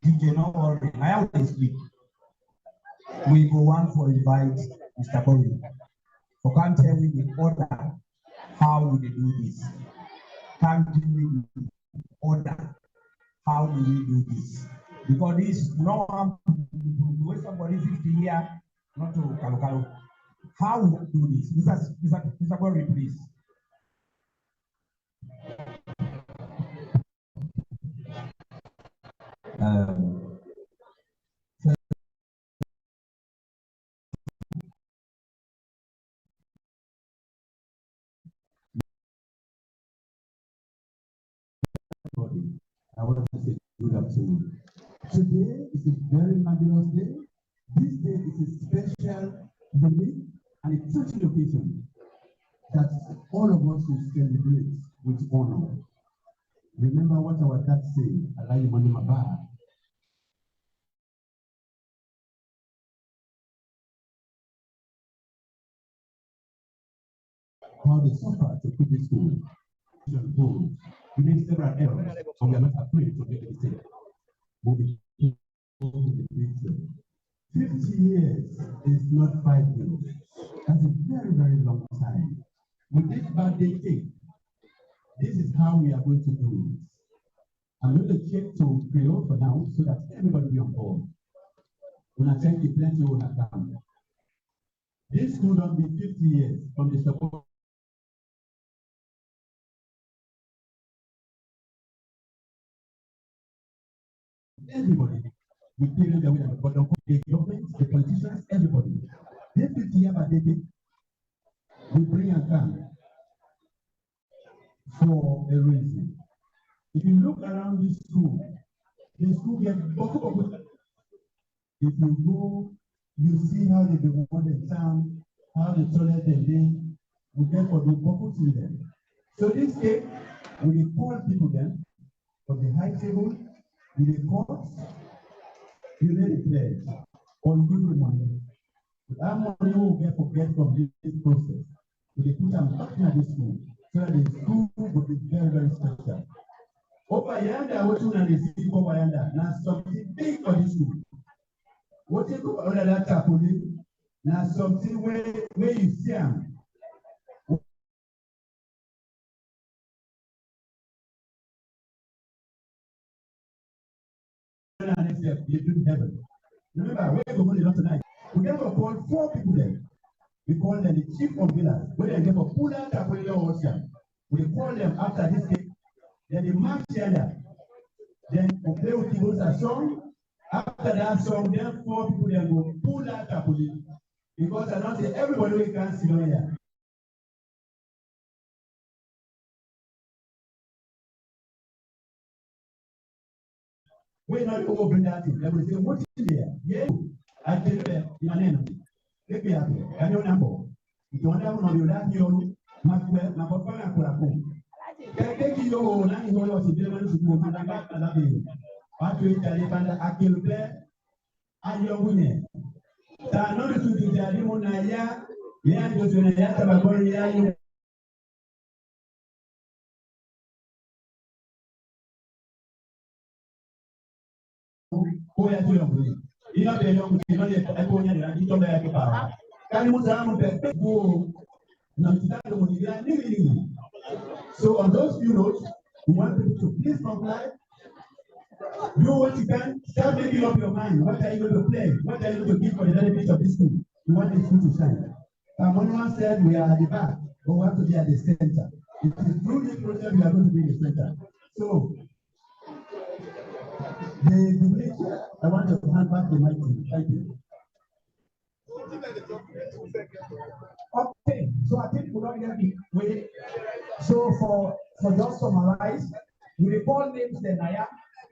B: DJ, no worry. I always sleep. We go one for invite Mr. Bowie. So can't tell me the order how we do this. Can't give me the order how do we do this. Because this no one when somebody 50 here, not to Kalokalo. How we do this? Mr. Bowie, please.
O: I want to say good afternoon. Today is a very marvelous day. This day is a special, unique, and a touching occasion that all of us will celebrate with honor. Remember what our dad said, Alayi Mababa. How they suffer to put this school. We made several errors, and we are not afraid to make a mistake. Moving to the future. 50 years is not 5 years. That's a very, very long time. With this birthday cake, this is how we are going to do it. I'm going to check to Creole for now so that everybody will be on board. When I thank you, plenty will have come. This could not be 50 years from the support. Everybody, we feel that we are the bottom of the government, the politicians, everybody. This 50 years birthday, we bring and come for a reason. If you look around this school, the school gets bubble. If you go, you see how they want the town, how the toilet they live, we get for the bubbles in them. So this case, we call people then from the high table, we report, you let it pledge, or you give the money. That money will get forget from this process. We put them back in the school, so that the school will be very, very special. Over yonder, what you want to see over yonder, now something big for this school. What you go under that tapoli, now something where you see them. You do heaven. Remember, where we go tonight. We get to call 4 people there. We call them the chief of villas. When they get for pull out tapoli ocean, we call them after this cake. Then they march together. Then we play with people a song. After that song, then 4 people then go pull out tapoli. Because I don't say everybody we can see on here. We're not over that thing. They will say, what is there? Yeah, I tell you, your name. Let me have it. I don't know. If you want to know that, you must wear my papa. Take you, now you know what to do. What you tell you, and I kill there. And you're winning. I know to do the Alimonaya. Yeah, to the Yatabagoria. So on those few notes, we want people to please comply. Do what you can. Start making up your mind. What are you going to play? What are you going to give for the benefit of this school? We want this school to shine. One said we are at the back, but we have to be at the center. It is through this process we are going to be in the center. So I want to hand back the mic to you. Thank you.
B: Okay, so I think we don't get the way. So for just summarize, we recall names the Naya,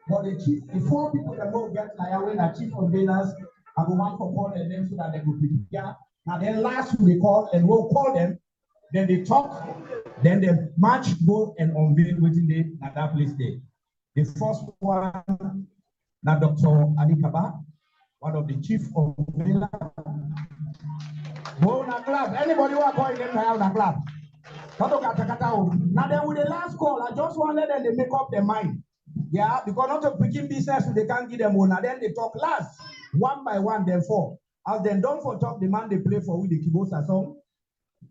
B: but the 4 people that will get Naya when the chief conveners are the one for call their names so that they will prepare. Now then last we call and we'll call them, then they talk, then they march, go and unveil within the at that place there. The first one, now Dr. Ali Kaba, one of the chief of Villa. Go na club. Anybody who are calling them na club. Now then with the last call, I just want to let them make up their mind. Yeah, because not to begin business, they can't give them one. And then they talk last, one by one, then 4. As then don't for talk, the man they play for with the Kibosa song.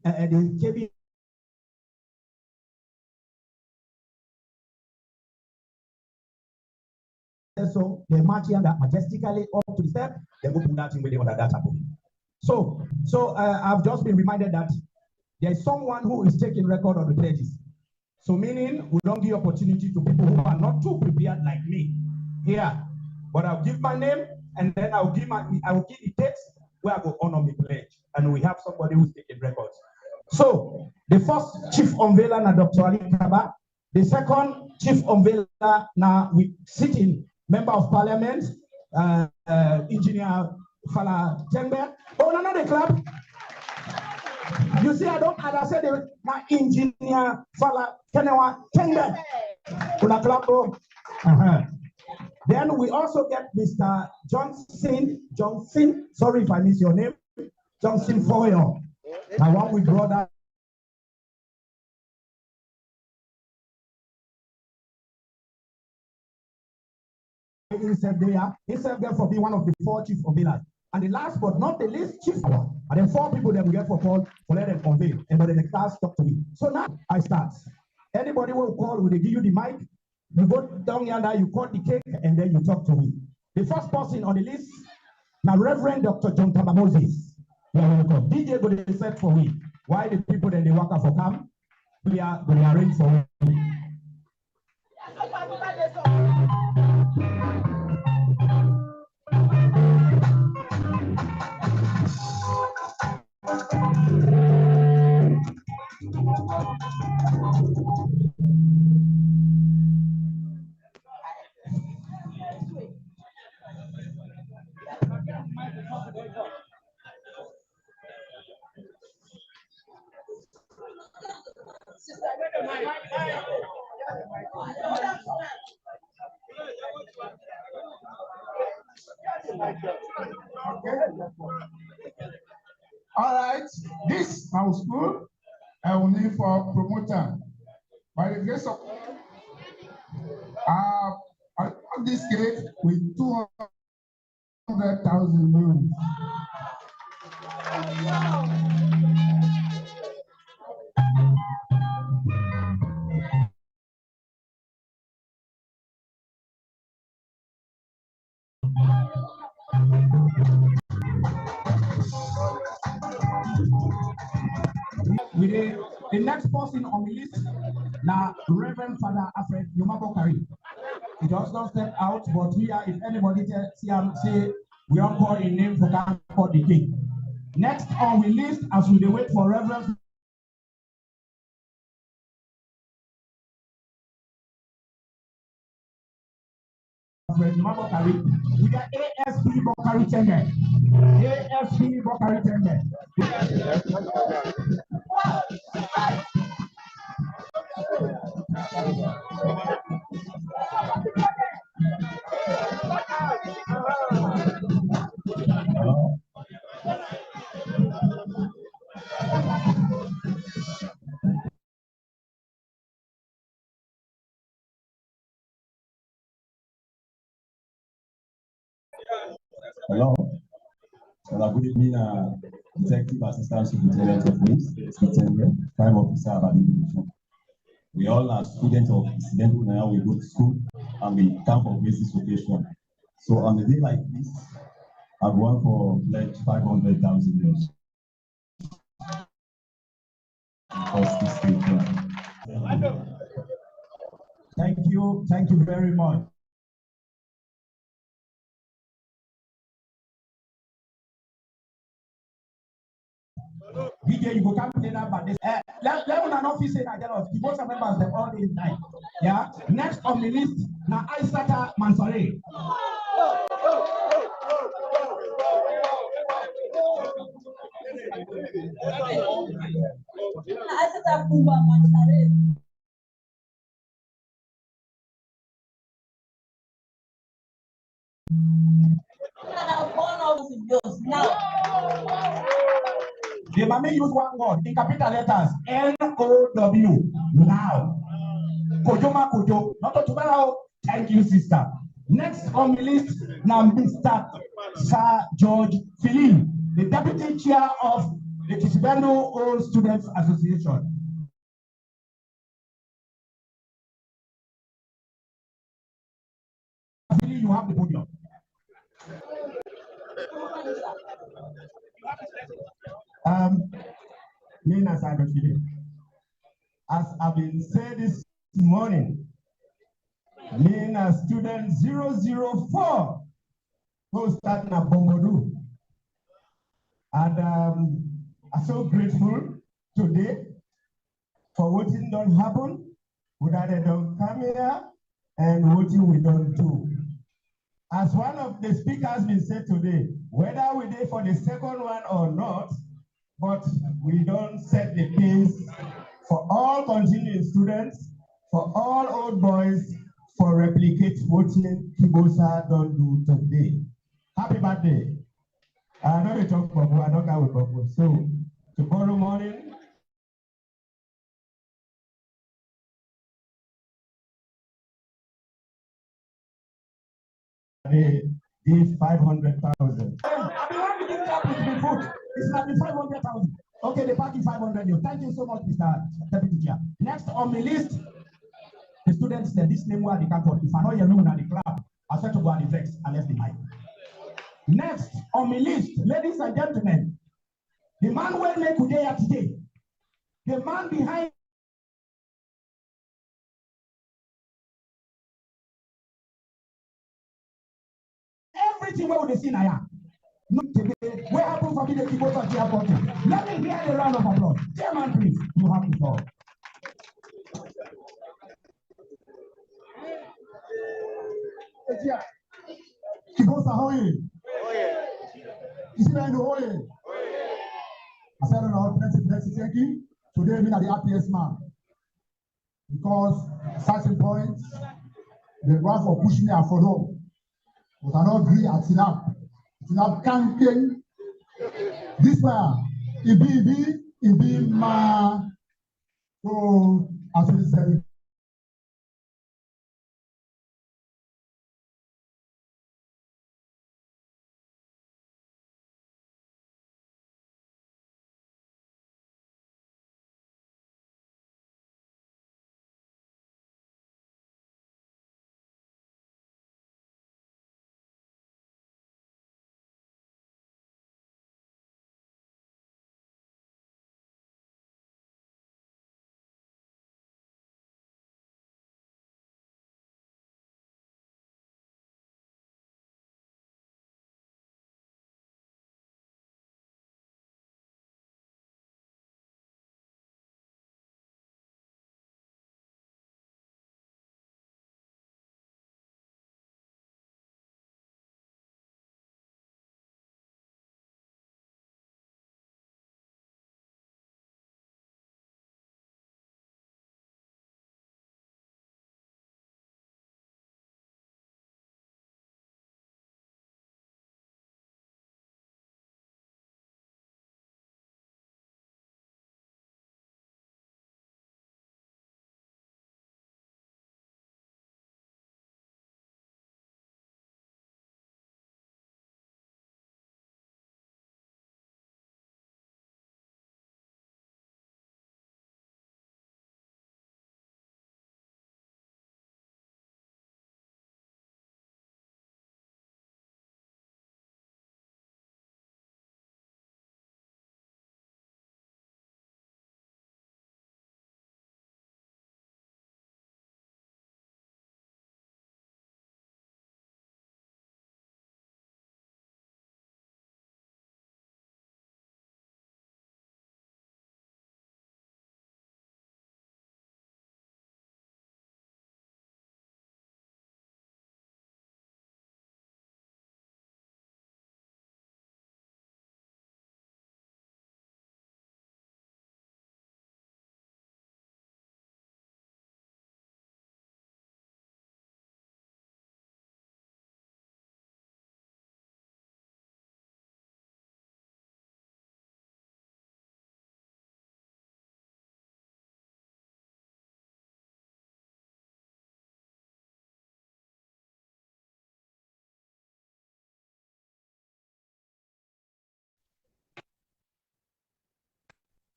B: And the KB. So they march here majestically up to the step, they go put that in with the other data. So I've just been reminded that there is someone who is taking record of the pledges. So meaning we don't give opportunity to people who are not too prepared like me. Here, But I'll give my name, and then I will give the text where I go honor my pledge. And we have somebody who's taking records. So the first chief unveiler na Dr. Ali Kaba. The second chief unveiler now we sitting member of parliament, engineer Fala Tembe. Oh, no, the club. You see, I said now engineer Fala Tembe. Una club. Then we also get Mr. Johnson. Sorry if I miss your name. Johnson Foyo. Now one we brought that. He served there for being one of the 4 chief unveilers. And the last but not the least, chief power. And then 4 people that we get for Paul for let them unveil. And then the class talk to me. So now I start. Anybody will call, will they give you the mic? You go down yonder, you cut the cake, and then you talk to me. The first person on the list, now Reverend Dr. John Tamba Moses. You are welcome. DJ go to set for me. Why the people then they work for camp? We are going to arrange for me.
G: All right, this our school, I will need for promoter. By the grace of I got this gate with 200,000 loans.
B: The next person on the list now, Reverend Father Alfred Yomabokari. He just don't step out, but we are, if anybody see him say we don't call a name for that for the king. Next on the list, as we wait for Reverend Yomabokari, we got ASP Bokari Tenge. ASP Bokari Tenge.
H: Hello. Well, good evening, Executive Assistant Superintendent of Police, 5 officer about division. We all are students of Kissi Bendu. Now we go to school and we come for basic vocation. So on a day like this, I've won for pledge 500,000 euros.
B: Thank you very much. DJ, you go come together, but this let an officer that jealous. The both members them all day night. Yeah. Next on the list, now Aisata Mansare.
N: Aisata Kumba Mansare.
B: The mommy use one word in capital letters N-O-W. Now. Kojoma Kojo. Not to tomorrow. Thank you, sister. Next on the list, now Mr. Sir George Philip, the deputy chair of the Kissi Bendu Old Students Association. Philip, you have the podium.
M: As I've been said this morning, Nina student 004 go start na Bombodu. And I'm so grateful today for what don't happen, without they don't come here, and what we don't do. As one of the speakers been said today, whether we there for the second one or not, but we don't set the pace for all continuing students, for all old boys, for replicate what Kibosa don't do today. Happy birthday. I know they talk about I don't go with Bobo. So tomorrow morning, they give 500,000.
B: I've been having this cap with the food. It's not 500,000. Okay, the parking 500. Thank you so much, Mr. Deputy Chair. Next on the list, the students that this name where they can't talk. If I know you're looking at the club, I said to go and vex and left behind. Next on the list, ladies and gentlemen, the man who made today, the man behind everything where we see now. Where happened for me the people of the airport? Let me hear the round of applause. Chairman, please, you have the floor.
G: Kibosa hoye. Kissi Bendu hoye. I said on our thank you. Today we are the happiest man. Because certain points, the wrath for pushing me and for home. But I don't agree at enough. It's enough campaign. This one, it be ma. So as we said.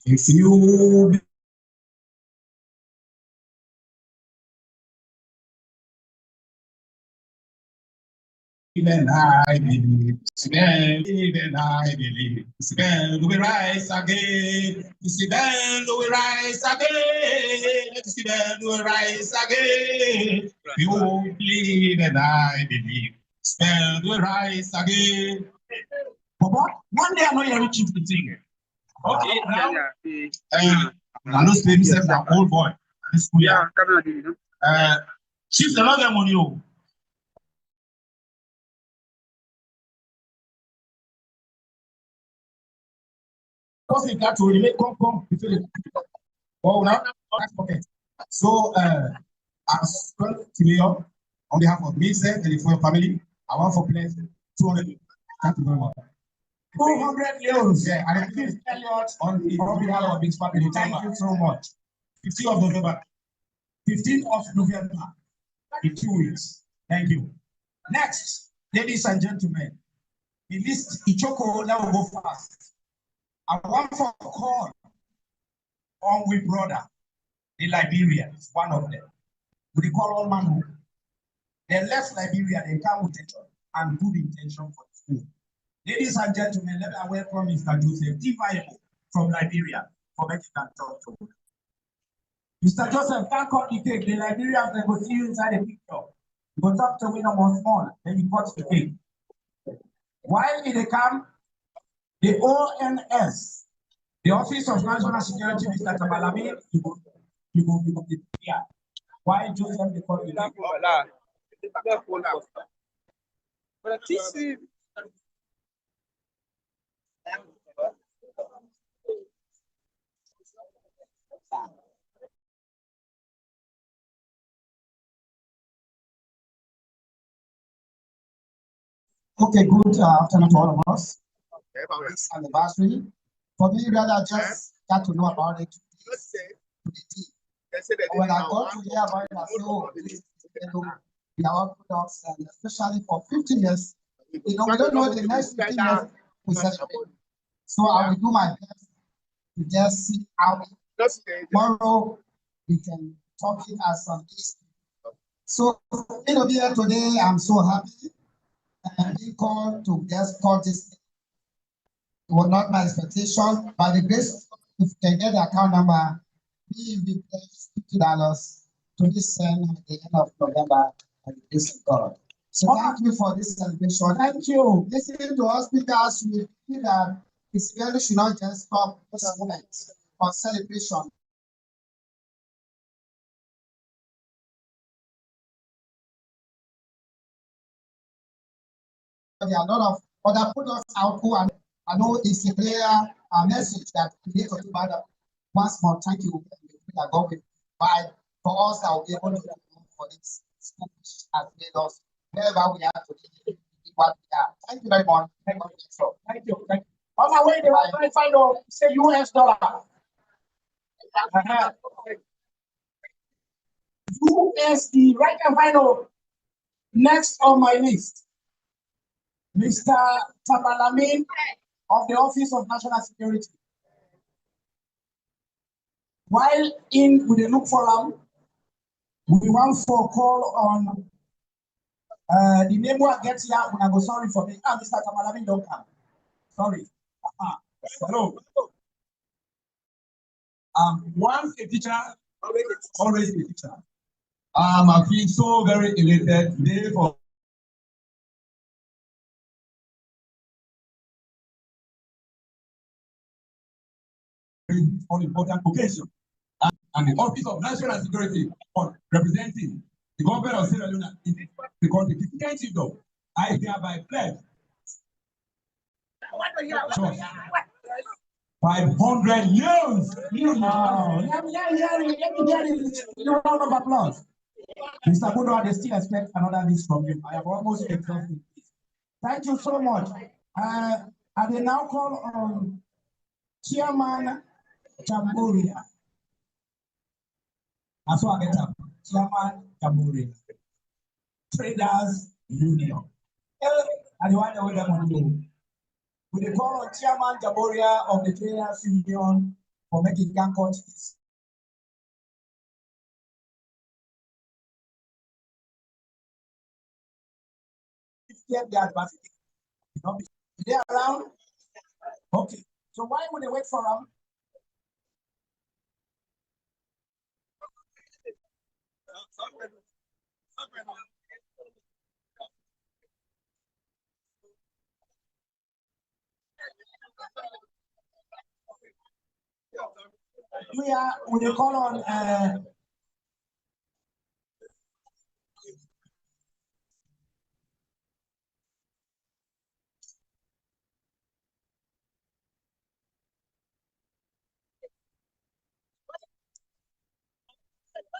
P: If you then I believe, then I believe, then we rise again, then we rise again, then we rise again. You believe and I believe, Spell we rise again. But one day I know you're reaching to sing. Okay, now I know say this is an old boy. This school year. She's another one you. Because he got to relate, come, you feel it. Oh, now, okay. So, as well, Tilio, on behalf of me, sir, and the full family, I want for place 200. Thank you very much. 200 euros, yeah, and it is Elliot on behalf of this family. Thank you so much. 15th of November. 15th of November. In 2 weeks. Thank you. Next, ladies and gentlemen, the list Ichoko now will go fast. I want for a call on with brother, the Liberians, one of them. We call all man. They left Liberia, they come with intention and good intention for the school. Ladies and gentlemen, let me welcome Mr. Joseph TVS from Liberia for making that talk to us. Mr. Joseph, can't cut the cake. The Liberians, they go see you inside the picture. You go talk to me no small, then you cut the cake. While in the camp, the ONS, the Office of National Security, Mr. Tabalami, you go here. Why Joseph the call you? Okay, good afternoon to all of us. This anniversary. For me, rather just got to know about it. When I got to hear about it, I said, oh, we are Orthodox, and especially for 15 years, we don't know the next 15 years we celebrate. So I will do my best to just see how tomorrow we can talk it as some history. So, here today, I'm so happy and being called to just call this. It was not my expectation. By the grace, if you can get the account number, we will pay $50 to this send at the end of November by the grace of God. So thank you for this celebration. Thank you. Listening to us speakers, we feel that this really should not just stop this moment for celebration. There are a lot of other products out who are, I know it's a clear message that we need to do better. Once more, thank you. That God will provide for us that will be able to do for this school which has made us wherever we are today, what we are. Thank you very much. Thank you. Thank you. Thank you. On my way, they were trying to find out, say US dollar. USD, right and final. Next on my list, Mr. Tabalamin of the Office of National Security. While in with the look forum, we want for call on the name what gets here. When I go sorry for me. Mr. Tabalamin don't come. Sorry. Hello. Once a teacher, always a teacher. I feel so very elated today for on important occasion. And the Office of National Security on representing the government of Sierra Leone in the country. Can't you go? I hereby pledge 500 years. Let me hear this round of applause. Mr. Budo, they still expect another list from you. I have almost exhausted. Thank you so much. I will now call on Chairman Jamburia. That's what I get up. Chairman Jamburia. Traders Union. And the one that we want to do. We call on Chairman Jamburia of the Traders Union for making young coaches. Get the adversity. They are around. Okay. So why would they wait for them? Hallelujah. We call on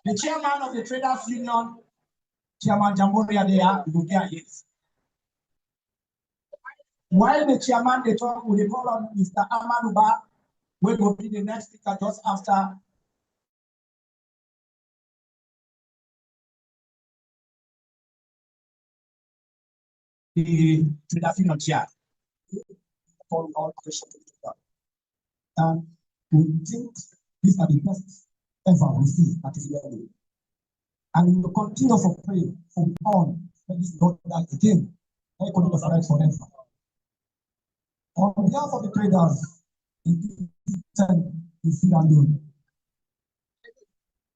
P: the chairman of the Traders Union, Chairman Jamboria there, Lugia is. While the chairman they talk, we call on Mr. Amanuba, we will be the next speaker just after. The Traders Union chair. For all questions. And we think these are the best ever we see at Sierra Leone. And we will continue for prayer from on when this Lord die again. I continue to fight forever. On behalf of the traders in Sierra Leone,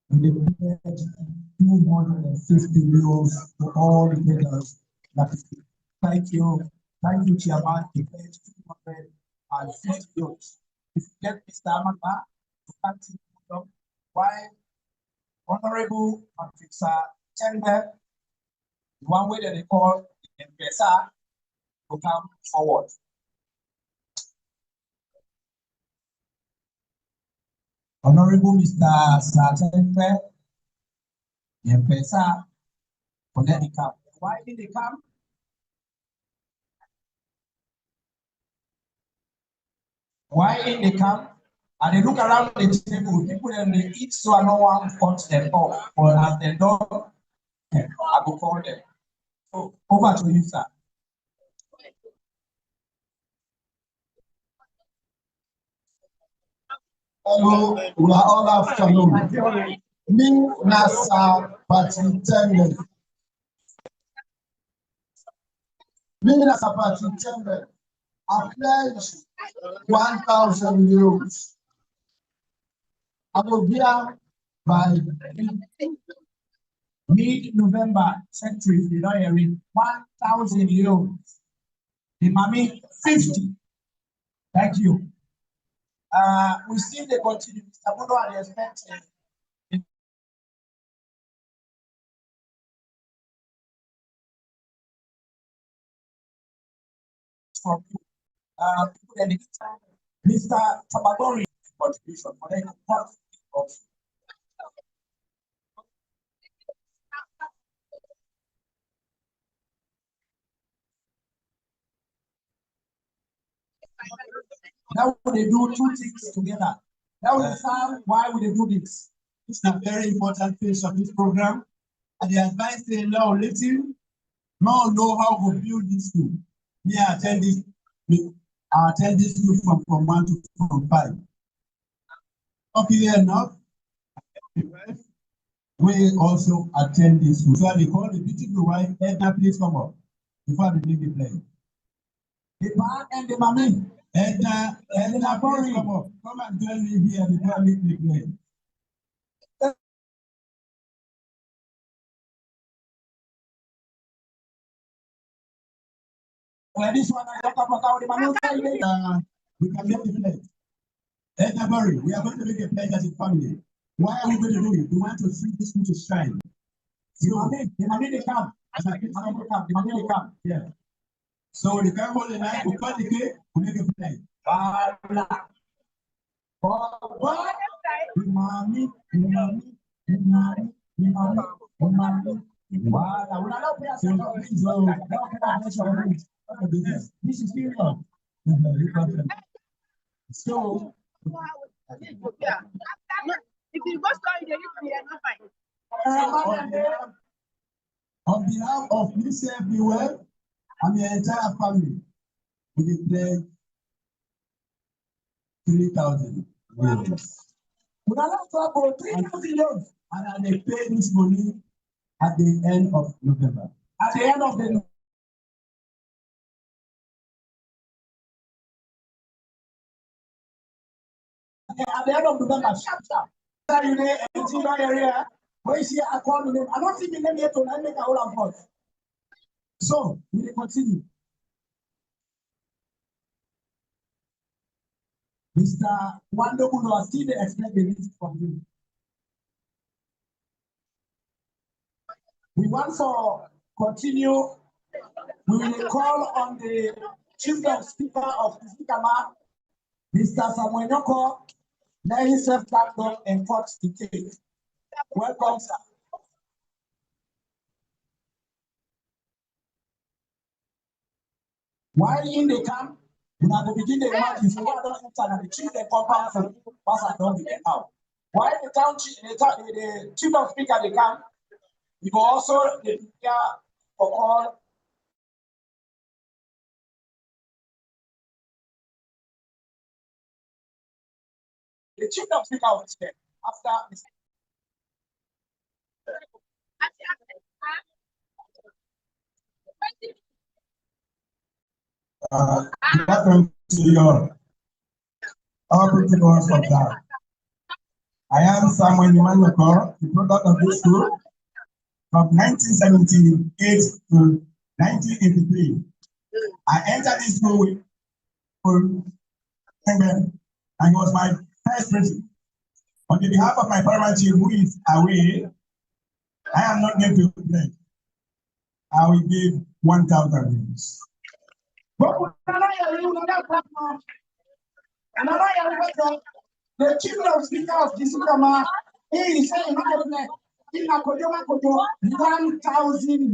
P: we pledge 250 euros to all the traders. Thank you, Chairman. We pledge 250 euros. If you get Mr. Amaka to continue, why Honorable Patricia Chamber, one way that they call the Mpesa, to come forward. Honorable Mr. Satempe, the Mpesa, for them to come. Why did they come? Why did they come? And they look around the table, people and they eat so no one cuts them off. Or as they don't, I will call them. So over to you, sir.
Q: Hello, we are all afternoon. Me, Nasa Patrick. Me, Nasa Patrick. I pledge 1,000 euros. I will be out by
P: mid-November, Secretary, you know, 1,000 euros. The mommy, 50. Thank you. We see the continue. Mr. Bono and expect from Mr. Tabagori contribution for the cost of now they do two things together. Now we understand why would they do this. It's a very important phase of this program. And the advice they allow little, now know how to build this school. Me, I attend this school from 1 to 5. Okay, enough. We also attend this school. So they call the beautiful wife, Edna, please come up before we begin the play. The man and the mommy, Edna, please come up. Come and join me here before we begin the play. Well, this one I talk about the man. We can make the play. Edna Barry, we are going to make a pledge as a family. Why are we going to do it? We want to see this school to shine. The money they come. The money they come. Yeah. So the come hold the night, we cut the cake, we make a pledge. What? The money. This is serious. So if you go story, they on behalf of Mr. Bewell and the entire family, we declare 3,000 euros. We are not for 3,000 euros, and they pay this money at the end of November. At the end of the November, sharp. Area, where you see I call name. I don't see the name yet to make a whole of us. So, we will continue.
Q: Mr. Wando Muno, still they expect the list from you. We want to continue. We will call on the Chief of Speaker of Isikama, Mr. Samuel Nyoko, let himself stand up and cut the cake. Welcome, sir. While in the camp, we have to begin the imagine so what don't enter and the chief and compound and pass and don't get out. While the the chief of speaker they come, we will also the speaker for all. The chief of speaker will step after this.
P: Good afternoon to you all. All pretty ones of that. I am Samuel Nyoko, the product of this school from 1978 to 1983. I entered this school with and he was my first principal. On behalf of my paramount chief who is away, I am not going to play. I will give 1,000 euros.
Q: The chief of speaker of Isikama, he is saying 1,000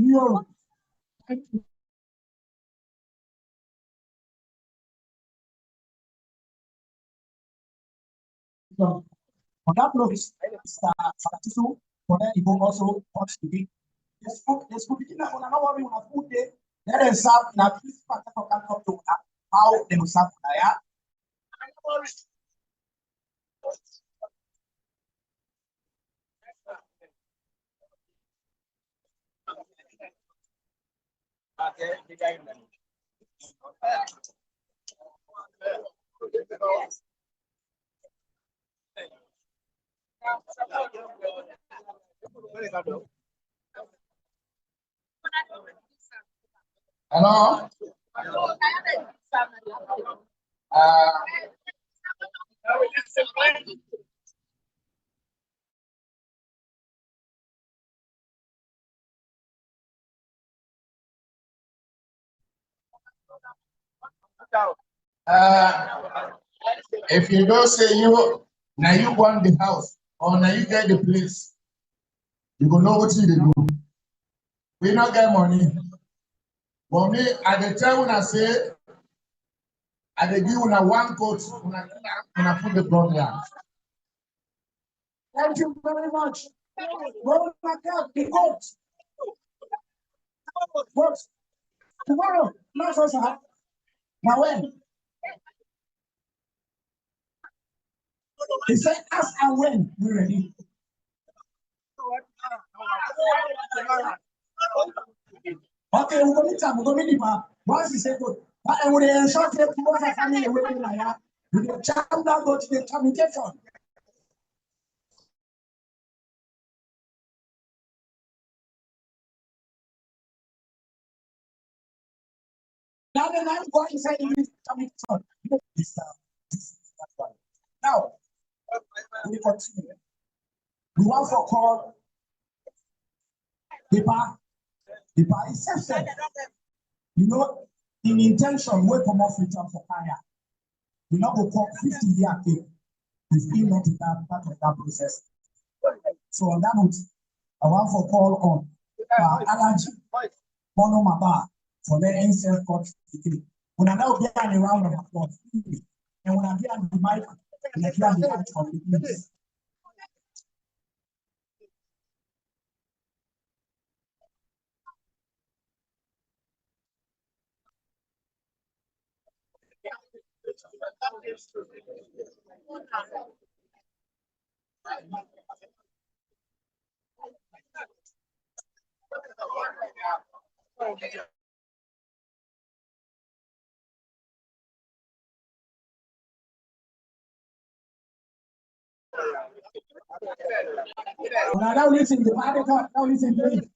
Q: euros. So, on that note, Mr. Salatisu, for that, he will also touch the big. The school begin on another one on a food day. Let them serve in a piece of how they will serve.
P: Hello. If you don't say you, now you want the house or now you get the place, you go know what you do. We not get money. But me, at the time when I say, I give you one coat, when I put the problem.
Q: Thank you very much. Roll back up the coat. What? Tomorrow, not also have. Now when? He said, as and when we're ready. Okay, we're going to meet him. Once he said, good. But I would ensure that people are coming away with my with the child that go to the communication. Now then I'm going inside the communication. Now, we continue. We want to call paper is self-service. You know, in intention, we come off Freetown for fire. We not go call 50 years ago. We still not in that part of that process. So on that note, I want to call on allergy, mono maba, for the insect court today. When I now get a round of applause, and when I get the mic, and I get the mic from the police. Now listen, the party talk, now listen, please.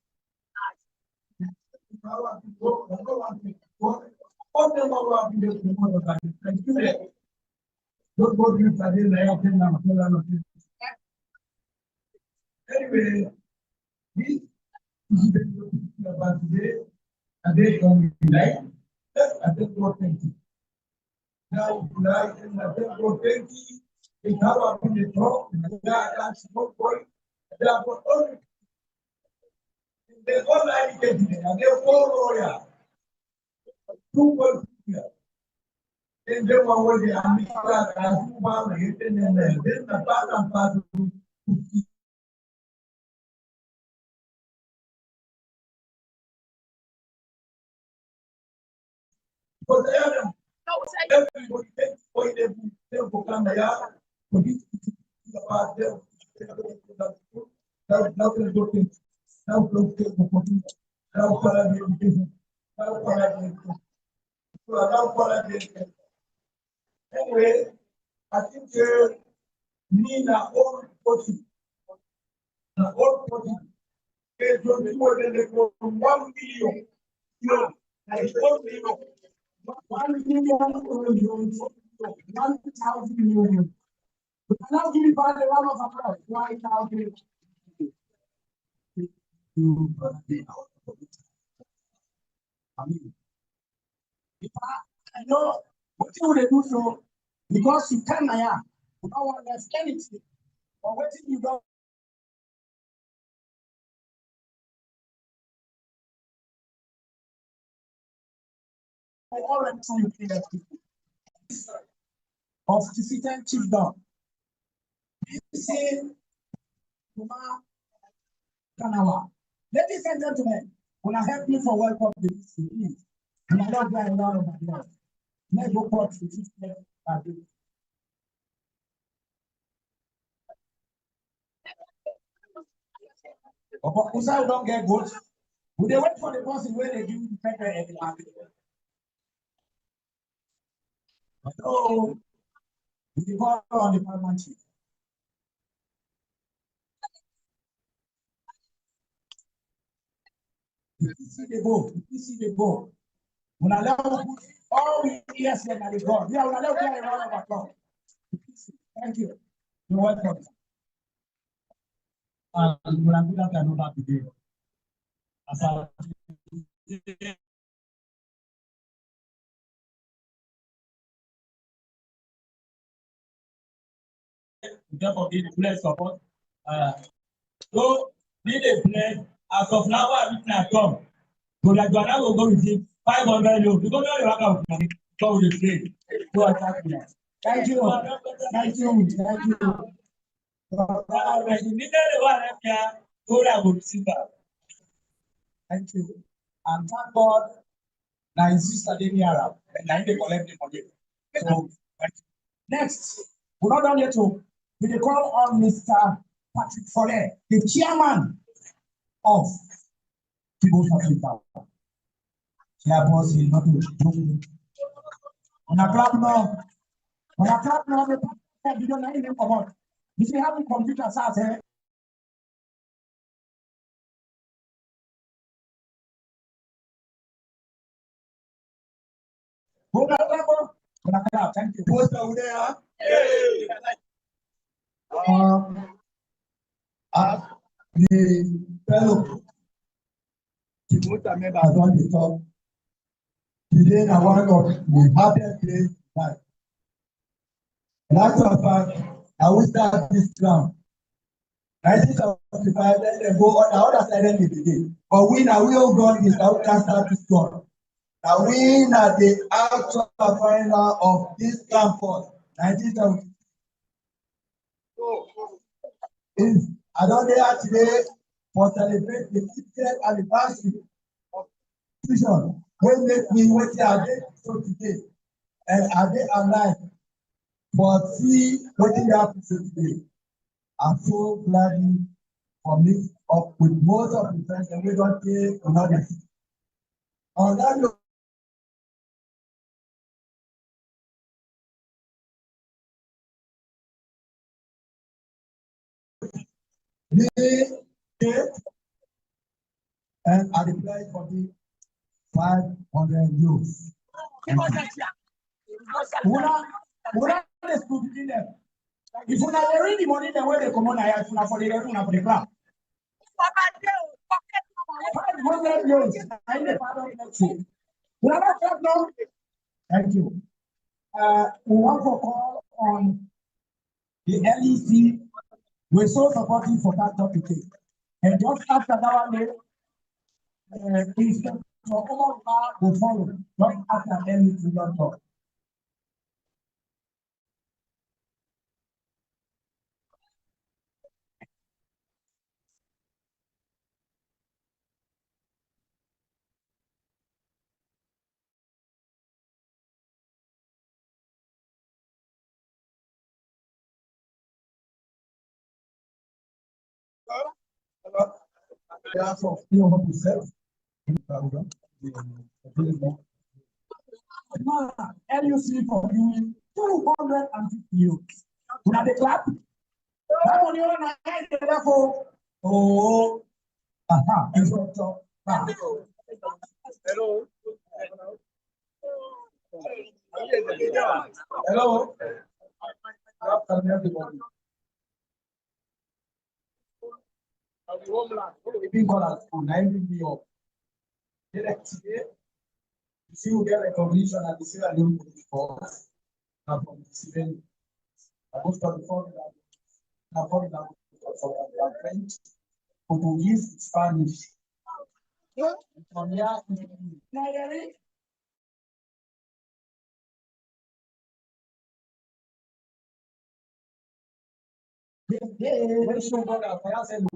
J: Don't go to anyway, this is about today, and they on life. I think God thank you. Now, life and I think God thank you. We have up in the top, and that's no point. They are for only. They all like it, and they're all lawyer. Two words here. Then they were with the America and two pounds hitting in there. Then the part and part of but everybody takes point they will come there. For this about them, that's nothing to think. Now, don't take the point. Now, follow the education. Now, follow the education. Now, follow the education. Anyway, I think me na old person. Na old person. They don't do more than 1 million. No, I don't know. 1 million, 1,000 million. We cannot give it back a round of applause. 1,000.
Q: I know what you would do so because you come here, you don't understand anything. But what you don't already of Kissi Chiefdom. You say, Kanawa. Ladies and gentlemen, when I help you for welcome to this city, and I don't drive around over there. Let's go for the but Usa don't get good. Would they wait for the person where they give the paper every time? Oh, we go on the parliament. You see the vote, you see the vote. When I love all we yes and I go. Yeah, when I love a round of applause. Thank you. You're welcome. And when I'm good at I know that today. As I therefore need a place support. So need a place as of now I come. So like Ghana will go receive 500 euros. You don't know your account money. So we trade. So I thank you. Thank you. Thank you. Thank you. Thank you. And thank God. Now sister Arab. And now they collect the money. So next, we're not done yet. We call on Mr. Patrick Follet, the chairman of TVS. Chairboss will not do. On a clap now, we don't know anything about. If you have a computer, sir, thank you.
G: As the fellow Timothy members on the top, today is one of the happiest days in life. Last of fact, I will start this ground. 1975, then they go on the other side of the day. But we now will go this out can start this ground. Now we are the actual final of this campus, 1970. I don't know today for celebrate the 50th anniversary of institution. When make me wait are they so today and are they alive? But see what they happen today. I'm so glad for me up with most of the friends and we don't take another. On that note, and I applied for the 500 euros.
Q: the school between them. If you not read the money, then where they come on, I have for the revenue for the club. 500 years. I never know. Thank you. We want to call on the LEC. We're so supportive for that topic. And just after that one, please will follow. Just after LEC don't talk. LUC for you 250 euros. You have the clap? That one you want to therefore. Oh, instructor. Hello. Hello. Everybody. Being called out for 90 of the next year, you see, we get recognition at the Sierra Leone police force. Now, from the civil, I was talking before that. Now, for that, French, Portuguese, Spanish. From here,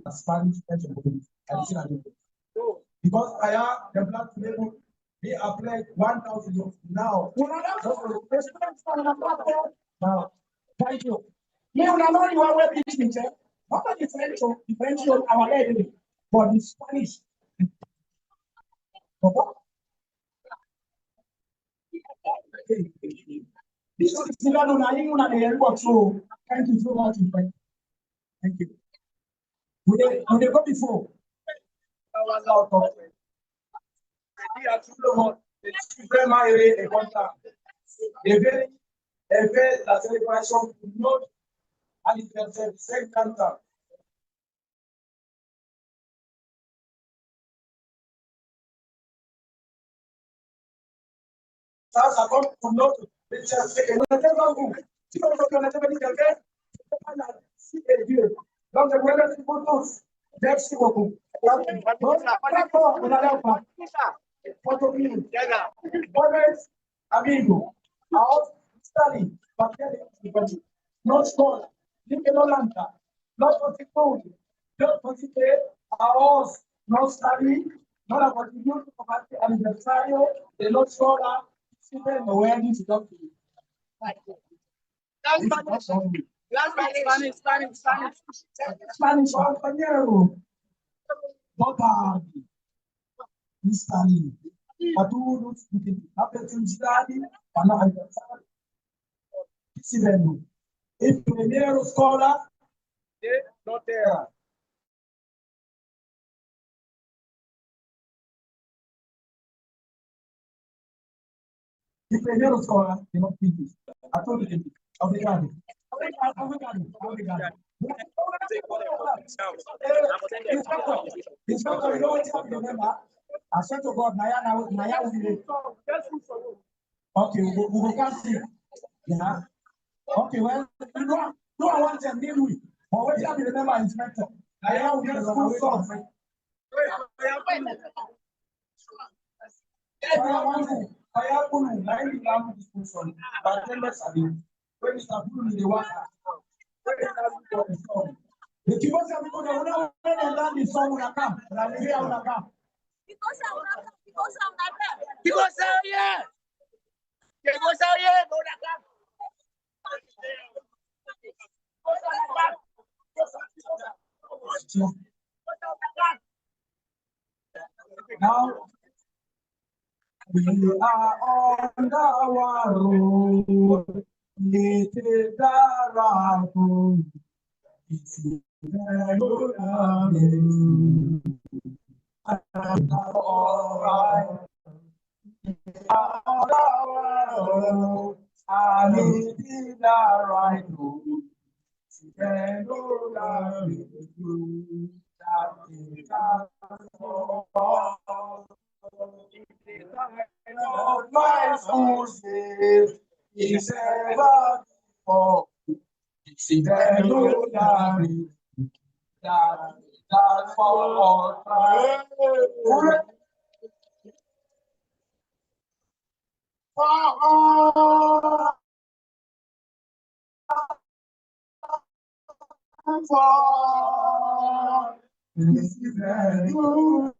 Q: Spanish, because I have the black label, they applied 1,000 euros now. Now, thank you. You know you are well teaching, what are the French our lady for the Spanish? This is so thank you so much. Thank you. Would they go before? La célébration pour notre anniversaire 50 ans. Ça compte pour notre si on a quelqu'un, si et Dieu. Donc, je vous remercie pour tous. Merci beaucoup. D'accord, on a l'air pas. Photography. Always, amigo. Our study, but not school. Nicolanta. Not particular. Not particular. Our not study. Not about the youth of the anniversario. The Lord Scholar. Student awareness is up to you. Spanish, compañero. Bogard. Stanley. Atu apertura para alcançar. Kissi Bendu. E primeiro escola de Notera. E primeiro escola de Notera. A todo tempo. Obrigado. Obrigado. I swear to God, Naya will be. Okay, we will come see. Yeah. Okay, well, you know I want to deal with. But what you have to remember, Inspector, Naya will be the school song. I have put 90 grams of school song, but then let's have it. When you start putting the water, the people say, because I want to learn the song when I come, and I hear when I come. Because yeah. Now we are on our road. It's all right. I need it all is ever before. See that no daddy, that for all time. This is very good.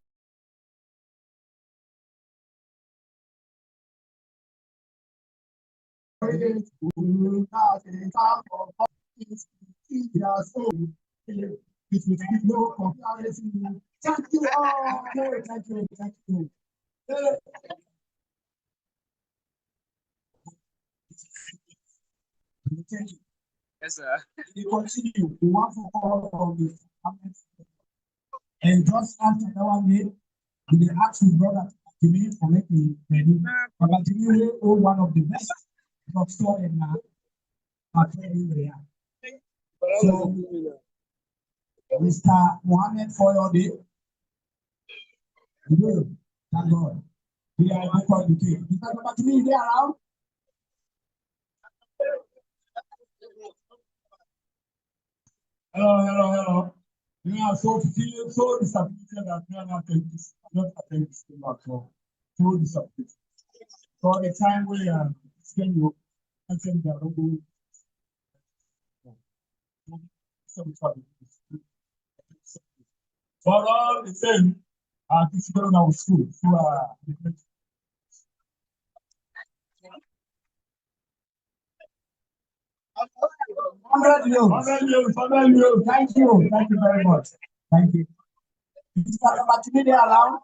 Q: No comparison. Thank you all. Thank you. Thank you. Thank you. Yes, sir. We continue. We want to call on this. And just after that one day, we ask the brother to me for making ready. But to me, one of the best drugstore in our area. So, Mr. Mohammed Foyode, good, thank God. We are record the cake. Mr. Babatumi, is there around? Hello. You are so disappointed that you are not attending this. Not attending this thing at all. So disappointed. So the time we are spending you, I think they are not going. For all the same, this is going on school. So, 100 euros. Thank you very much. Thank you. Is that opportunity allowed?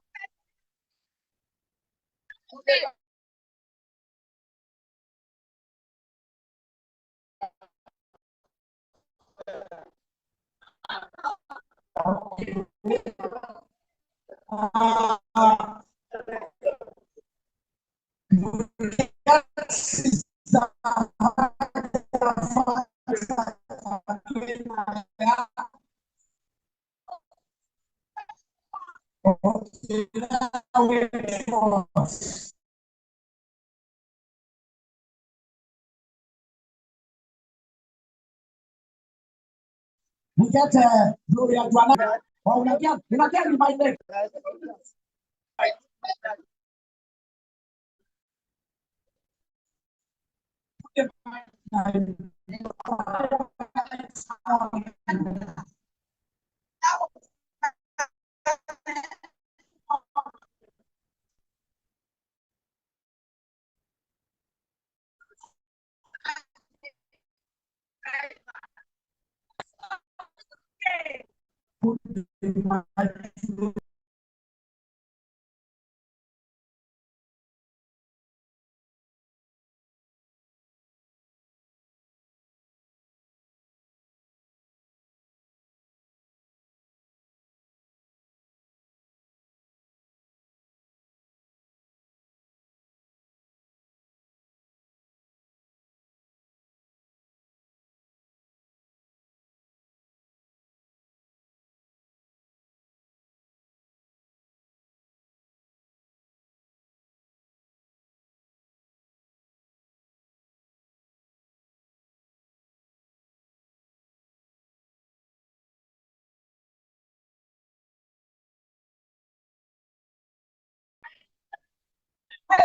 Q: We get Gloria Juana. Oh, we again reminded.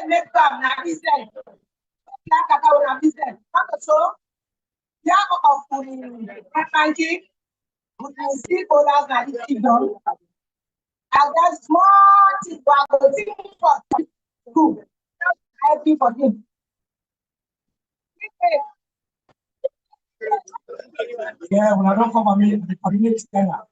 Q: Make them na business. Like a business. So, yeah, of banking, we can see others that is done. And that small thing for good. Helping for him. Yeah, when I don't come, I mean, the community together.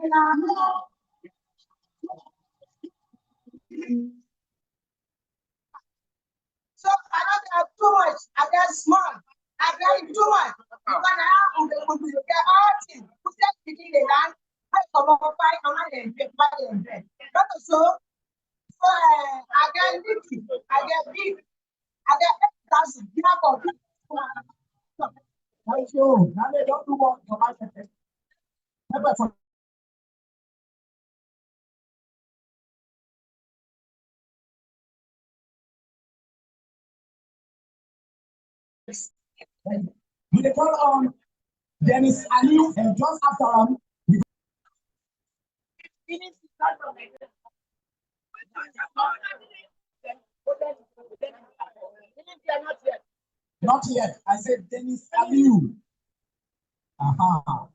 Q: So I don't have too much. I get small. I get too much. Because I have to get all things. Who just speaking the land? I come up fight and I get so I get 50. I get big. I get 8,000. You have for big. Thank you. Now they don't do what for my second. Never for we call on Dennis Aliu and just after not yet. I said Dennis Aliu. Aha.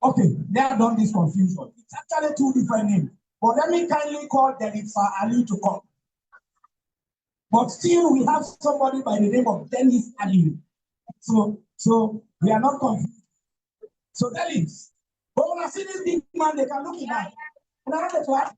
Q: Okay, they have done this confusion. It's actually two different names. But let me kindly call Dennis Ali to come. But still, we have somebody by the name of Dennis Ali. So we are not confused. So Dennis, but when I see this big man, they can look in that. And I have to what?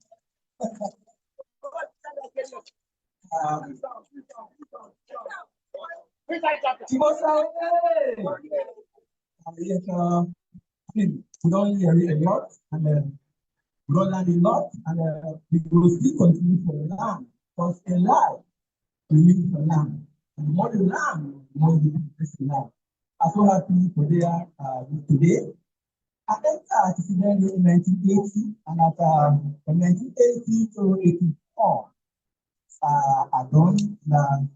Q: We don't hear it a lot, and we don't learn a lot, and we will still continue for the land. Because in life, we live for land. And the more you learn, the more you invest in land. I'm so happy for there today. I entered Kissi Bendu in 1980, and from 1980 to 84, I done land.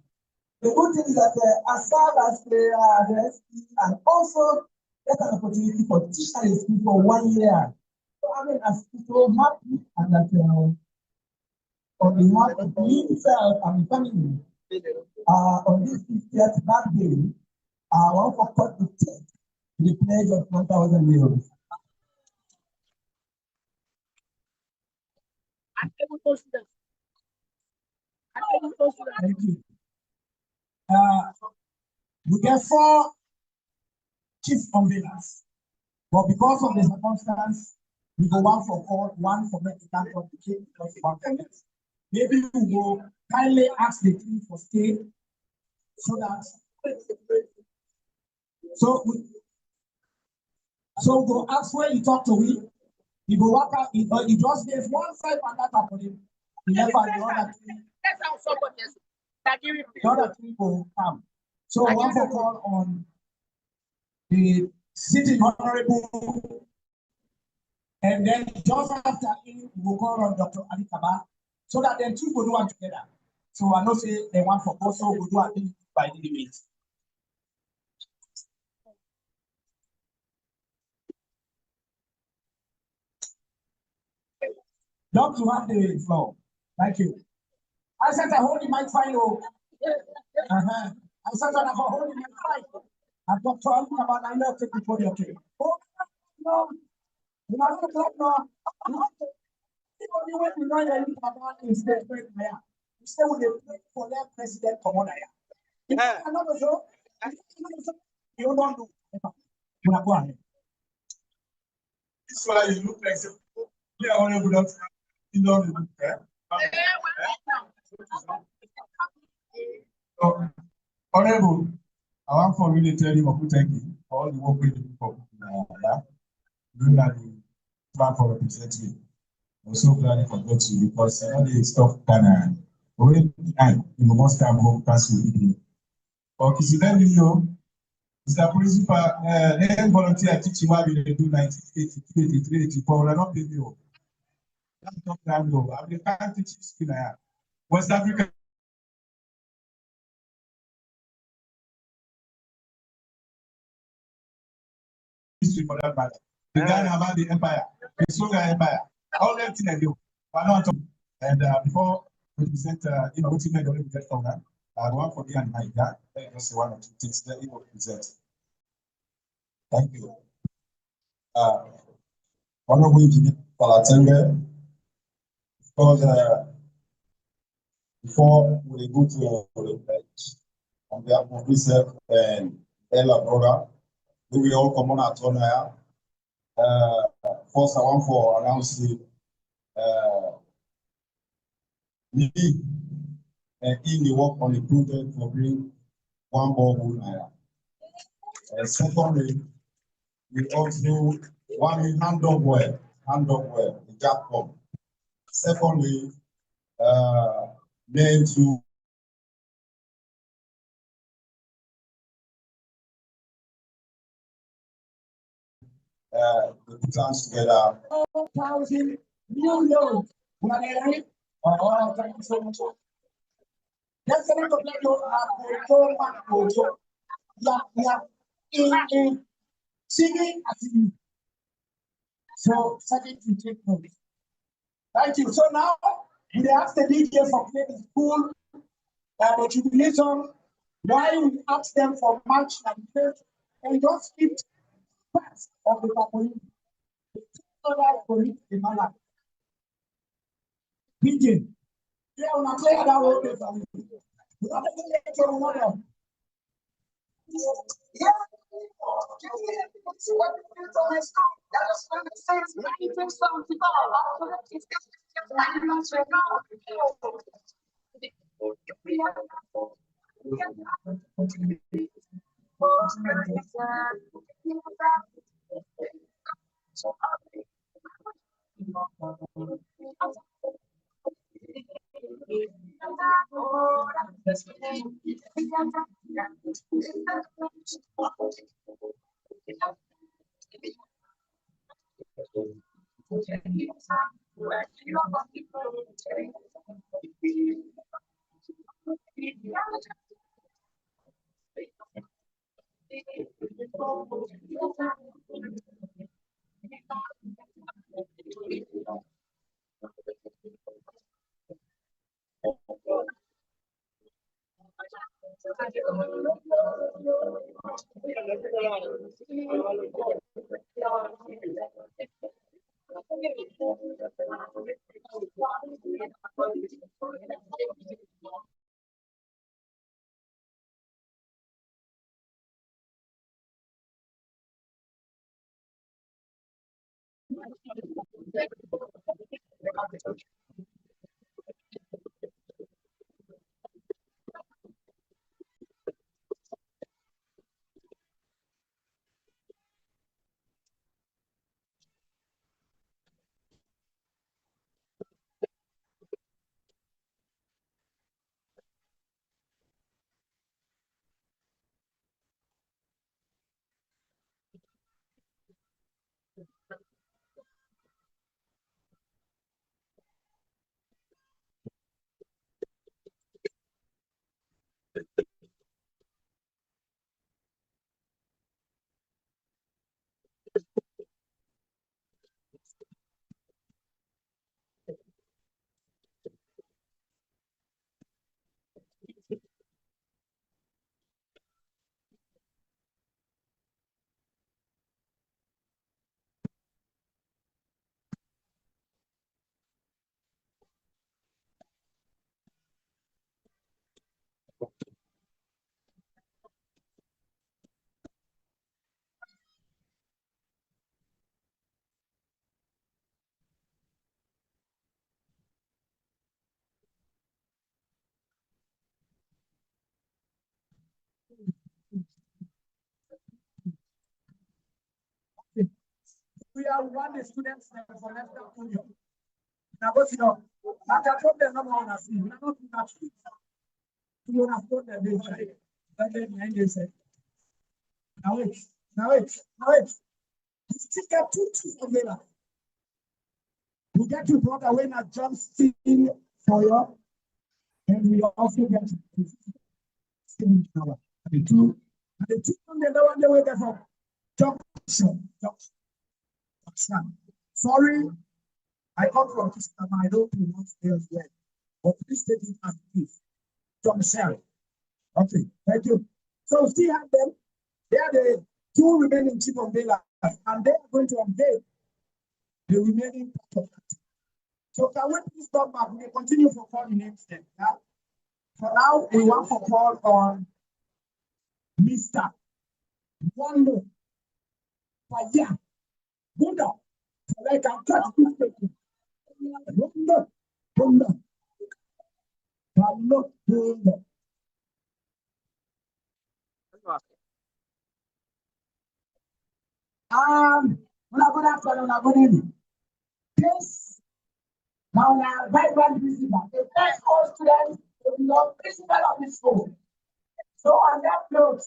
Q: The good thing is that I served as the SP and also get an opportunity for teaching in school for 1 year. So I mean, I'm so happy and that on behalf of himself and the family, on this 50th birthday, I want for God to take the pledge of 1,000 euros. Thank you. We get 4 chief conveners, but because of the circumstance, we go one for call, one for medical complication, because of our maybe we will kindly ask the team for stay so that so go ask where you talk to me. You go work out, you just gave 1 side and that for him. The other 3 will come. So one for call on the city honorable, and then just after him, we'll call on Dr. Ali Kaba, so that then 2 will do one together. So I know say they want for also will do a thing by the limit. Don't you have the floor? Thank you. I said I hold the mic fine. I said I hold the mic fine. I've got to talk about I know take before the okay. Oh no, you know no. The only way we know that about is the great mayor. You say when they play for their president common aya. Another so you don't do. You are going. This why you look like yeah, honorable doctor. You don't look so, honorable, I want for really tell you what thank you for all the work we do for doing that plan for representing. I'm so glad you forgot you because all the stuff can when you must come home cancel evening. For Kissi Bendu, Mr. Principal, then volunteer teaching what we do 1983, 83, 84. We're not paying you. I'm the can't teach skill. West Africa. History for that matter. The guy about the empire, the Soga Empire. All that thing I do. But not and before we present, what you made already get from that. I want for you and my dad. Just say 1 or 2 things that you will present. Thank you. Honorable Engineer Palatenge, because
H: Before we go to on behalf of myself and Ella brother, we will all come on at on here. First, I want to announce me and in the work on the project for bring one more here. Secondly, we also want to hand over the jackpot. Secondly, then to the plans together.
Q: 4,000 new loans. Thank you so much. Let's get into play your in singing as you. So, second to take notes. Thank you. So now we ask the DJ for playing the school the jubilation. Why we ask them for march and faith and just keep parts of the community. DJ, yeah, we're not clear that road. We're not going to get your water. Yeah. We are one the students for left union. Now, but you know, I can put them on a scene. We're not too much. You have put them in there. That they say. Now it's. You still get two from there. We get to brother when I jump in for you, and we also get to sing our the two from the one the way they're from junction. Sorry, I come from Kissi Bendu. I don't pronounce names well, but please take it as it is. Junction. Okay, thank you. So still have them. They are the two remaining chief of Bela, and they are going to unveil the remaining part of that. So can we please stop back? We continue for 4 minutes then. Yeah? For now, we want to call on Mr. Wando Faya Buddha. Like I'm touching this. Wando Buddha. Wando Buddha. Good afternoon, good evening. This now vibrant visitor, the first all students will be the principal of this school. So on that note,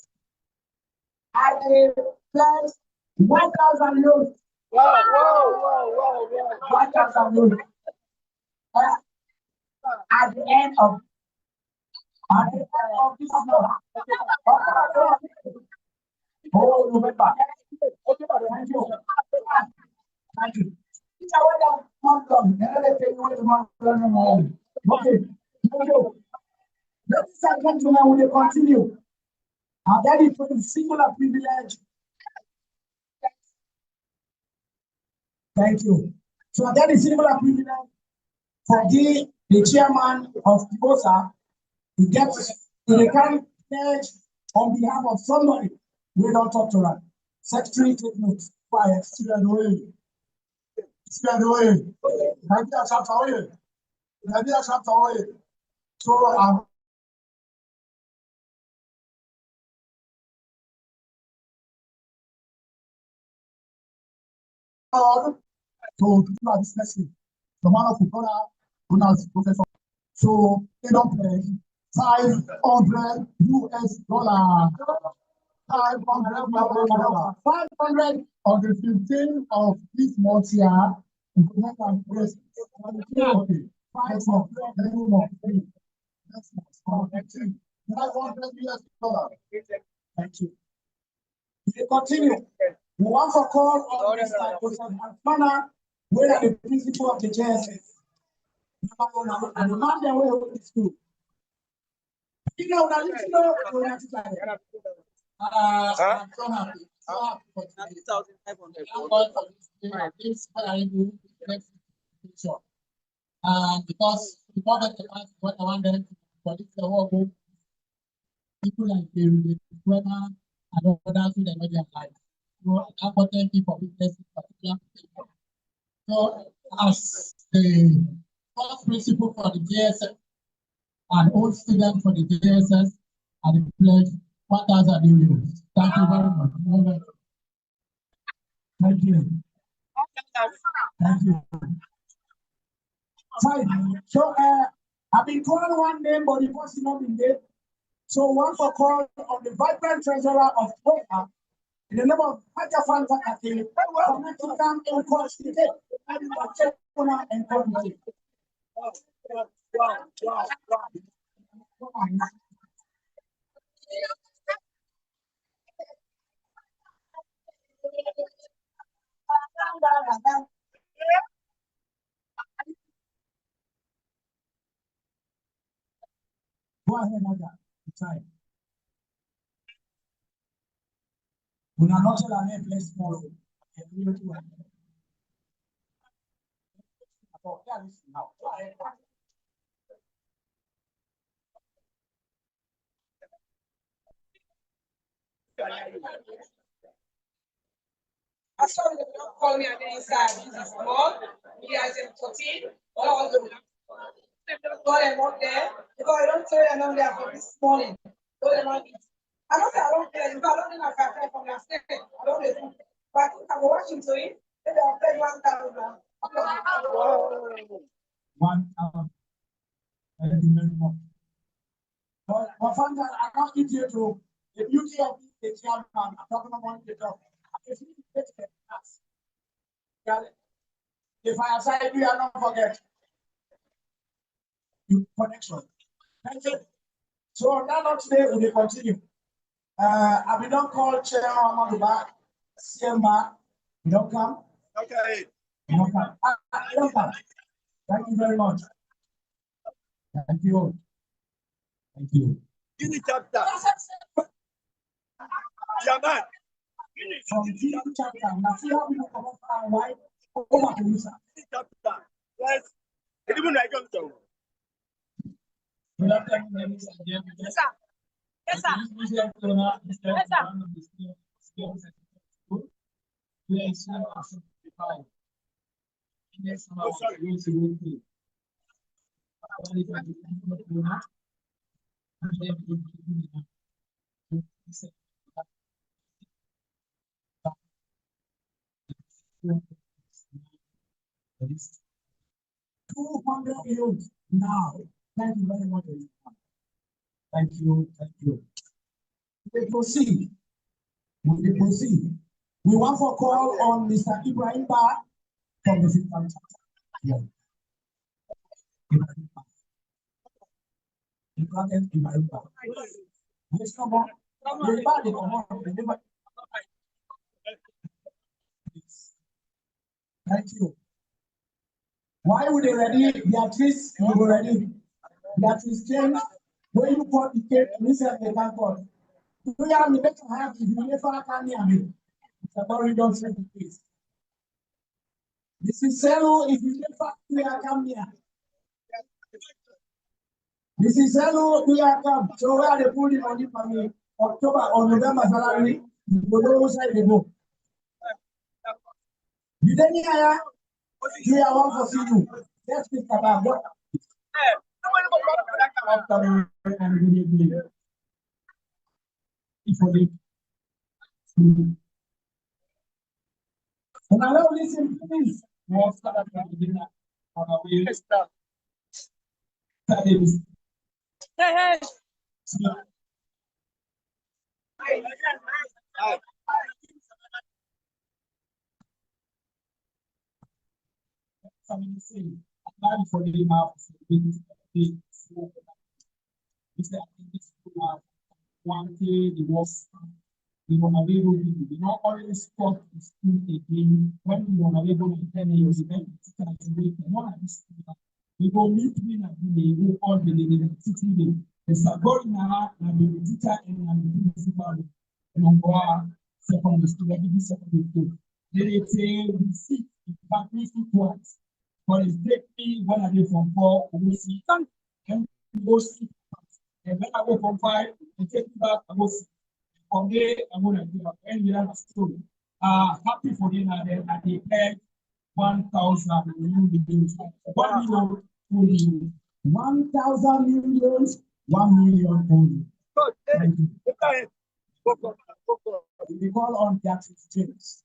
Q: I will pledge 1,000 euros. Wow. 1,000 euros. At the end of this month. Oh, November. Thank you. Thank you. Okay. Thank you. Ladies and gentlemen, we will continue. And that is for the singular privilege. Thank you. So that is singular privilege for the chairman of TVS. He gets the kind pledge on behalf of somebody. We don't talk to that. Secretary take notes. Quiet. Sierra Leone. Sierra Leone. Nigeria chapter away. Nigeria chapter away. So to this person, the man of Ukora, Ronald's professor. So they don't pay $500 US. 500 on the 15th of this month here. Okay, 5 more. That's $500 US. Thank you. We continue. We want to call on Mr. Alfana, where are the principal of the JSS? And the man that will the school. You know, now you know, we're not I'm so happy. So happy for because the government demands what I want them to police the whole group, people like the Bremer and others who they know their life. So important people witness particular people. So as the first principal for the JSS and old student for the JSS, I pledge 1,000 euros. Thank you very much. Thank you. Thank you. Fine. So I've been calling one name, but the person not been there. So one for call on the vibrant treasurer of Oka in the name of Hajafan Zakati, to come in course today. And committee. Go ahead, Naga. Time. We are not allowed to play small.
K: I saw the dog call me and then inside. This is small. He has a 14. All the got them up there because I don't tell them down there for this morning. So they don't eat. I don't say I don't care. Because I don't think I can play from their state. I don't know. But I think I'm watching to it. Maybe I'll play 1,000 now.
Q: 1,000. Thank you very much. But I can't get you to the beauty of the chairman. I'm talking about the dog. If I aside you, I don't forget. You connection. Thank you. So now today we will continue. I will not call Chair Amaduba, CMA. You don't come? Okay. You don't come. You don't come. Thank you very much. Thank you. Thank you.
J: Give me chapter. Chairman.
Q: From TV chapter. Now see how we come up and why over to you, sir.
J: Chapter. Yes. Even I don't know.
L: Good afternoon, ladies and gentlemen. Yes, sir. Yes, sir. Yes, sir. We are extremely simplified. Yes, sir.
Q: That is 200 youths now. Thank you very much. Thank you. Thank you. We proceed. We proceed. We want for call on Mr. Ibrahim Ba from the Freetown chapter. Yeah. Ibrahim Ba. Yes, come on. Everybody, come on. Everybody. Thank you. Why would they ready? Beatrice, you were ready. Beatrice James, when you put the cake, listen, they can't call. We are the better have if you never come near me. It's about reduction in case. This is Selo, if you never come near. This is Selo, do you come? So where they put the money for me? October or November salary, you go know side they go. You didn't hear? You are one for see you. Let's speak about what. After and good evening. And allow listen, please. More start at the dinner. Hey. Somebody say, I'm for the enough. One day the was we were able to do not always stop the school again when we were able to 10 years ago. We go meet me and we go all the city. The Saborina and the teacher and the principal and secondary school, secondary school. They say we see exactly twice. But it's taking when I go from 4, we see some and go 6. And when I go from 5, I take it back, I go 6. From there, I'm going to give up any other story. Happy for dinner then at the end, 1,000 million. 1 million, 2 million. 1,000 millions, 1 million only. Thank you. We call on Beatrice James.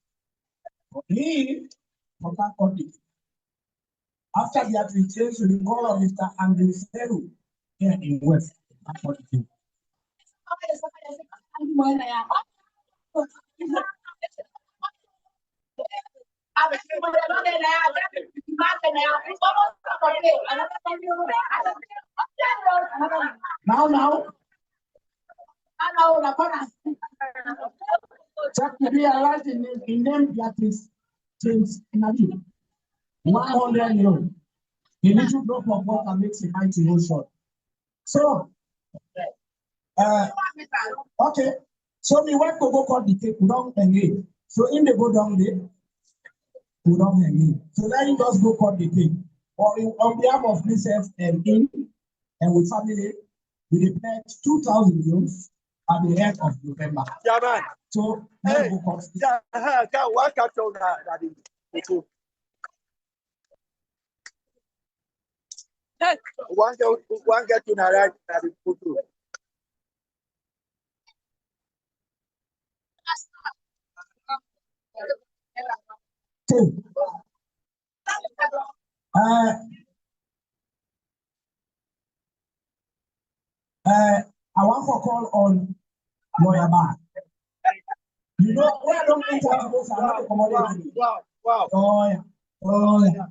Q: He, for that country. After Beatrice James, we call on Mr. Andrew Seru here in West. Now. Check to be allowed in name Beatrice James Nadi. 100 euros. The little drop of water makes a mighty ocean. So, okay. So we went to go call the cake, we don't engage. So in the go down there, we don't engage. So let him just go call the cake. Or on behalf of myself and him and with family, we declared 2,000 euros at the end of November. Yeah, man. So hey, go call what capture that is. One get to narrate that is put through. I want to call on Lawyer Man. You know, we don't enter to those are not accommodating. Wow. Lawyer.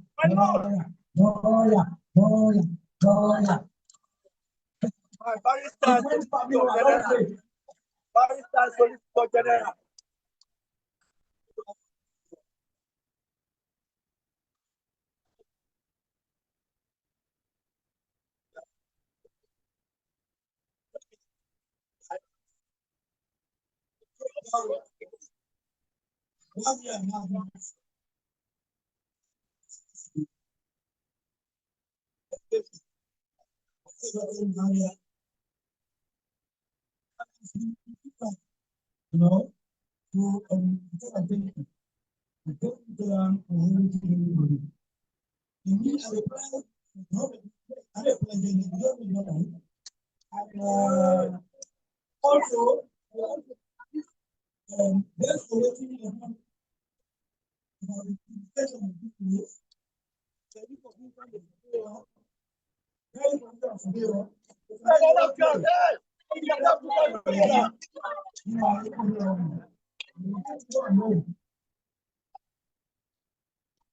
Q: Barrister Solicitor General. You know, to I think the also, there's already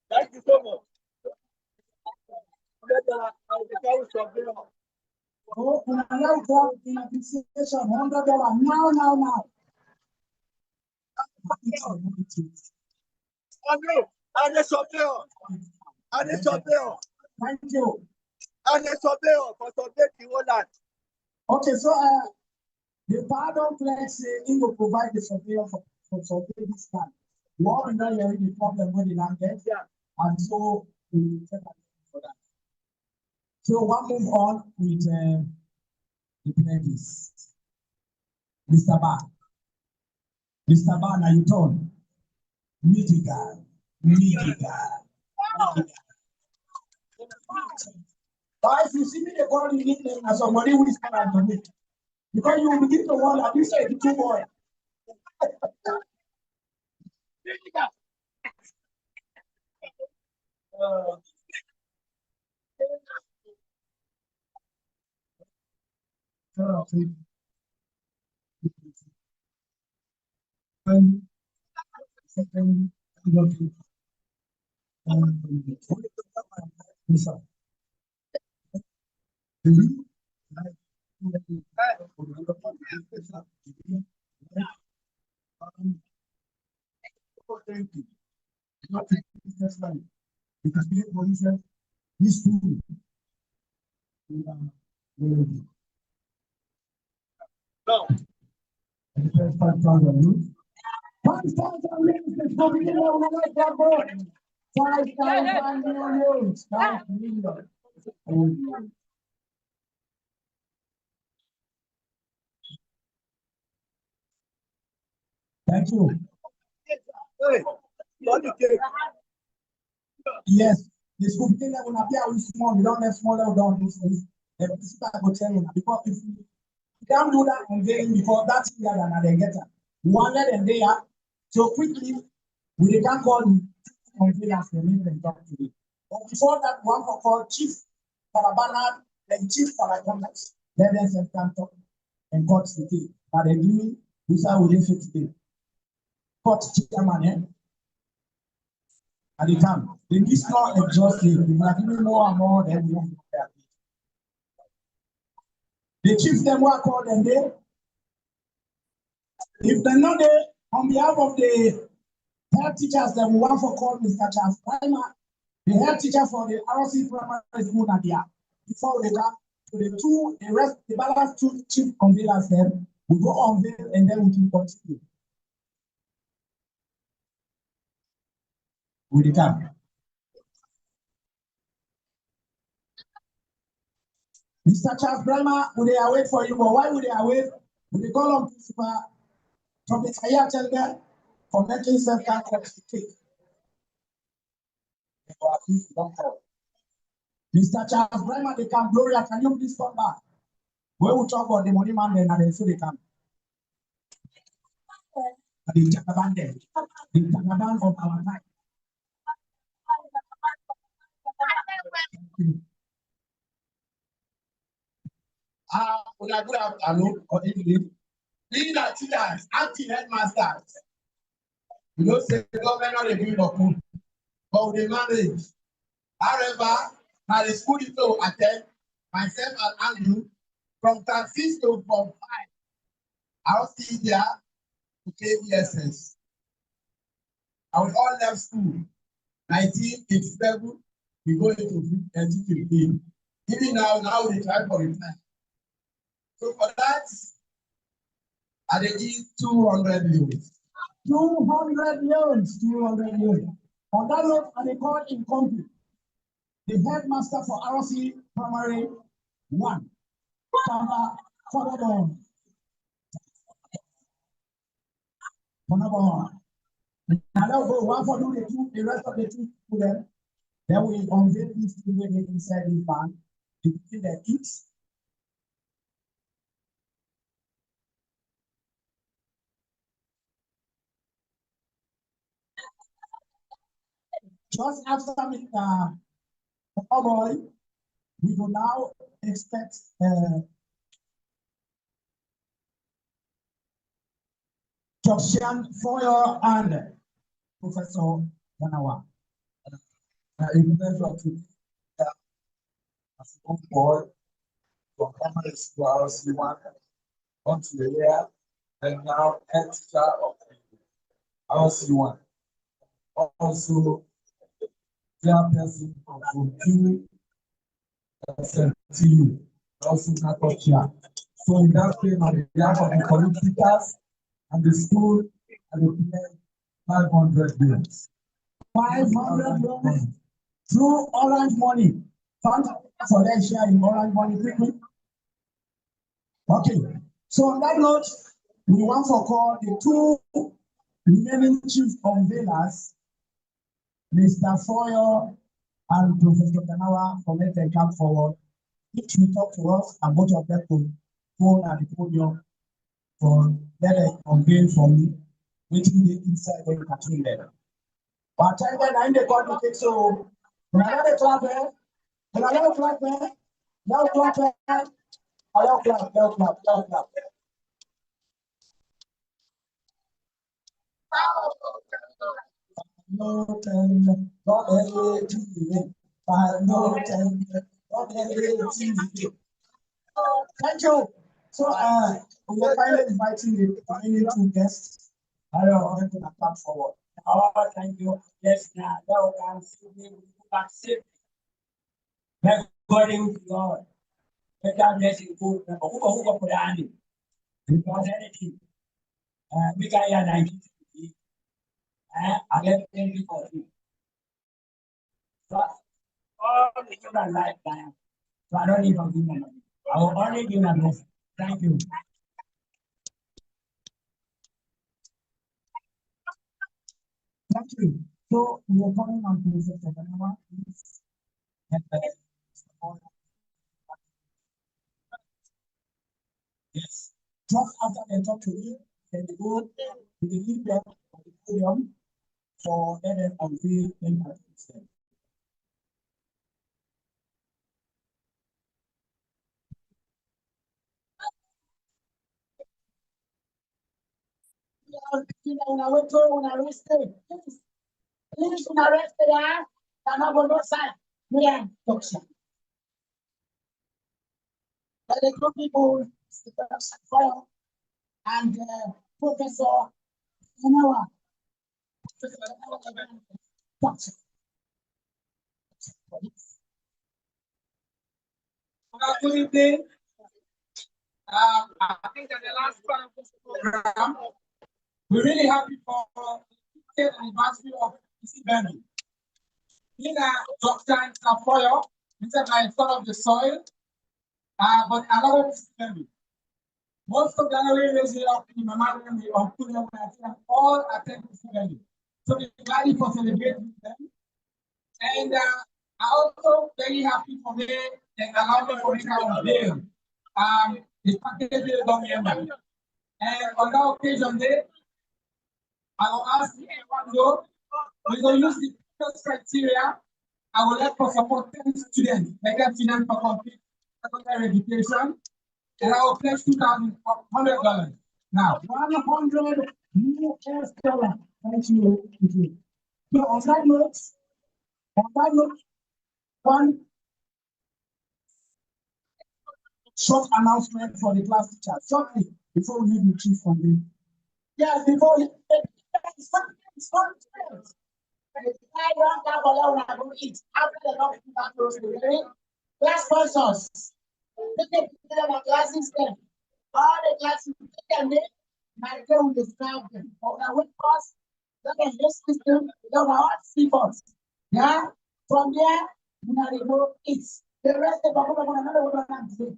J: Thank you so much.
Q: Oh, when I now go in a fixation, $100 now. Thank you. Okay, so the pardon pledge say he will provide the surveyor for survey this land. We all know the problem with the land gets, and so we will take action for that. So we'll move on with the pledges. Mr. Bar. Mr. Bar, now you turn. Meaty guy. But if you see me, they call me nickname as somebody who is coming to me. Because you will begin to wonder, this is the two boy.
J: No.
Q: 5,000 youth. 5,000 youth. 5,000 youth. 5 million. Thank you. Yes, the school thing that will appear with small, we don't have smaller down this list. The principal will tell you because if you can't do that unveiling before that's the other and they get it. We wanted and they are so quickly we can't call the unveilers the name and talk to you. But before that, one for call Chief Parabana, then Chief Paracontacts, let them come talk and court today. But they do this how we did today. Court chairman, and they come. They need not exhaustive. If you are giving more and more, then we don't do that. The chief them work call them there. If they're not there, on behalf of the head teachers, then we want for call Mr. Charles Primer, the head teacher for the RC primary school Nadia. Before they come to the balance two chief conveyances, then we go on there and then we can continue. With the time. Mr. Charles Primer, would they await for you? But why would they await? Would they call on principal from the Sierra Leone for making self-contact to take? Mr. Charles Primer, they come. Gloria, can you please come back? We will talk about the money man then and then so they come. The Takaban of our time. Good afternoon or evening. Being that teachers, acting headmasters, you know, say the government not a good of food, but they manage. However, now the school is to attend, myself and Andrew, from class 6 to form 5. I'll see there to TVS. I was all left school. 1987, we go into 2015. Even now we try for return. So for that, I did 200 loans. 200 loans. On that note, I call in company the headmaster for RC Primary 1, Now let's go one for the rest of the two students. Then we unveil these children inside the van. To begin their eats. Just after Mr. Oboy, we will now expect Jokshan Foyo and Professor Ganawa.
R: In pleasure to as a young boy from primary school RC1 onto the year and now head teacher of RC1. Also, chairperson of the SMTU, also Natokia. So in that way, on behalf of the community teachers and the school, and the 500 bills.
Q: 500 bills through orange money. Fund for that share in orange money quickly. Okay. So on that note, we want to call the two remaining chief unveilers, Mr. Foyo and Professor Ganawa, for let them come forward. Each will talk to us, and both of them will go at the podium for let them unveil for me, waiting the inside when you can them. But I then I got to take so when I got a clap there, when I got a clap there, now clap there, I don't clap, don't clap, don't clap. No time, not every TV. No time, not every TV. Thank you. So we are finally inviting the remaining two guests. I want to come forward. Oh, thank you. Yes, now thou canst see me back safely. Let God with God. Let God bless you. Who put on it? Because anything. We got your 1950. I let them be for you. So, all the human lifetime. So I don't need to give my money. I will only give my blessing. Thank you. Thank you. So we are calling on Professor Ganawa. Please. Yes. Just after they talk to you, then they go to the lead them on the podium for them unveil them at the When I went to when I rested, please when I rested, I'm not going to sign. Yeah, doctor. But the group people, and Professor Ganawa. Doctor.
S: Good evening. I think that the last part of this program, we're really happy for the anniversary of Kissi Bendu. In Dr. Foyo, instead of son of the soil, but another Kissi Bendu. Most of the other raised up in my mother and the uncle and all attend Kissi Bendu. So we're glad for celebrating them. And I'm also very happy for me that allow me to make our bill. The package bill don't remember. And on that occasion, I will ask everyone go. We will use the first criteria. I will let for support 10 students, like that students for complete secondary education. And I will pledge $2,100. Now,
Q: $100. Thank you. So on that note, one short announcement for the class teacher. Shortly, before we leave the chief from the. Yes, before it's fun. After the class sponsors. Look at the classes then. All the classes can make my girl will serve them. But I would cost then this system, the hard sleepers. Yeah, from there, you know, it's the rest of the another one.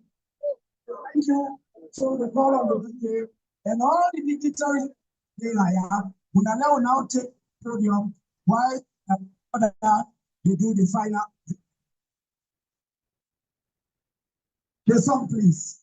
Q: thank you. So the call on the DJ and all the dignitaries they are. We now take podium while they do the final. The song, please.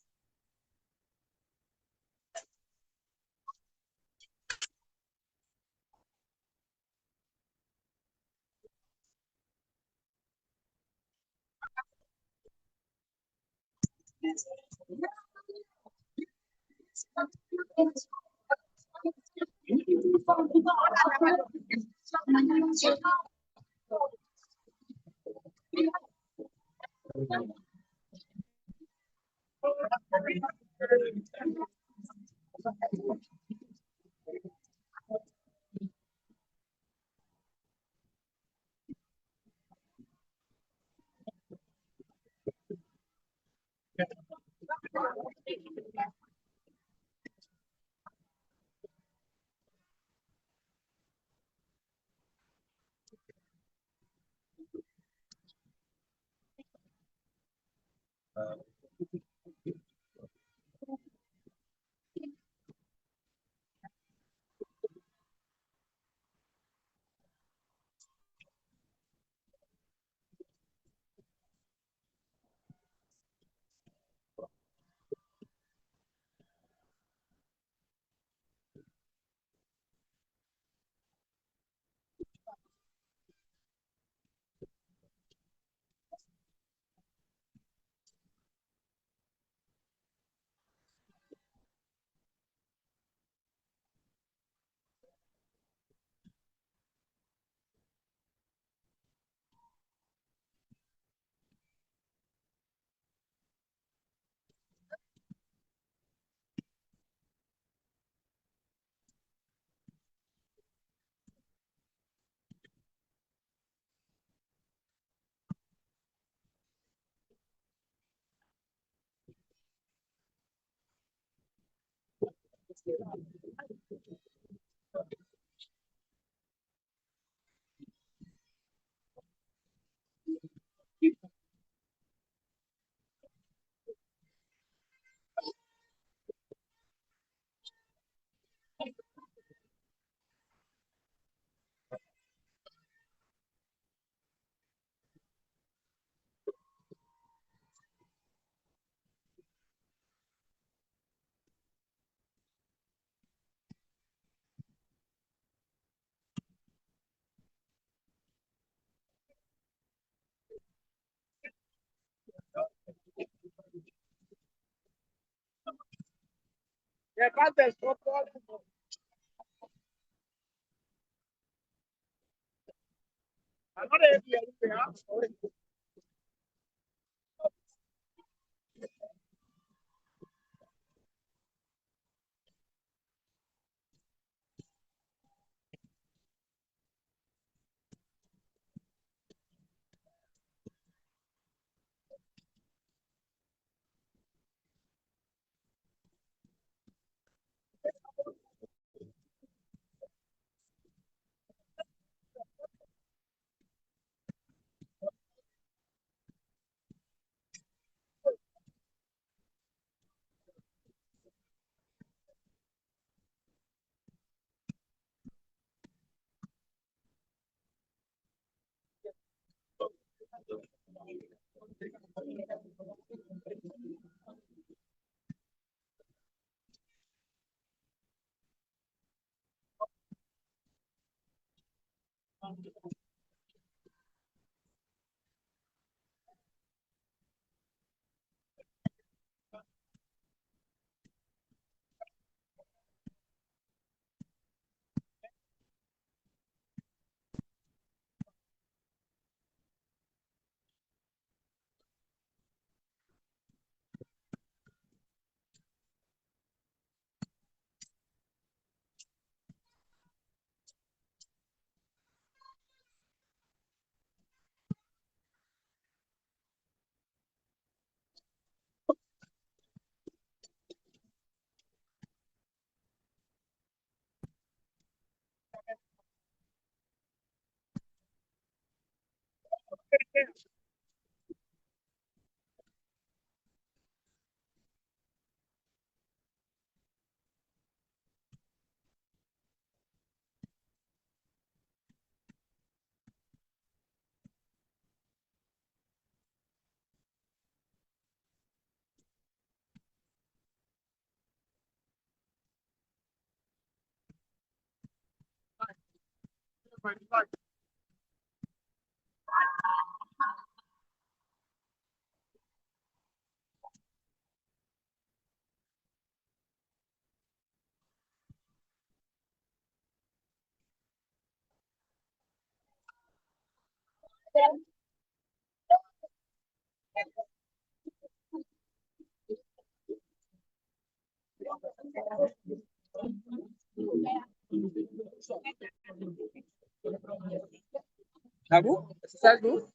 S: Abu, exercise group.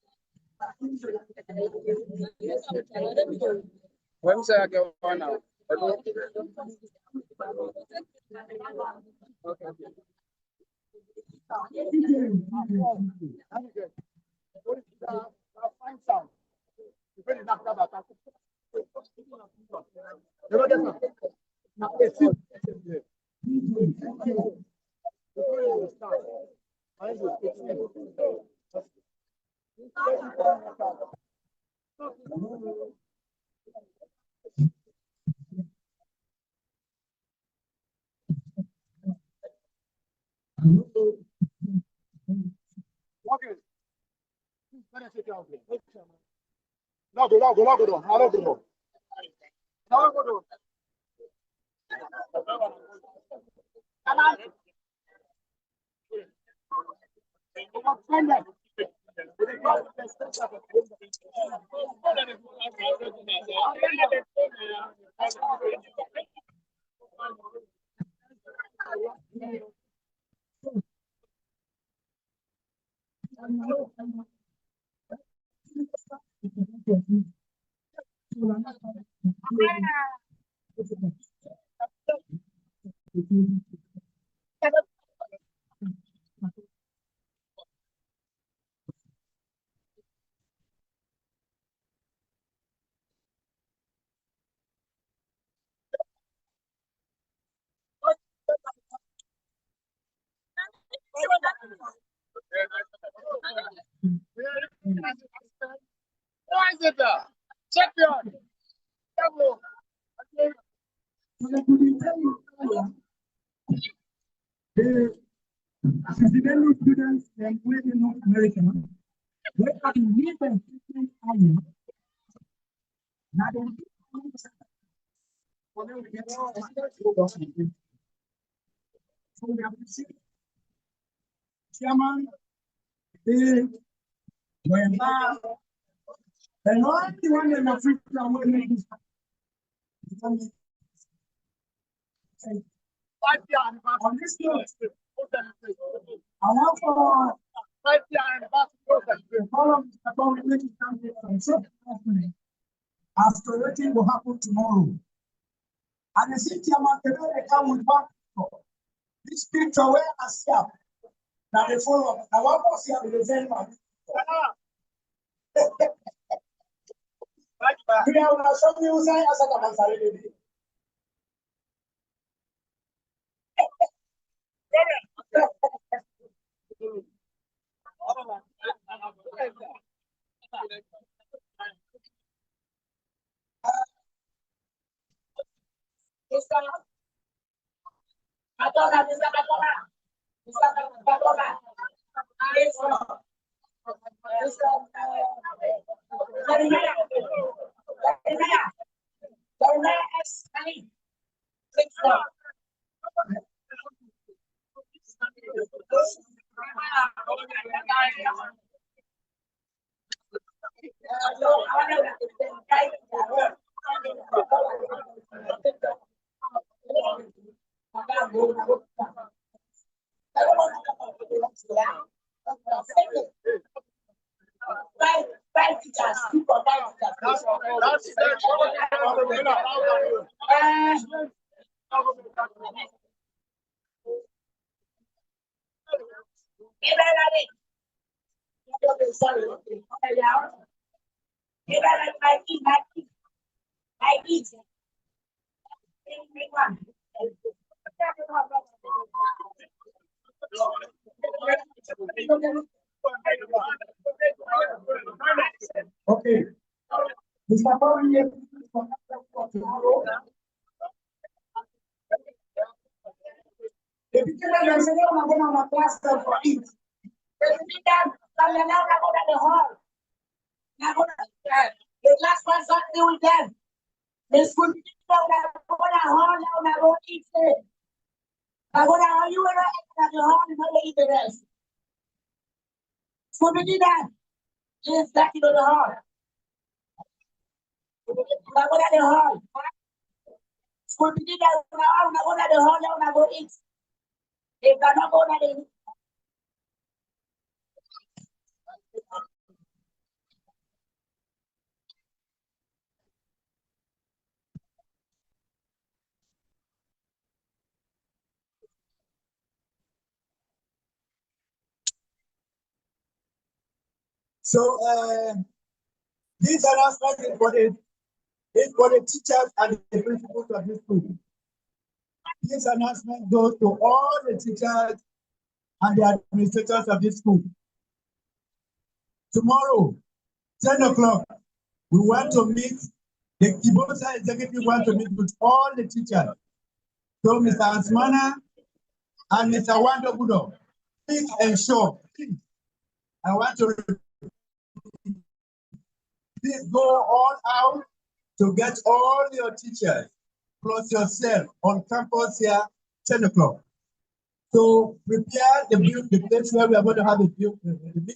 S: When say I get one now?
Q: The students and women in North America, they are the reason Chairman, and all the one in Africa will make this. On this note, I want for all of the community after waiting will happen tomorrow. And the city they come with one picture. This picture where I see up. Now the follow. I want to see up the same one. Okay. Mr. Bowling, the beginning of the class for it. President, come here now, go to the hall. Now go to the last person deal with them. The school people now go to the hall, now go eat it. Now go to hall, you will not the hall, no eat the rest. School people that is back into the hall. Now go to the hall. School people that now go to the hall, now go eat. If they not go to the
G: So this announcement is for the teachers and the principals of this school. This announcement goes to all the teachers and the administrators of this school. Tomorrow, 10 o'clock, we want to meet, the Kibosa executive want to meet with all the teachers. So Mr. Ansmana and Mr. Wando Budo, please ensure, I want to please go all out to get all your teachers plus yourself on campus here 10 o'clock. So prepare the place where we are going to have the meeting.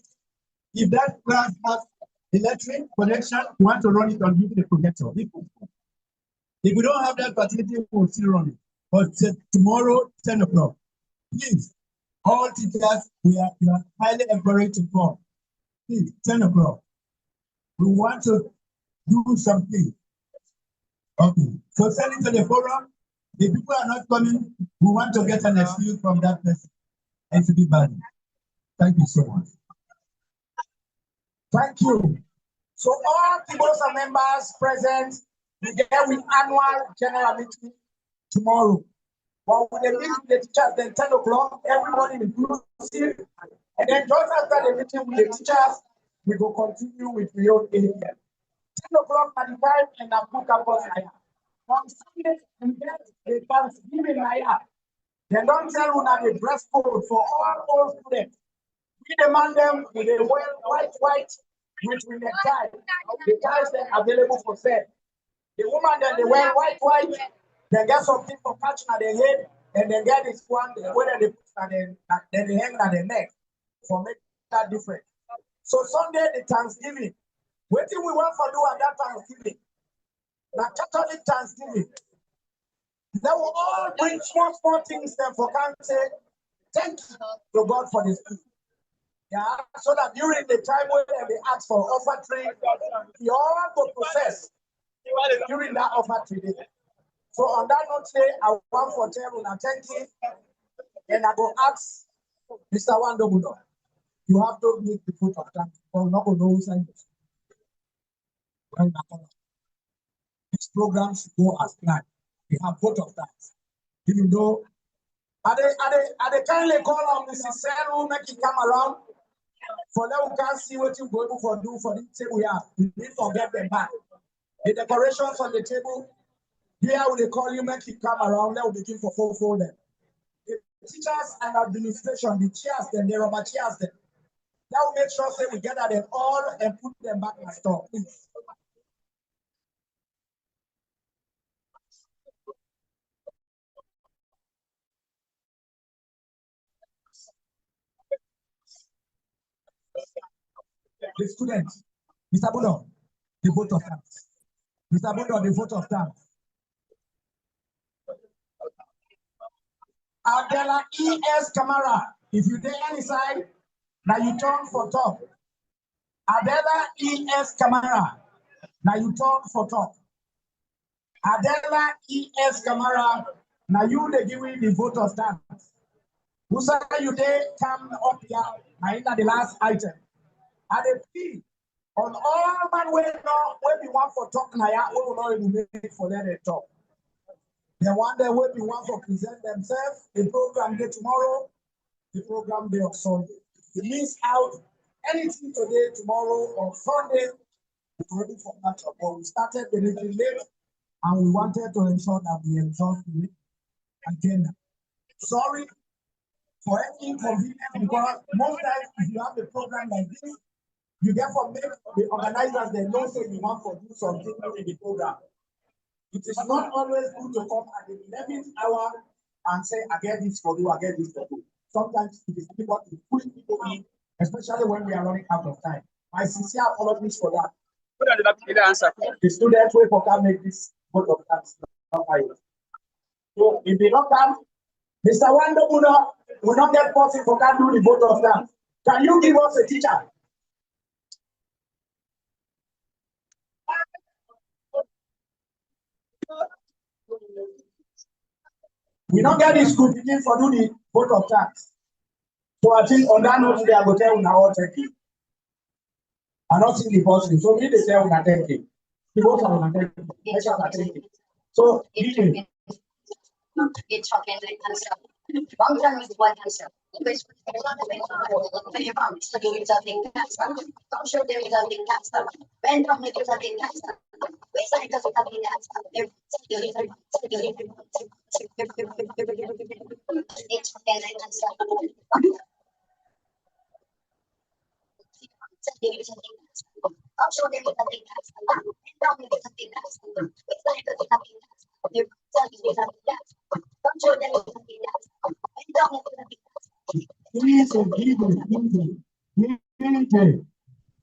G: If that class has electric connection, we want to run it on the projector. If we don't have that facility, we'll still run it. But tomorrow, 10 o'clock, please, all teachers, we are highly encouraged to come. Please, 10 o'clock. We want to do something. Okay, so send it to the forum. If people are not coming, we want to get an excuse from that person and to be bad. Thank you so much.
Q: Thank you. So all Kibosa members present, we get with annual general meeting tomorrow. But with the meeting, the teachers, then 10 o'clock, everybody inclusive. And then just after the meeting with the teachers, we will continue with real area. 10 o'clock at the time and I put up on Naya. On Sunday, we get the Thanksgiving Naya. They don't tell you that the dress code for all students. We demand them with a white, with the tie. The ties are available for sale. The woman then they wear white, they get something for catching at the head, and they get this one, whether they put at then they hang at the neck for making that different. So Sunday, the Thanksgiving. What do we want for do at that Thanksgiving? The Catholic Thanksgiving. They will all bring small things then for country. Thank you to God for this. Yeah, so that during the time when they ask for offertory, you all go process during that offertory. So on that note, say I want for table and thank you. And I go ask Mr. Wando Budo. You have to meet the foot of that. Or not going to know sign. This program should go as planned. We have vote of that. Even though are they kindly call on Mrs. Sarah make it come around? For now, we can't see what you're going to do for the table here. We need to get them back. The decorations on the table, here will they call you, make it come around, they will begin for full them. The teachers and administration, the chairs, then the rubber chairs, then. That will make sure that we gather them all and put them back in store, please. The students, Mr. Budo, the vote of thanks. Mr. Budo, the vote of thanks. Adela E.S. Camara, if you dare any side, now you turn for top. Adela E.S. Camara, now you turn for top. Adela E.S. Camara, now you they give me the vote of thanks. Who say you they come up here, now in the last item. And the P on all man way now, when we want for talk now, we will not even make for them to talk. The one that will be one for present themselves, the program day tomorrow, the program day of Sunday. It means out anything today, tomorrow, or Sunday, we're ready for that. But we started the meeting late and we wanted to ensure that we exhaust the agenda. Sorry for any inconvenience, because most times if you have a program like this, you therefore make the organizers they know say you want to do something in the program. It is not always good to come at the 11th hour and say, I get this for you, I get this for you. Sometimes it is difficult to pull people in, especially when we are running out of time. My sincere apologies for that. The students will can make this vote of thanks. So if they don't come, Mr. Wando will not get possible for can do the vote of thanks. Can you give us a teacher? We don't get this school begin for do the vote of thanks. So I think on that note, they are going to tell now thank you. I don't see the person. So we say we thank you. The vote of thank you. So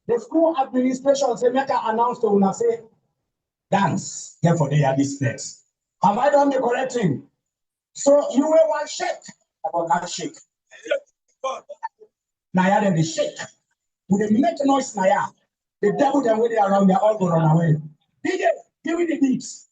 Q: the school administration say make an announcement to say dance. Therefore, they are this place. Have I done the correct thing? So you were one shake about that shake. Now then the shake. With the make noise now, the devil them way around, they all go run away. DJ, give me the beats.